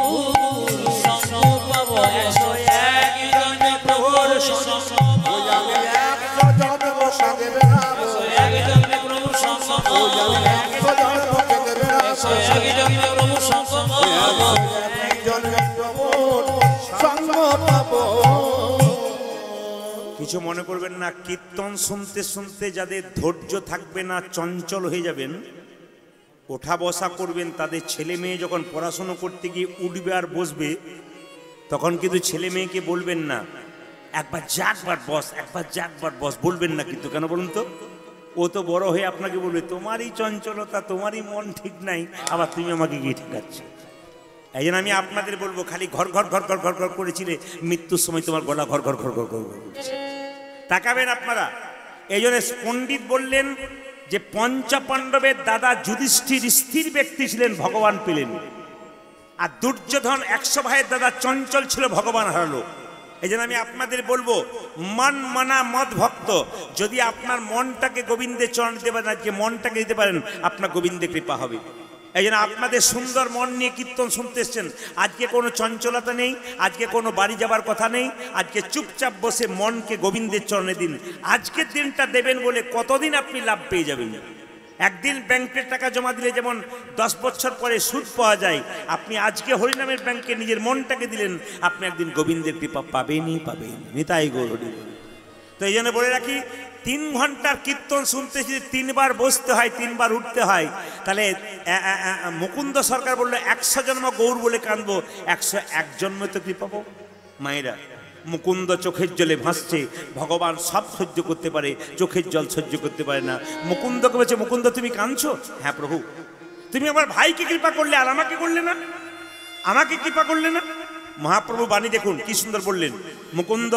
S2: সঙ্গ পাবো, 101 জন্মে প্রভুর সঙ্গ পাবো,
S3: 100 জন্ম সঙ্গে বেড়াবো,
S2: 101 জন্মে প্রভু সঙ্গ পাবো,
S3: 100 জন্ম কেঁদে বেড়াবো,
S2: 101 জন্মে প্রভু সঙ্গ পাবো,
S3: 101 জন্মে প্রভু সঙ্গ পাবো।
S1: কিছু মনে করবেন না, কীর্তন শুনতে শুনতে যাদের ধৈর্য থাকবে না, চঞ্চল হয়ে যাবেন, ওঠা বসা করবেন, তাদের ছেলে মেয়ে যখন পড়াশুনো করতে গিয়ে উঠবে আর বসবে, তখন কিন্তু ছেলে মেয়েকে বলবেন না একবার যাকবার বস, একবার যাকবার বস, বলবেন না। কিন্তু কেন বলুন তো? ও তো বড় হয়ে আপনাকে বলবে, তোমারই চঞ্চলতা, তোমারই মন ঠিক নাই, আবার তুমি আমাকে গিয়ে ঠেকাচ্ছ। এই জন্য আমি আপনাদের বলবো, খালি ঘর ঘর ঘর ঘর ঘর ঘর করেছিলে, মৃত্যুর সময় তোমার গলা ঘর ঘর ঘর ঘর ঘর ঘর তাকাবেন আপনারা। এই জন্য পণ্ডিত বললেন যে পঞ্চপাণ্ডবের দাদা যুধিষ্ঠির স্থির ব্যক্তি ছিলেন, ভগবান পেলেন। আর দুর্যোধন 100 ভাইয়ের দাদা চঞ্চল ছিল, ভগবান হারালো। এই জন্য আমি আপনাদের বলবো, মন মানা মদ ভক্ত, যদি আপনার মনটাকে গোবিন্দের চরণ দিতে পারেন, আজকে মনটাকে দিতে পারেন, আপনার গোবিন্দের কৃপা হবে। এই জন্য আপনাদের সুন্দর মন নিয়ে কীর্তন শুনতে এসছেন, আজকে কোনো চঞ্চলতা নেই, আজকে কোনো বাড়ি যাবার কথা নেই, আজকে চুপচাপ বসে মনকে গোবিন্দের চরণে দিন। আজকের দিনটা দেবেন বলে কতদিন আপনি লাভ পেয়ে যাবেন। একদিন ব্যাংকের টাকা জমা দিলে যেমন 10 বছর পরে সুদ পাওয়া যায়, আপনি আজকে হরিনামের ব্যাংকে নিজের মনটাকে দিলেন, আপনি একদিন গোবিন্দের কৃপা পাবেনই পাবেন। নিতাই গৌর হরি। তো এই জন্য বলে রাখি 3 ঘন্টার কীর্তন শুনতে যদি 3 বার বসতে হয় 3 বার উঠতে হয়, তাহলে মুকুন্দ সরকার বললো 100 জন্ম গৌর বলে কাঁদবো, 101 জন্মে তো কি পাবো? মায়েরা, মুকুন্দ চোখের জলে ভাসছে, ভগবান সব সহ্য করতে পারে, চোখের জল সহ্য করতে পারে না। মুকুন্দকে বলছে, মুকুন্দ তুমি কাঁদছো? হ্যাঁ প্রভু, তুমি আমার ভাইকে কৃপা করলে আর আমাকে করলে না, আমাকে কৃপা করলে না। মহাপ্রভু বাণী দেখুন কি সুন্দর বললেন, মুকুন্দ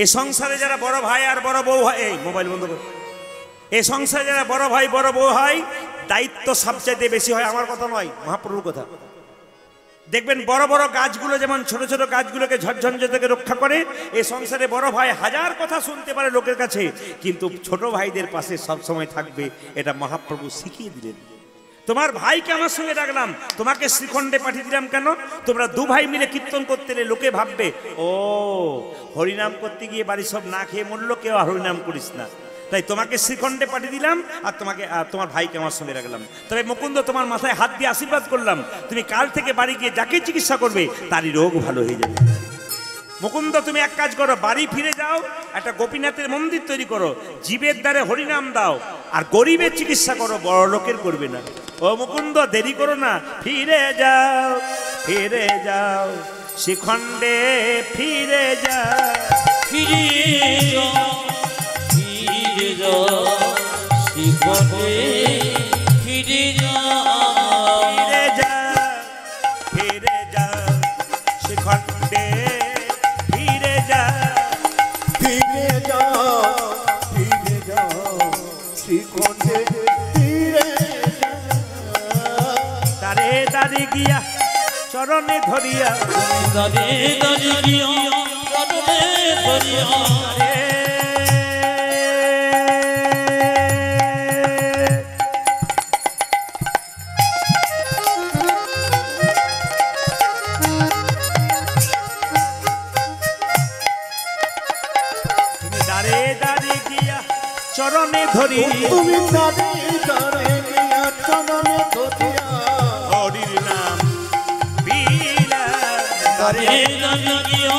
S1: এ সংসারে যারা বড় ভাই আর বড় বউ হয়, এই মোবাইল বন্ধ কর, এ সংসারে যারা বড় ভাই বড় বউ হয়, দায়িত্ব সবচাইতে বেশি হয় আমার কথা নয়, মহাপ্রভুর কথা। দেখবেন বড় বড় গাছগুলো যেমন ছোট ছোট গাছগুলোকে ঝড়ঝঞ্ঝা থেকে রক্ষা করে, এই সংসারে বড় ভাই হাজার কথা শুনতে পারে লোকের কাছে, কিন্তু ছোট ভাইদের পাশে সব সময় থাকবে, এটা মহাপ্রভু শিখিয়ে দিলেন। তোমার ভাইকে আমার সঙ্গে ডাকলাম, তোমাকে শ্রীখণ্ডে পাঠিয়ে দিলাম কেন? তোমরা 2 ভাই মিলে কীর্তন করতে এলে লোকে ভাববে ও হরিনাম করতে গিয়ে বাড়ি সব না খেয়ে মরলো, কেউ আর হরিনাম করিস না, তাই তোমাকে শ্রীখণ্ডে পাঠিয়ে দিলাম আর তোমার ভাইকে আমার সঙ্গে রাখলাম। তবে মুকুন্দ তোমার মাথায় হাত দিয়ে আশীর্বাদ করলাম, তুমি কাল থেকে বাড়ি গিয়ে যাকে চিকিৎসা করবে তারই রোগ ভালো হয়ে যাবে। মুকুন্দ তুমি এক কাজ করো, বাড়ি ফিরে যাও, একটা গোপীনাথের মন্দির তৈরি করো, জীবের দ্বারে হরিনাম দাও, আর গরিবের চিকিৎসা করো, বড় লোকের করবে না। ও মুকুন্দ দেরি করো না, ফিরে যাও, ফিরে যাও, শ্রীখণ্ডে ফিরে যাও,
S2: ফিরে যাও, ফিরে যাও, শ্রীখণ্ডে ফিরে যাও,
S1: ফিরে যাও, ফিরে যাও, শ্রীখণ্ডে ফিরে যাও,
S3: ফিরে যাও, ফিরে যাও, শ্রীখণ্ডে ফিরে যাও।
S1: তারে দাঁড়ে গিয়া চরণে ধরিয়া,
S2: দাদে দাদে গিয়া চরণে ধরিয়া,
S1: দাঁড়ে দাঁড়ে গিয়া চরণে ধরি,
S3: তুমি দাঁড়ে দাঁড়ে গিয়া চরণে ধরিয়া,
S1: হরির নাম বিলা,
S2: দাদে দাদে গিয়া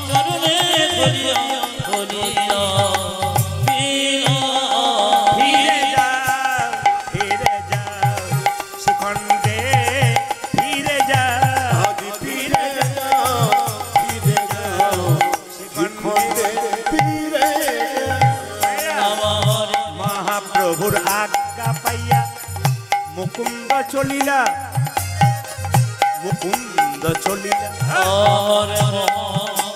S2: চরণে ধরিয়া, ধরিয়া,
S1: ফিরে যাও, ফিরে যাও, শ্রীখণ্ডে ফিরে যাও,
S3: আদি ফিরে যাও, ফিরে যাও, শ্রীখণ্ডে ফিরে যাও।
S2: আমার
S1: মহাপ্রভুর আজ্ঞা পাইয়া মুকুন্দ চলিলা, মুকুন্দ চলিলা,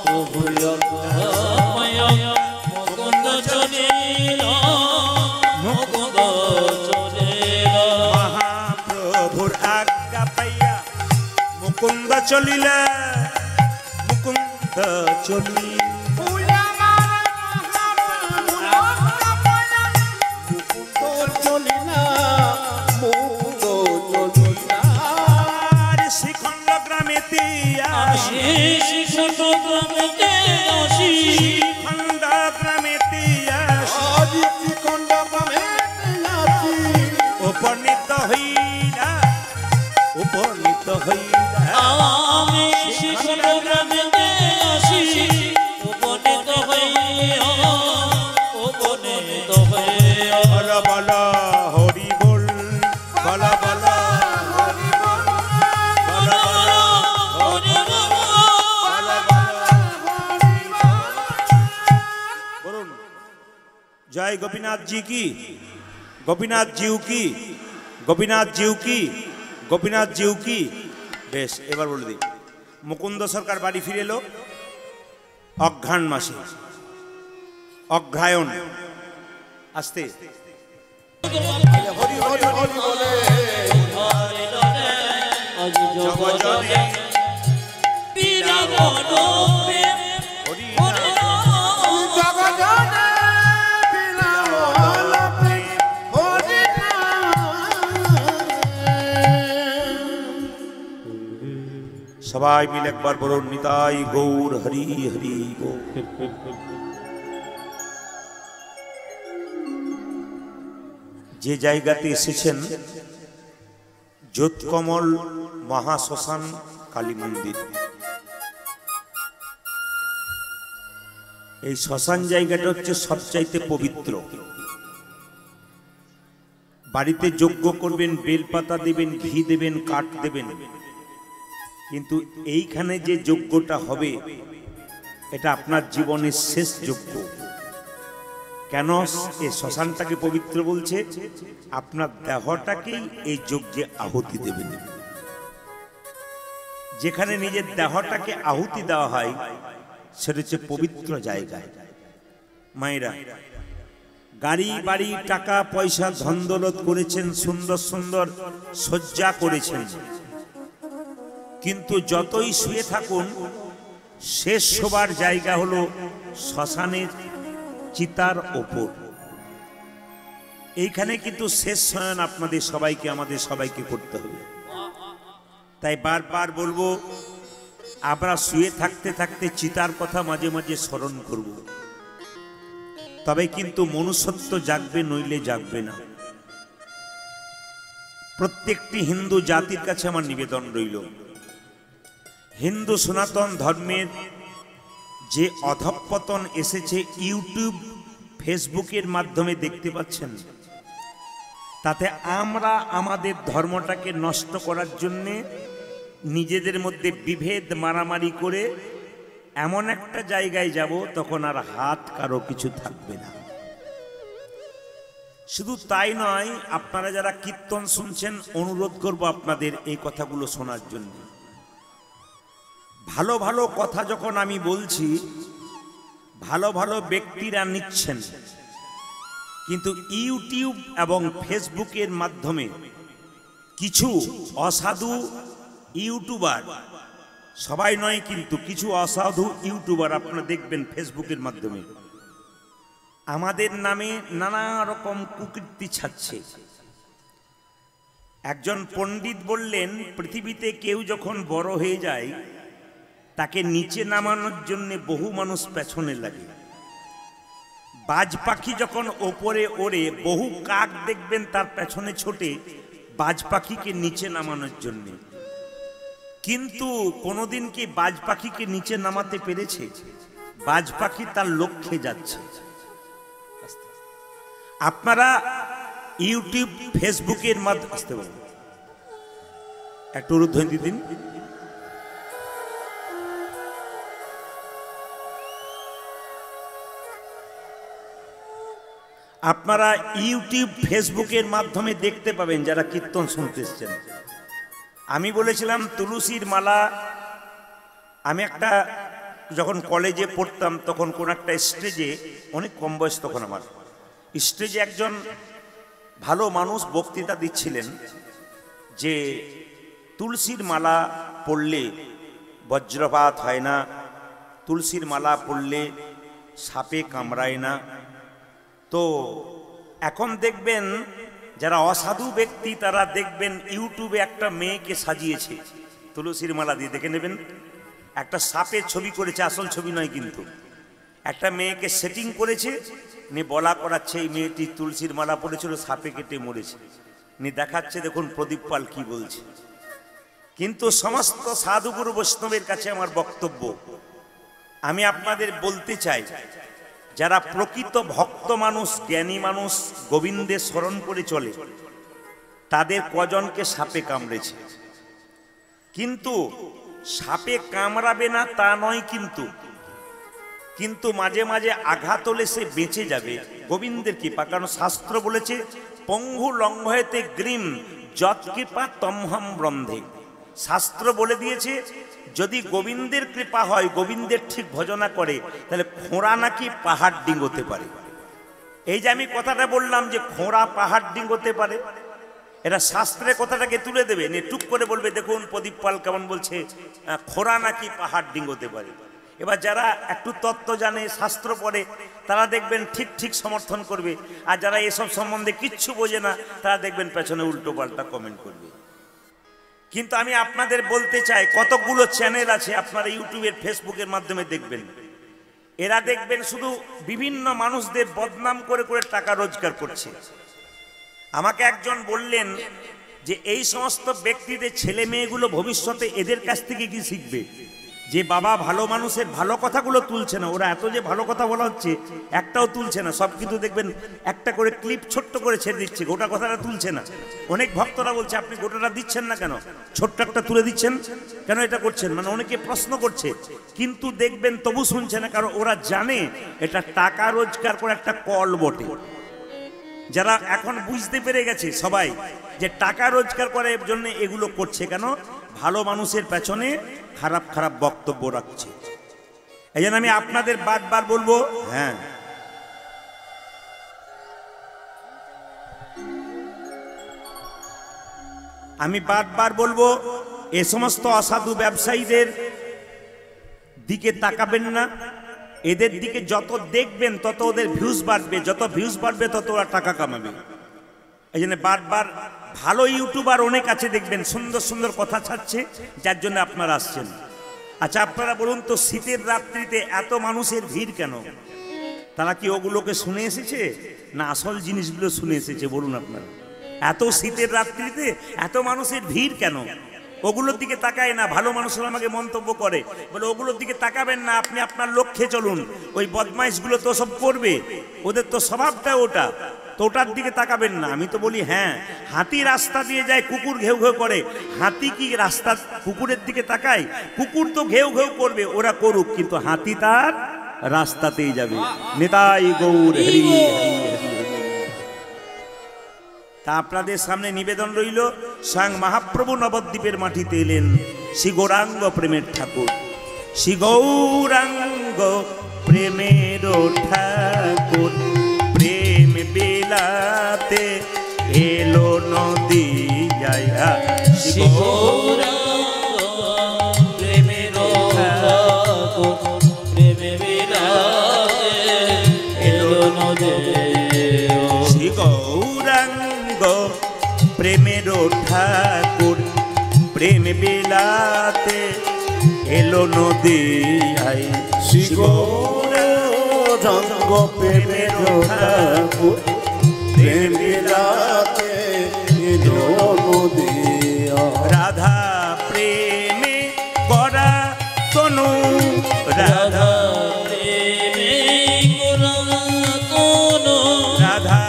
S2: প্রভু মুকুন্দ চলিল, মুকুন্দ চলিল,
S1: মহাপ্রভুর আজ্ঞা পাইয়া মুকুন্দ চলিলা, মুকুন্দ চলিলা,
S3: মুকুন্দ চলিলা, মুকুন্দ চলিলা,
S1: আর শ্রীখণ্ড গ্রামেতে আসি,
S2: শিশুত গ্রামেতে আসি,
S1: শ্রীখণ্ড গ্রামেতে আসি,
S3: আদি শ্রীখণ্ড গ্রামেতে আসি,
S1: উপনীত হইলা, উপনীত হইলা,
S2: আমি শিশুত গ্রামেতে আসি, উপনীত হইয়া, উপনীত হইয়া,
S1: বল বল হরি বল, বল বল
S3: হরি বল,
S1: বল বল
S2: হরি বল,
S1: বল বল,
S3: হরি বল।
S1: বলুন জয় গোপীনাথ জি কি, গোপীনাথ জিউ কি, গোপীনাথ জিউ কি, গোপীনাথ জিউ কি। বেশ, এবার বলে দিই, মুকুন্দ সরকার বাড়ি ফিরে এলো অঘ্রাণ মাসে, অগ্রায়ণ আসতে,
S3: হরি হরি হরি বলে,
S2: আজ জগজনে বিরাগন প্রেম,
S1: হরি
S3: জগজনে বিলাল প্রেম, হরি
S1: সবাই মিলে একবার বলুন নিতাই গৌর হরি হরি গৌর। যে জায়গাতে এসেছেন জ্যোৎকমল মহাশ্মশান কালী মন্দির, এই শ্মশান জায়গাটা হচ্ছে সবচাইতে পবিত্র। বাড়িতে যজ্ঞ করবেন, বেলপাতা দেবেন, ঘি দেবেন, কাঠ দেবেন, কিন্তু এইখানে যে যজ্ঞটা হবে এটা আপনার জীবনের শেষ যজ্ঞ। কেন এই শ্মশানটাকে পবিত্র বলছে? আপনার দেহটাকেই এই যজ্ঞে আহুতি দেবেন। যেখানে নিজের দেহটাকে আহুতি দেওয়া হয় সেটা হচ্ছে পবিত্র জায়গায়। মায়েরা, গাড়ি বাড়ি টাকা পয়সা ধন দৌলত করেছেন, সুন্দর সুন্দর সজ্জা করেছেন, কিন্তু যতই শুয়ে থাকুন শেষ শোবার জায়গা হলো শ্মশানের চিতার ওপর। এইখানে কিন্তু শেষ শয়ন আপনাদের সবাইকে, আমাদের সবাইকে করতে হবে। তাই বারবার বলবো, আমরা শুয়ে থাকতে থাকতে চিতার কথা মাঝে মাঝে স্মরণ করব, তবে কিন্তু মনুষ্যত্ব জাগবে, নইলে জাগবে না। প্রত্যেকটি হিন্দু জাতির কাছে আমার নিবেদন রইল, হিন্দু সনাতন ধর্মের যে অধঃপতন এসেছে ইউটিউব ফেসবুকের মাধ্যমে দেখতে পাচ্ছেন, তাতে আমরা আমাদের ধর্মটাকে নষ্ট করার জন্যে নিজেদের মধ্যে বিভেদ মারামারি করে এমন একটা জায়গায় যাব তখন আর হাত কারো কিছু থাকবে না। শুধু তাই নয়, আপনারা যারা কীর্তন শুনছেন অনুরোধ করব আপনাদের এই কথাগুলো শোনার জন্য। ভালো ভালো কথা যখন আমি বলছি, ভালো ভালো ব্যক্তিরা নিচ্ছেন, কিন্তু ইউটিউব এবং ফেসবুকের মাধ্যমে কিছু অসাধু ইউটিউবার, সবাই নয় কিন্তু কিছু অসাধু ইউটিউবার আপনারা দেখবেন ফেসবুকের মাধ্যমে আমাদের নামে নানা রকম কুকীর্তি ছাড়ছে। একজন পণ্ডিত বললেন, পৃথিবীতে কেউ যখন বড় হয়ে যায় তাকে নিচে নামানোর জন্য বহু মানুষ পেছনে লাগে। বাজ পাখি যখন ওপরে ওড়ে বহু কাক দেখবেন তার পেছনে ছোটে বাজ পাখিকে নিচে নামানোর জন্য, কিন্তু কোনোদিন কি বাজ পাখিকে নিচে নামাতে পেরেছে? বাজ পাখি তার লক্ষ্যে যাচ্ছে। আপনারা ইউটিউব ফেসবুকের মাধ্যমে আসতে পারেন, একটু উদ্ধৃতি দিন। আপনারা ইউটিউব ফেসবুকের মাধ্যমে দেখতে পাবেন যারা কীর্তন শুনতে এসছেন। আমি বলেছিলাম তুলসীর মালা, আমি একটা যখন কলেজে পড়তাম তখন কোন একটা স্টেজে, অনেক কম বয়স তখন আমার, স্টেজে একজন ভালো মানুষ বক্তৃতা দিচ্ছিলেন যে তুলসীর মালা পড়লে বজ্রপাত হয় না, তুলসীর মালা পড়লে সাপে কামড়ায় না। তো এখন দেখবেন যারা অসাধু ব্যক্তি তারা দেখবেন ইউটিউবে একটা মেয়েকে সাজিয়েছে তুলসীর মালা দিয়ে, দেখে নেবেন একটা সাপের ছবি করেছে, আসল ছবি নয় কিন্তু, একটা মেয়েকে সেটিং করেছে, নিয়ে বলা করাচ্ছে এই মেয়েটি তুলসীর মালা পড়েছিল, সাপে কেটে মরেছে, নিয়ে দেখাচ্ছে দেখুন প্রদীপ পাল কি বলছে। কিন্তু সমস্ত সাধুগুরু বৈষ্ণবের কাছে আমার বক্তব্য, আমি আপনাদের বলতে চাই, যারা প্রকৃত ভক্ত মানুষ, জ্ঞানী মানুষ, গোবিন্দের স্মরণ করে চলে, তাদের কজনকে সাপে কামড়েছে। কিন্তু সাপে কামড়াবে না তা নয়, কিন্তু মাঝে মাঝে আঘাত হলে সে বেঁচে যাবে গোবিন্দের কৃপা। কারণ শাস্ত্র বলেছে পঙ্গু লঙ্ঘয়েতে গ্রীম যৎ কৃপা তমহম ব্রন্ধে। শাস্ত্র বলে দিয়েছে যদি গোবিন্দের কৃপা হয়, গোবিন্দের ঠিক ভজনা করে, তাহলে খোঁড়া নাকি পাহাড় ডিঙ্গোতে পারে। এই যে আমি কথাটা বললাম যে খোঁড়া পাহাড় ডিঙ্গোতে পারে, এটা শাস্ত্রে কথাটাকে তুলে দেবে, টুক করে বলবে দেখুন প্রদীপ পাল কেমন বলছে, খোঁড়া নাকি পাহাড় ডিঙ্গোতে পারে। এবার যারা একটু তত্ত্ব জানে, শাস্ত্র পড়ে, তারা দেখবেন ঠিক ঠিক সমর্থন করবে, আর যারা এসব সম্বন্ধে কিচ্ছু বোঝে না তারা দেখবেন পেছনে উল্টো পাল্টা কমেন্ট করবে। কিন্তু আমি আপনাদের বলতে চাই, কতগুলো চ্যানেল আছে আপনারা ইউটিউবের ফেসবুকের মাধ্যমে দেখবেন, এরা দেখবেন শুধু বিভিন্ন মানুষদের বদনাম করে করে টাকা রোজগার করছে। আমাকে একজন বললেন যে এই সমস্ত ব্যক্তিদের ছেলে মেয়েগুলো ভবিষ্যতে এদের কাছ থেকে কি শিখবে? যে বাবা ভালো মানুষের ভালো কথাগুলো তুলছে না, ওরা এত যে ভালো কথা বলা হচ্ছে একটাও তুলছে না, সব কিন্তু দেখবেন একটা করে ক্লিপ ছোট্ট করে ছেড়ে দিচ্ছে, গোটা কথাটা তুলছে না। অনেক ভক্তরা বলছে আপনি গোটাটা দিচ্ছেন না কেন, ছোট্ট একটা তুলে দিচ্ছেন কেন, এটা করছেন, মানে অনেকে প্রশ্ন করছে, কিন্তু দেখবেন তবু শুনছে না, কারণ ওরা জানে এটা টাকা রোজগার করে একটা কল বটে। যারা এখন বুঝতে পেরে গেছে সবাই যে টাকা রোজগার করার জন্য এগুলো করছে, কেন ভালো মানুষের পেছনে খারাপ খারাপ বক্তব্য রাখছে। এই জন্য আমি আপনাদের বারবার বলবো, হ্যাঁ আমি বারবার বলবো এ সমস্ত অসাধু ব্যবসায়ীদের দিকে তাকাবেন না। এদের দিকে যত দেখবেন তত ওদের ভিউজ বাড়বে, যত ভিউজ বাড়বে তত ওরা টাকা কামাবে। এই জন্য বারবার ভালো ইউটিউবার অনেক আছে দেখবেন, সুন্দর সুন্দর কথা ছাড়ছে, যার জন্য আপনারা আসছেন। আচ্ছা আপনারা বলুন তো, শীতের রাত্রিতে এত মানুষের ভিড় কেন? তারা কি ওগুলোকে শুনে এসেছে না আসল জিনিসগুলো শুনে এসেছে? বলুন আপনারা, এত শীতের রাত্রিতে এত মানুষের ভিড় কেন? ওগুলোর দিকে তাকায় না। ভালো মানুষরা আমাকে মন্তব্য করে, বলে ওগুলোর দিকে তাকাবেন না, আপনি আপনার লক্ষ্যে চলুন। ওই বদমাইশগুলো তো সব করবে, ওদের তো স্বভাবটা ওটা, তো ওটার দিকে তাকাবেন না। আমি তো বলি হ্যাঁ, হাতি রাস্তা দিয়ে যায়, কুকুর ঘেউ ঘেউ করে, হাতি কি রাস্তা কুকুরের দিকে তাকায়? কুকুর তো ঘেউ ঘেউ করবে, ওরা করুক, কিন্তু হাতি তার রাস্তাতেই যাবে। নিতাই গৌর হরি হরি হরি। তা আপনাদের সামনে নিবেদন রইল, স্বয়ং মহাপ্রভু নবদ্বীপের মাটিতে এলেন শ্রী গৌরাঙ্গ প্রেমের ঠাকুর। শ্রী গৌরাঙ্গ প্রেমের ঠাকুর প্রেম বিলাতে এলো নদী যাইয়া। শ্রী
S2: গৌরাঙ্গ প্রেমের ঠাকুর প্রেম বিলাতে এলো নদী।
S1: শ্রী গৌরাঙ্গ প্রেমের ঠাকুর প্রেম বিলাতে এলো নদী আই।
S3: শ্রী গৌরাঙ্গ প্রেমের ঠাকুর প্রেম বিলাতে এলো নদী।
S1: রাধা প্রেমে করা তনু, রাধা
S2: প্রেমে করা তনু,
S1: রাধা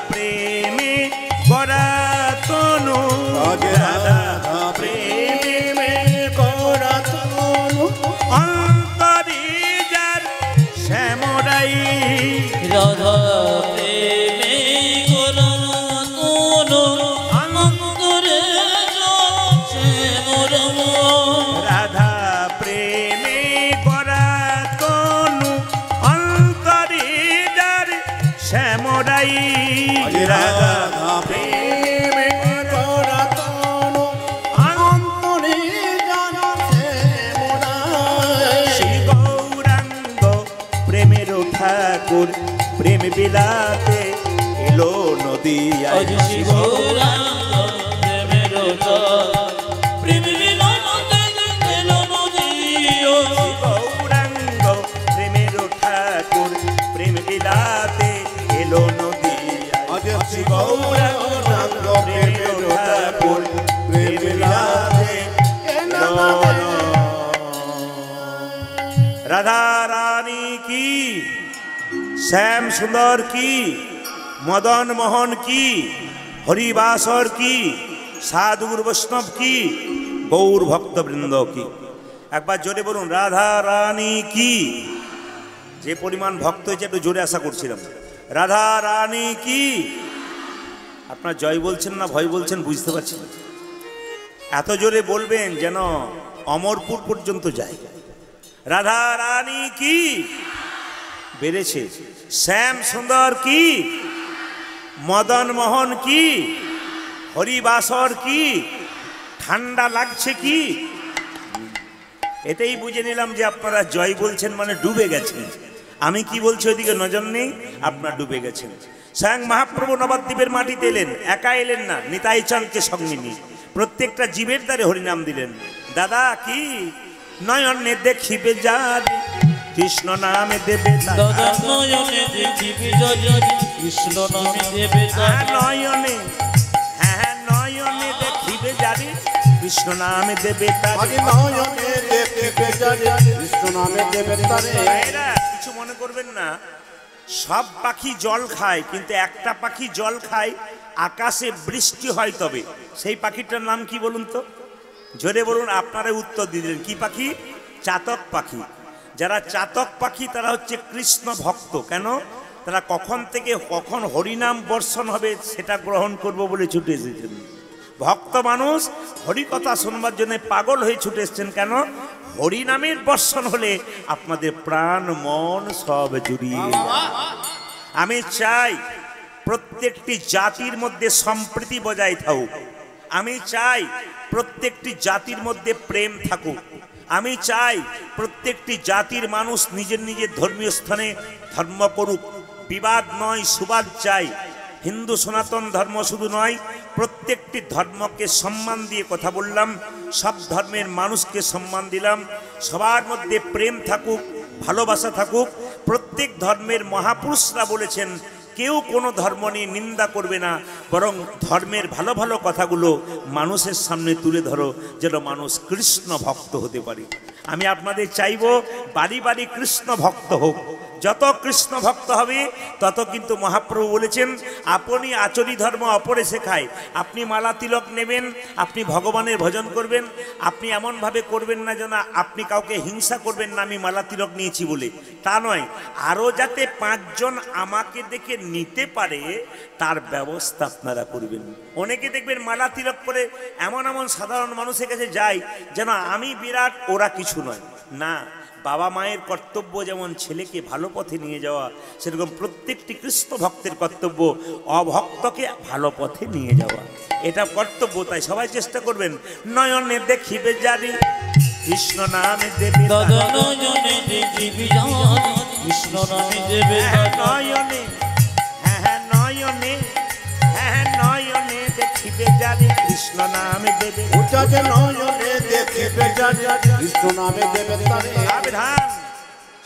S1: প্রেমে করা তনু, রাধা প্রেমে
S3: করা তনু
S1: অন্তরে যার শ্যামরাই।
S2: রাধা প্রেমে করা তনু অন্তরে যাচ্ছে মরম।
S1: রাধা প্রেমে করা তনু অন্তরে যার শ্যামরাই। রাধা
S3: প্রেমে করা তনু অন্তরে জানছে মোরাই।
S1: শ্রী গৌরাঙ্গ প্রেমের ঠাকুর প্রেম বিলাতে এলো নদিয়ায়।
S2: শ্রী গৌরাঙ্গ প্রেমের ঠাকুর প্রেম বিলাতে এলো নদীও।
S1: গৌরাঙ্গ প্রেমের ঠাকুর প্রেম বিলাতে এলো নদিয়ায়।
S3: শ্রী গৌরাঙ্গ প্রেমের ঠাকুর প্রেম বিলাতে এলো নদী।
S1: রাধা রানী কি, শ্যাম সুন্দর কি, মদন মোহন কি, হরিবাসর কি, সাধুগুরু বৈষ্ণব কি, গৌর ভক্তবৃন্দ কি। একবার জোরে বলুন, রাধা রানী কি। যে পরিমাণ ভক্ত হয়েছে একটু জোরে আশা করছিলাম। রাধা রানী কি। আপনার জয় বলছেন না ভয় বলছেন বুঝতে পারছি না। এত জোরে বলবেন যেন অমরপুর পর্যন্ত যায়। রাধা রানী কি বেড়েছে, শ্যাম সুন্দর কি, মদন মোহন কি, হরিবাসর কি, ঠান্ডা লাগছে কি। এটাই বুঝে নিলাম যে আপনারা জয় বলছেন মানে ডুবে গেছেন। আমি কি বলছি ওইদিকে নজর নেই, আপনারা ডুবে গেছেন। স্বয়ং মহাপ্রভু নবদ্বীপের মাটিতে এলেন, একা এলেন না, নিতাই চাঁদকে সঙ্গে নিয়ে প্রত্যেকটা জীবের দ্বারে হরিনাম দিলেন। দাদা কি নয়নে দেখিবে যার কৃষ্ণ নামে দেবে
S2: দাদা নয়নে দেখিবে যার কৃষ্ণ নামে দেবে তার।
S1: নয়নে, হ্যাঁ নয়নে দেখিবে যারে কৃষ্ণ নামে দেবে তার।
S3: নয়নে দেখিবে যারে কৃষ্ণ নামে দেবে তারে।
S1: এরা কিছু মনে করবেন না, সব পাখি জল খায় কিন্তু একটা পাখি জল খায় আকাশে বৃষ্টি হয় তবে। সেই পাখিটার নাম কি বলুন তো, জোরে বলুন। আপনারা উত্তর দিয়ে দিলেন কি পাখি? চাতক পাখি। যারা চাতক পাখি তারা হচ্ছে কৃষ্ণ ভক্ত। কেন? তারা কখন থেকে কখন হরিনাম বর্ষণ হবে সেটা গ্রহণ করব বলে ছুটে এসেছেন। ভক্ত মানুষ হরিকথা শুনবার জন্য পাগল হয়ে ছুটে এসেছেন। কেন? হরিনামের বর্ষণ হলে আপনাদের প্রাণ মন সব জুড়িয়ে যায়। আমি চাই প্রত্যেকটি জাতির মধ্যে সম্প্রীতি বজায় থাকুক। আমি চাই প্রত্যেকটি জাতির মধ্যে প্রেম থাকুক। আমি চাই প্রত্যেকটি জাতির মানুষ নিজের নিজের ধর্মীয় স্থানে ধর্ম করুক। বিবাদ নয়, সুবাদ চাই। হিন্দু সনাতন ধর্ম শুধু নয়, প্রত্যেকটি ধর্মকে সম্মান দিয়ে কথা বললাম, সব ধর্মের মানুষকে সম্মান দিলাম। সবার মধ্যে প্রেম থাকুক, ভালোবাসা থাকুক। প্রত্যেক ধর্মের মহাপুরুষরা বলেছেন কেউ কোনো ধর্ম নিয়ে নিন্দা করবে না, বরং ধর্মের ভালো ভালো কথাগুলো মানুষের সামনে তুলে ধরো, যেন মানুষ কৃষ্ণ ভক্ত হতে পারে। আমি আপনাদের চাইব বাড়ি বাড়ি কৃষ্ণ ভক্ত হোক। যত কৃষ্ণ ভক্ত হবে তত কিন্তু মহাপ্রভু বলেছেন আপনি আচরি ধর্ম অপরে শেখায়। আপনি মালা তিলক নেবেন, আপনি ভগবানের ভজন করবেন, আপনি এমনভাবে করবেন না যেন আপনি কাউকে হিংসা করবেন না আমি মালা তিলক নিয়েছি বলে। তা নয়, আরও যাতে 5 জন আমাকে দেখে নিতে পারে তার ব্যবস্থা আপনারা করবেন। অনেকে দেখবেন মালা তিলক করে এমন এমন সাধারণ মানুষের কাছে যায় যেন আমি বিরাট, ওরা কিছু নয়। না, বাবা মায়ের কর্তব্য যেমন ছেলেকে ভালো পথে নিয়ে যাওয়া, সেরকম প্রত্যেকটি কৃষ্ণ ভক্তের কর্তব্য অভক্তকে ভালো পথে নিয়ে যাওয়া। এটা কর্তব্য, তাই সবাই চেষ্টা করবেন। নয়নে দেখিবে জারি কৃষ্ণ নামে দেবে
S2: নয়নে দেখিবে জারি কৃষ্ণ নামে দেবে
S1: নয়নে, হ্যাঁ নয়নে, হ্যাঁ নয়নে দেখিবে জারি কৃষ্ণ নামে দেবে।
S3: ওটা যে নয়নে দেখিবে যারে কৃষ্ণ নামে দেবে তারে।
S1: সাবধান,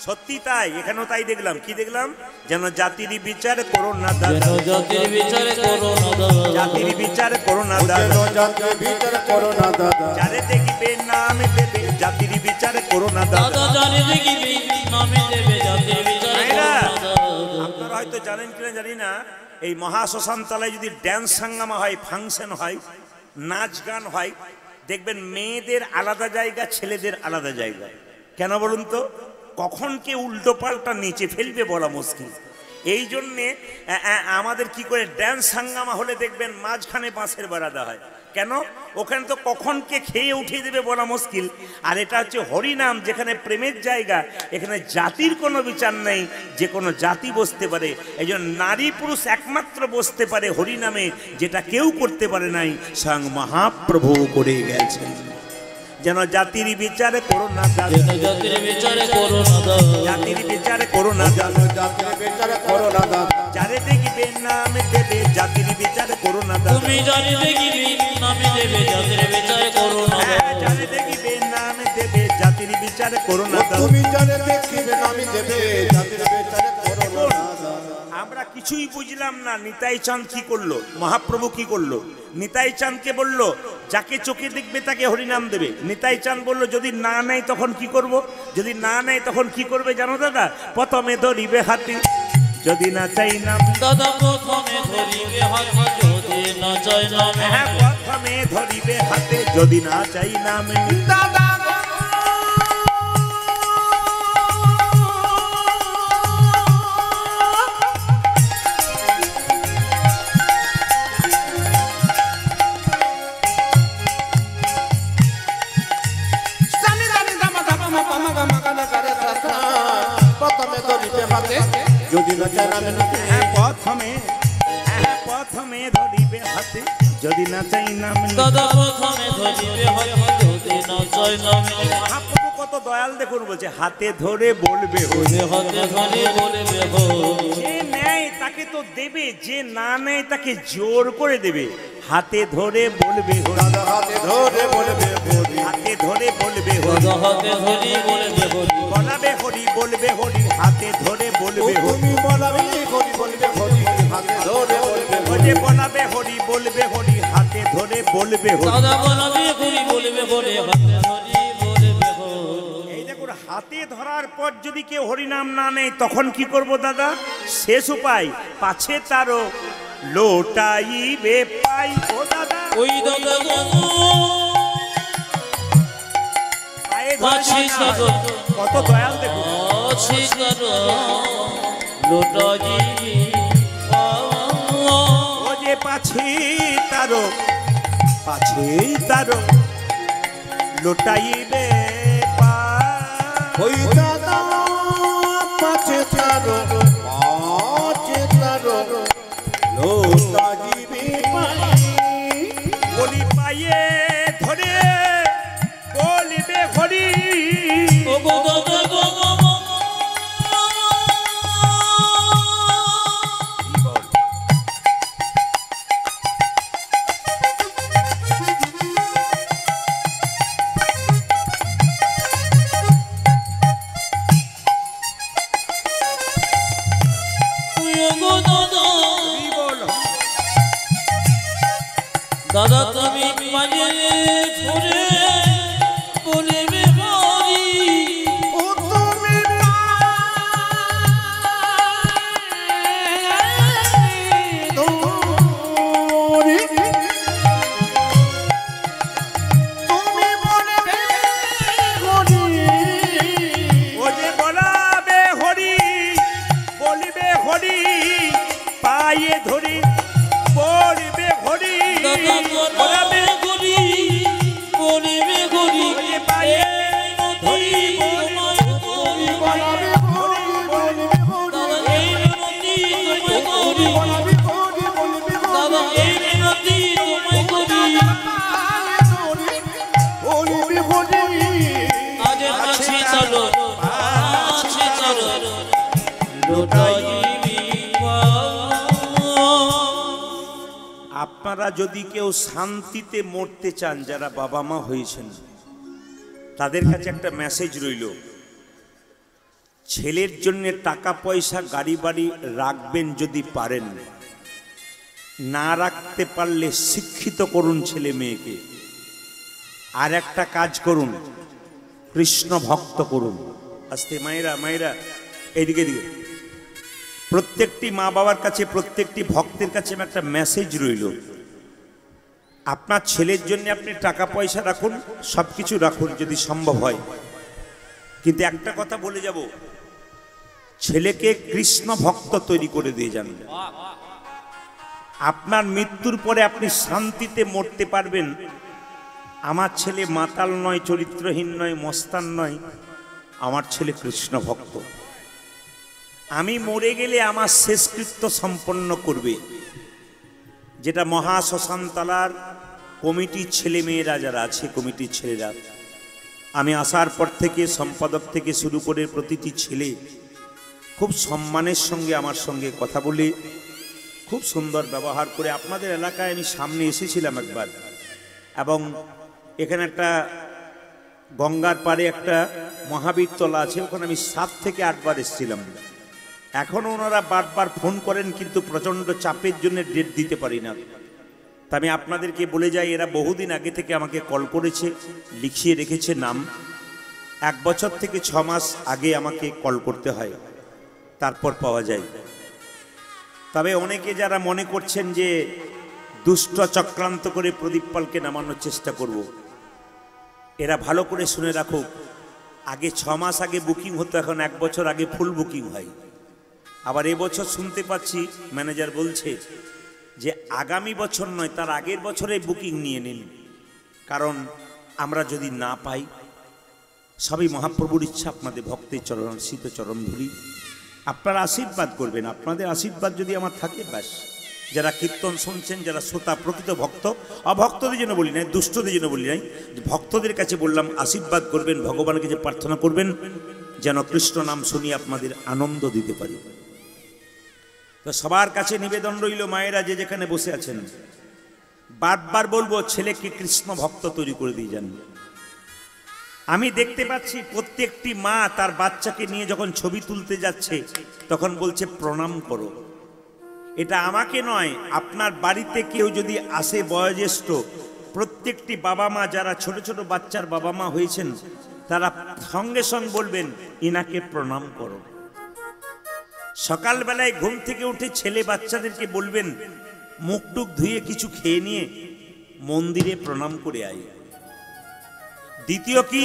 S1: সত্যি তাই। এখানেও তাই দেখলাম। কি দেখলাম? যেন জাতির বিচার করো না দাদা,
S2: জাতির বিচার করো না দাদা,
S1: জাতির বিচার করো না দাদা,
S3: জাতির বিচার করো না দাদা।
S1: যারে দেখিবে নামে দেবে জাতির বিচার করো না দাদা।
S2: দাদা জানে দেখিবে নামে দেবে জাতির বিচার করো না দাদা।
S1: আপনারা হয়তো জানেন কিনা জানি না, এই মহাশ্মশান তলায় যদি ড্যান্স হাঙ্গামা হয়, ফাংশন হয়, নাচ গান হয়, দেখবেন মেয়েদের আলাদা জায়গা, ছেলেদের আলাদা জায়গা। কেন বলুন তো? কখন কে উল্টো পাল্টা নিচে ফেলবে বলা মুশকিল। এই জন্যে আমাদের কি করে ড্যান্স হাঙ্গামা হলে দেখবেন মাঝখানে বাঁশের বারাদা হয়। কেন? ওখানে তো কখন কে খেয়ে উঠিয়ে দেবে বলা মুশকিল। আর এটা হচ্ছে হরিনাম, যেখানে প্রেমের জায়গা, এখানে জাতির কোনো বিচার নেই, যে কোনো জাতি বসতে পারে। এই জন্য নারী পুরুষ একমাত্র বসতে পারে হরিনামে, যেটা কেউ করতে পারে নাই, স্বয়ং মহাপ্রভু করে গেছেন। যেন জাতির বিচারে করো না দাদা,
S2: জাতির বিচার করো না দাদা,
S1: জাতির বিচারে করো না দাদা,
S3: জাতির বিচার করো না দাদা।
S1: যারে দেখিবে নামে দেবে জাতির বিচারে করো না দাদা।
S2: তুমি জানি দেখিবে নামে দেবে জাতির বিচার করো না দাদা,
S1: যারে দেখিবে নামে দেবে জাতির বিচারে করো না দাদা।
S3: তুমি যারে দেখিবে নামে দেবে জাতির বিচার করো না দাদা।
S1: আমরা কিছুই বুঝলাম না নিতাই চাঁদ কি করলো, মহাপ্রভু কি করলো। নিতাই চাঁদকে বলল যাকে চোখে দেখবে তাকে হরিনাম দেবে। নিতাই চাঁদ বলল যদি না নেয় তখন কি করব? যদি না নেয় তখন কি করবে জানো দাদা? প্রথমে ধরিবে হাতে যদি না চাই নাম
S2: দাদা, প্রথমে ধরিবে হাতে যদি না চাই নাম।
S1: হ্যাঁ, প্রথমে ধরিবে হাতে যদি না চাই নাম দাদা।
S3: প্রথমে ধরিবে হাতে যদি না চাই নামে নামে।
S1: হ্যাঁ, প্রথমে ধরিবে হাতে যদি না চাই নাম
S2: দাদা, প্রথমে ধরিবে হাতে যদি না চাই নাম।
S1: মহাপ্রভু কত দয়াল দেখুন, বলছে হাতে ধরে বলবে হরি।
S2: হাতে ধরে বলবে হরি।
S1: যে নেয় তাকে তো দেবে, যে না নেয় তাকে জোর করে দেবে। হাতে ধরে বলবে হরি,
S3: দাদা হাতে ধরে বলবে হরি।
S1: হাতে ধরে বলবে হরি,
S2: দাদা হাতে ধরে বলবে হরি।
S1: বলাবে হরি বলবে হরি, হাতে ধরে বলবে হরি।
S3: তুমি বলাবে হরি বলবে হরি হাতে ধরে বলবে হরি।
S1: ওরে বলাবে হরি বলবে হরি, হাতে ধরে বলবে হরি।
S2: দাদা বলবে হরি বলবে হরি, হাতে ধরে বলবে হরি।
S1: হাতে ধরার পর যদি কেউ হরিনাম না নেয় তখন কি করব দাদা? শেষ উপায়, পাছে তারও লোটাইবে পাই। ও দাদা,
S2: ওই দাদা গো
S1: পায়ে
S2: পাছে
S1: ধরে
S2: তারও
S1: কত দয়াল দেখুন।
S2: পাছে তারও লোটাইবে
S1: ও যে পাছে তারও লোটাইবে পাই।
S3: ওই দাদা পাছে তারো লোটা দিবি পাই।
S1: বলি পায়ে ধরে বলিবে হরি।
S2: ও গো দাদা গো দাদা তুমি মাঝে ঘুরে বলিবে হরি।
S3: ও তুমি দৌড়ি তুমি বলবে হরি।
S1: ও যে বলাবে হরি বলিবে হরি, পায়ে ধরে বলিবে হরি।
S2: দাদা বলাবে হরি বলিবে হরি।
S1: ও যে পায়ে ধরি
S3: বলবে হরি বলবে
S2: দাদা
S3: হরি।
S2: এই মিনতি তোমায় করি।
S3: বলবে হরি বলবে
S2: দাদা
S3: হরি।
S2: এই মিনতি তোমায় করি।
S3: বলবে হরি।
S2: আজ পাছে চলো পাছে চলো লোটাইবি
S1: আপনারা যদি কেউ শান্তিতে মরতে চান, যারা বাবা মা হয়েছেন, তাদের কাছে একটা মেসেজ রইল। ছেলের জন্য টাকা পয়সা গাড়ি বাড়ি রাখবেন যদি পারেন, না রাখতে পারলে শিক্ষিত করুন ছেলে মেয়েকে। আর একটা কাজ করুন, কৃষ্ণ ভক্ত করুন। আস্তে মায়েরা মায়েরা এইদিকে দিকে, প্রত্যেকটি মা বাবার কাছে, প্রত্যেকটি ভক্তের কাছে একটা মেসেজ রইল। আপনার ছেলের জন্য আপনি টাকা পয়সা রাখুন, সব কিছু রাখুন যদি সম্ভব হয়, কিন্তু একটা কথা বলে যাব, ছেলেকে কৃষ্ণ ভক্ত তৈরি করে দিয়ে যান। আপনার মৃত্যুর পরে আপনি শান্তিতে মরতে পারবেন। আমার ছেলে মাতাল নয়, চরিত্রহীন নয়, মস্তান নয়, আমার ছেলে কৃষ্ণ ভক্ত। আমি মরে গেলে আমার শেষকৃত্য সম্পন্ন করবে, যেটা মহা শ্মশানতলার কমিটির ছেলে মেয়েরা যারা আছে, কমিটির ছেলেরা, আমি আসার পর থেকে সম্পাদক থেকে শুরু করে প্রতিটি ছেলে খুব সম্মানের সঙ্গে আমার সঙ্গে কথা বলে, খুব সুন্দর ব্যবহার করে। আপনাদের এলাকায় আমি সামনে এসেছিলাম একবার, এবং এখানে একটা গঙ্গার পাড়ে একটা মহাবীর তলা আছে, ওখানে আমি 7 থেকে 8 বার এসেছিলাম। এখনও ওনারা বারবার ফোন করেন, কিন্তু প্রচণ্ড চাপের জন্য ডেট দিতে পারি না। তা আমি আপনাদেরকে বলে যাই, এরা বহুদিন আগে থেকে আমাকে কল করেছে, লিখিয়ে রেখেছে নাম। 1 বছর থেকে 6 মাস আগে আমাকে কল করতে হয়, তারপর পাওয়া যায়। তবে অনেকে যারা মনে করছেন যে দুষ্ট চক্রান্ত করে প্রদীপ পালকে নামানোর চেষ্টা করব, এরা ভালো করে শুনে রাখুক, আগে 6 মাস আগে বুকিং হতো, এখন 1 বছর আগে ফুল বুকিং হয়। আবার এবছর শুনতে পাচ্ছি ম্যানেজার বলছে যে আগামী বছর নয়, তার আগের বছরে বুকিং নিয়ে নিন, কারণ আমরা যদি না পাই, সবই মহাপ্রভুর ইচ্ছা। আপনাদের ভক্তের চরণ শীত চরণ ধরি, আপনারা আশীর্বাদ করবেন। আপনাদের আশীর্বাদ যদি আমার থাকে, ব্যাস। যারা কীর্তন শুনছেন, যারা শ্রোতা, প্রকৃত ভক্ত, অভক্তদের জন্য বলি নাই, দুষ্টদের জন্য বলি নাই, ভক্তদের কাছে বললাম আশীর্বাদ করবেন, ভগবানের কাছে প্রার্থনা করবেন যেন কৃষ্ণ নাম শুনিয়ে আপনাদের আনন্দ দিতে পারি। তো সবার কাছে নিবেদন রইল, মায়েরা যে যেখানে বসে আছেন, বারবার বলবো ছেলেকে কৃষ্ণ ভক্ত তৈরি করে দিয়ে যান। আমি দেখতে পাচ্ছি প্রত্যেকটি মা তার বাচ্চাকে নিয়ে যখন ছবি তুলতে যাচ্ছে, তখন বলছে প্রণাম করো। এটা আমাকে নয়, আপনার বাড়িতে কেউ যদি আসে বয়োজ্যেষ্ঠ, প্রত্যেকটি বাবা মা যারা ছোট ছোট বাচ্চার বাবা মা হয়েছেন, তারা সঙ্গে সঙ্গে বলবেন ইনাকে প্রণাম করো। সকালবেলায় ঘুম থেকে উঠে ছেলে বাচ্চাদেরকে বলবেন মুখ টুক ধুয়ে কিছু খেয়ে নিয়ে মন্দিরে প্রণাম করে আয়। দ্বিতীয় কি,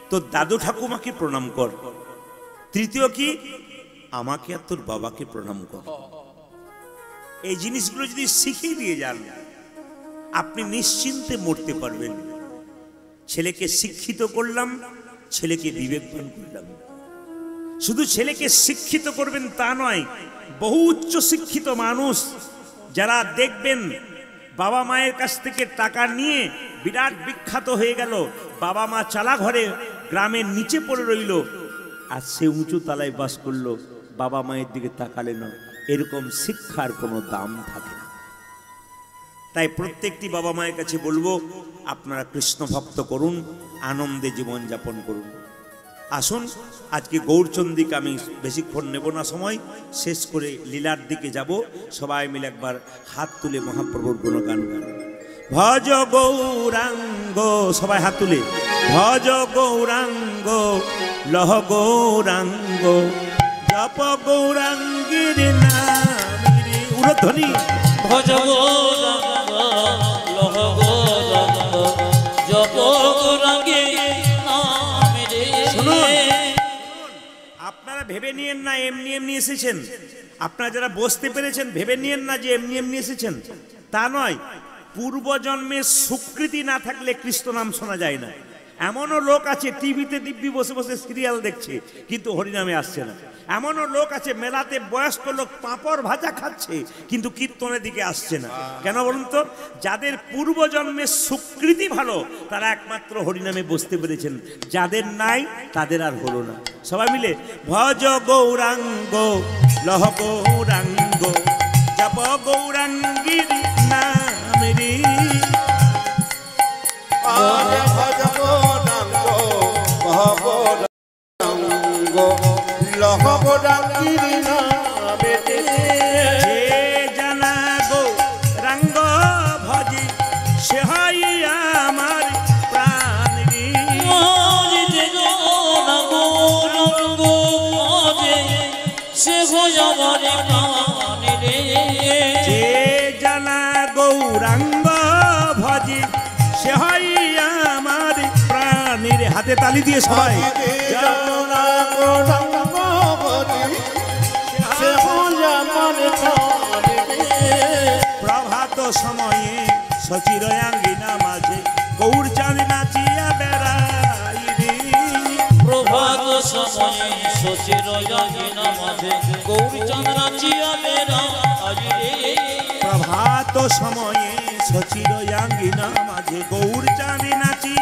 S1: তোর দাদু ঠাকুমাকে প্রণাম কর। তৃতীয় কি, আমাকে আর তোর বাবাকে প্রণাম কর। এই জিনিসগুলো যদি শিখিয়ে দিয়ে যান, আপনি নিশ্চিন্তে মরতে পারবেন। ছেলেকে শিক্ষিত করলাম, ছেলেকে বিবেকবান করলাম। শুধু ছেলেকে শিক্ষিত করবেন তা নয়, বহু উচ্চ শিক্ষিত মানুষ যারা দেখবেন বাবা মায়ের কাছ থেকে টাকা নিয়ে বিরাট বিখ্যাত হয়ে গেল, বাবা মা চালা ঘরে গ্রামের নিচে পড়ে রইল, আর সে উঁচু তালায় বাস করলো, বাবা মায়ের দিকে তাকালে না। এরকম শিক্ষার কোনো দাম থাকে না। তাই প্রত্যেকটি বাবা মায়ের কাছে বলবো, আপনারা কৃষ্ণ ভক্ত করুন, আনন্দে জীবনযাপন করুন। আসুন আজকে গৌরচন্দ্রিকা আমি বেশিক্ষণ নেব না, সময় শেষ করে লীলার দিকে যাব। সবাই মিলে একবার হাত তুলে মহাপ্রভুর গুণগান গান। ভজ গৌরাঙ্গ, সবাই হাত তুলে, ভজ গৌরাঙ্গ লহ গৌরাঙ্গ জপ গৌরাঙ্গের নামে উরধ্বনি।
S2: ভজ গৌরাঙ্গ লহ গৌরাঙ্গ জপ গৌরাঙ্গের নামে রে।
S1: শুনুন, আপনারা ভেবে নিয়েন না এমনি এমনি এসেছেন। আপনারা যারা বসতে পেরেছেন ভেবে নিয়েন না যে এমনি এমনি এসেছেন, তা নয়। পূর্বজন্মের স্বীকৃতি না থাকলে কৃষ্ণ নাম শোনা যায় না। এমনও লোক আছে টিভিতে দিব্যি বসে বসে সিরিয়াল দেখছে কিন্তু হরিনামে আসছে না। এমনও লোক আছে মেলাতে বয়স্ক লোক পাঁপড় ভাজা খাচ্ছে কিন্তু কীর্তনের দিকে আসছে না। কেন বলুন তো? যাদের পূর্বজন্মের স্বীকৃতি ভালো তারা একমাত্র হরিনামে বসতে পেরেছেন, যাদের নাই তাদের আর হলো না। সবাই মিলে ভজ গৌরাঙ্গ লহ গৌরাঙ্গ জপ গৌরাঙ্গীর নাম রে।
S3: ভজ গৌরাঙ্গ গৌরাঙ্গ লহ গৌরাঙ্গীর নামে রে।
S1: যে জানা গৌরাঙ্গ ভজে সে হয় আমার প্রাণ রে।
S2: যে জানা গৌরাঙ্গ ভজে সে হয় আমার প্রাণ রে।
S1: যে জানা গৌরাঙ্গ ভজে সে হয় আমার প্রাণের। হাতে তালি দিয়ে সবাই প্রভাত সময়ে সচির আঙ্গিনা মাঝে গৌর চাঁদ নাচিয়া বেড়াই রে।
S2: প্রভাত সময়ে শশীর আঙ্গিনা মাঝে গৌরচাঁদ নাচিয়া বেড়াই রে।
S1: প্রভাত সময়ে সচির আঙ্গিনা মাঝে গৌর চাঁদ নাচিয়া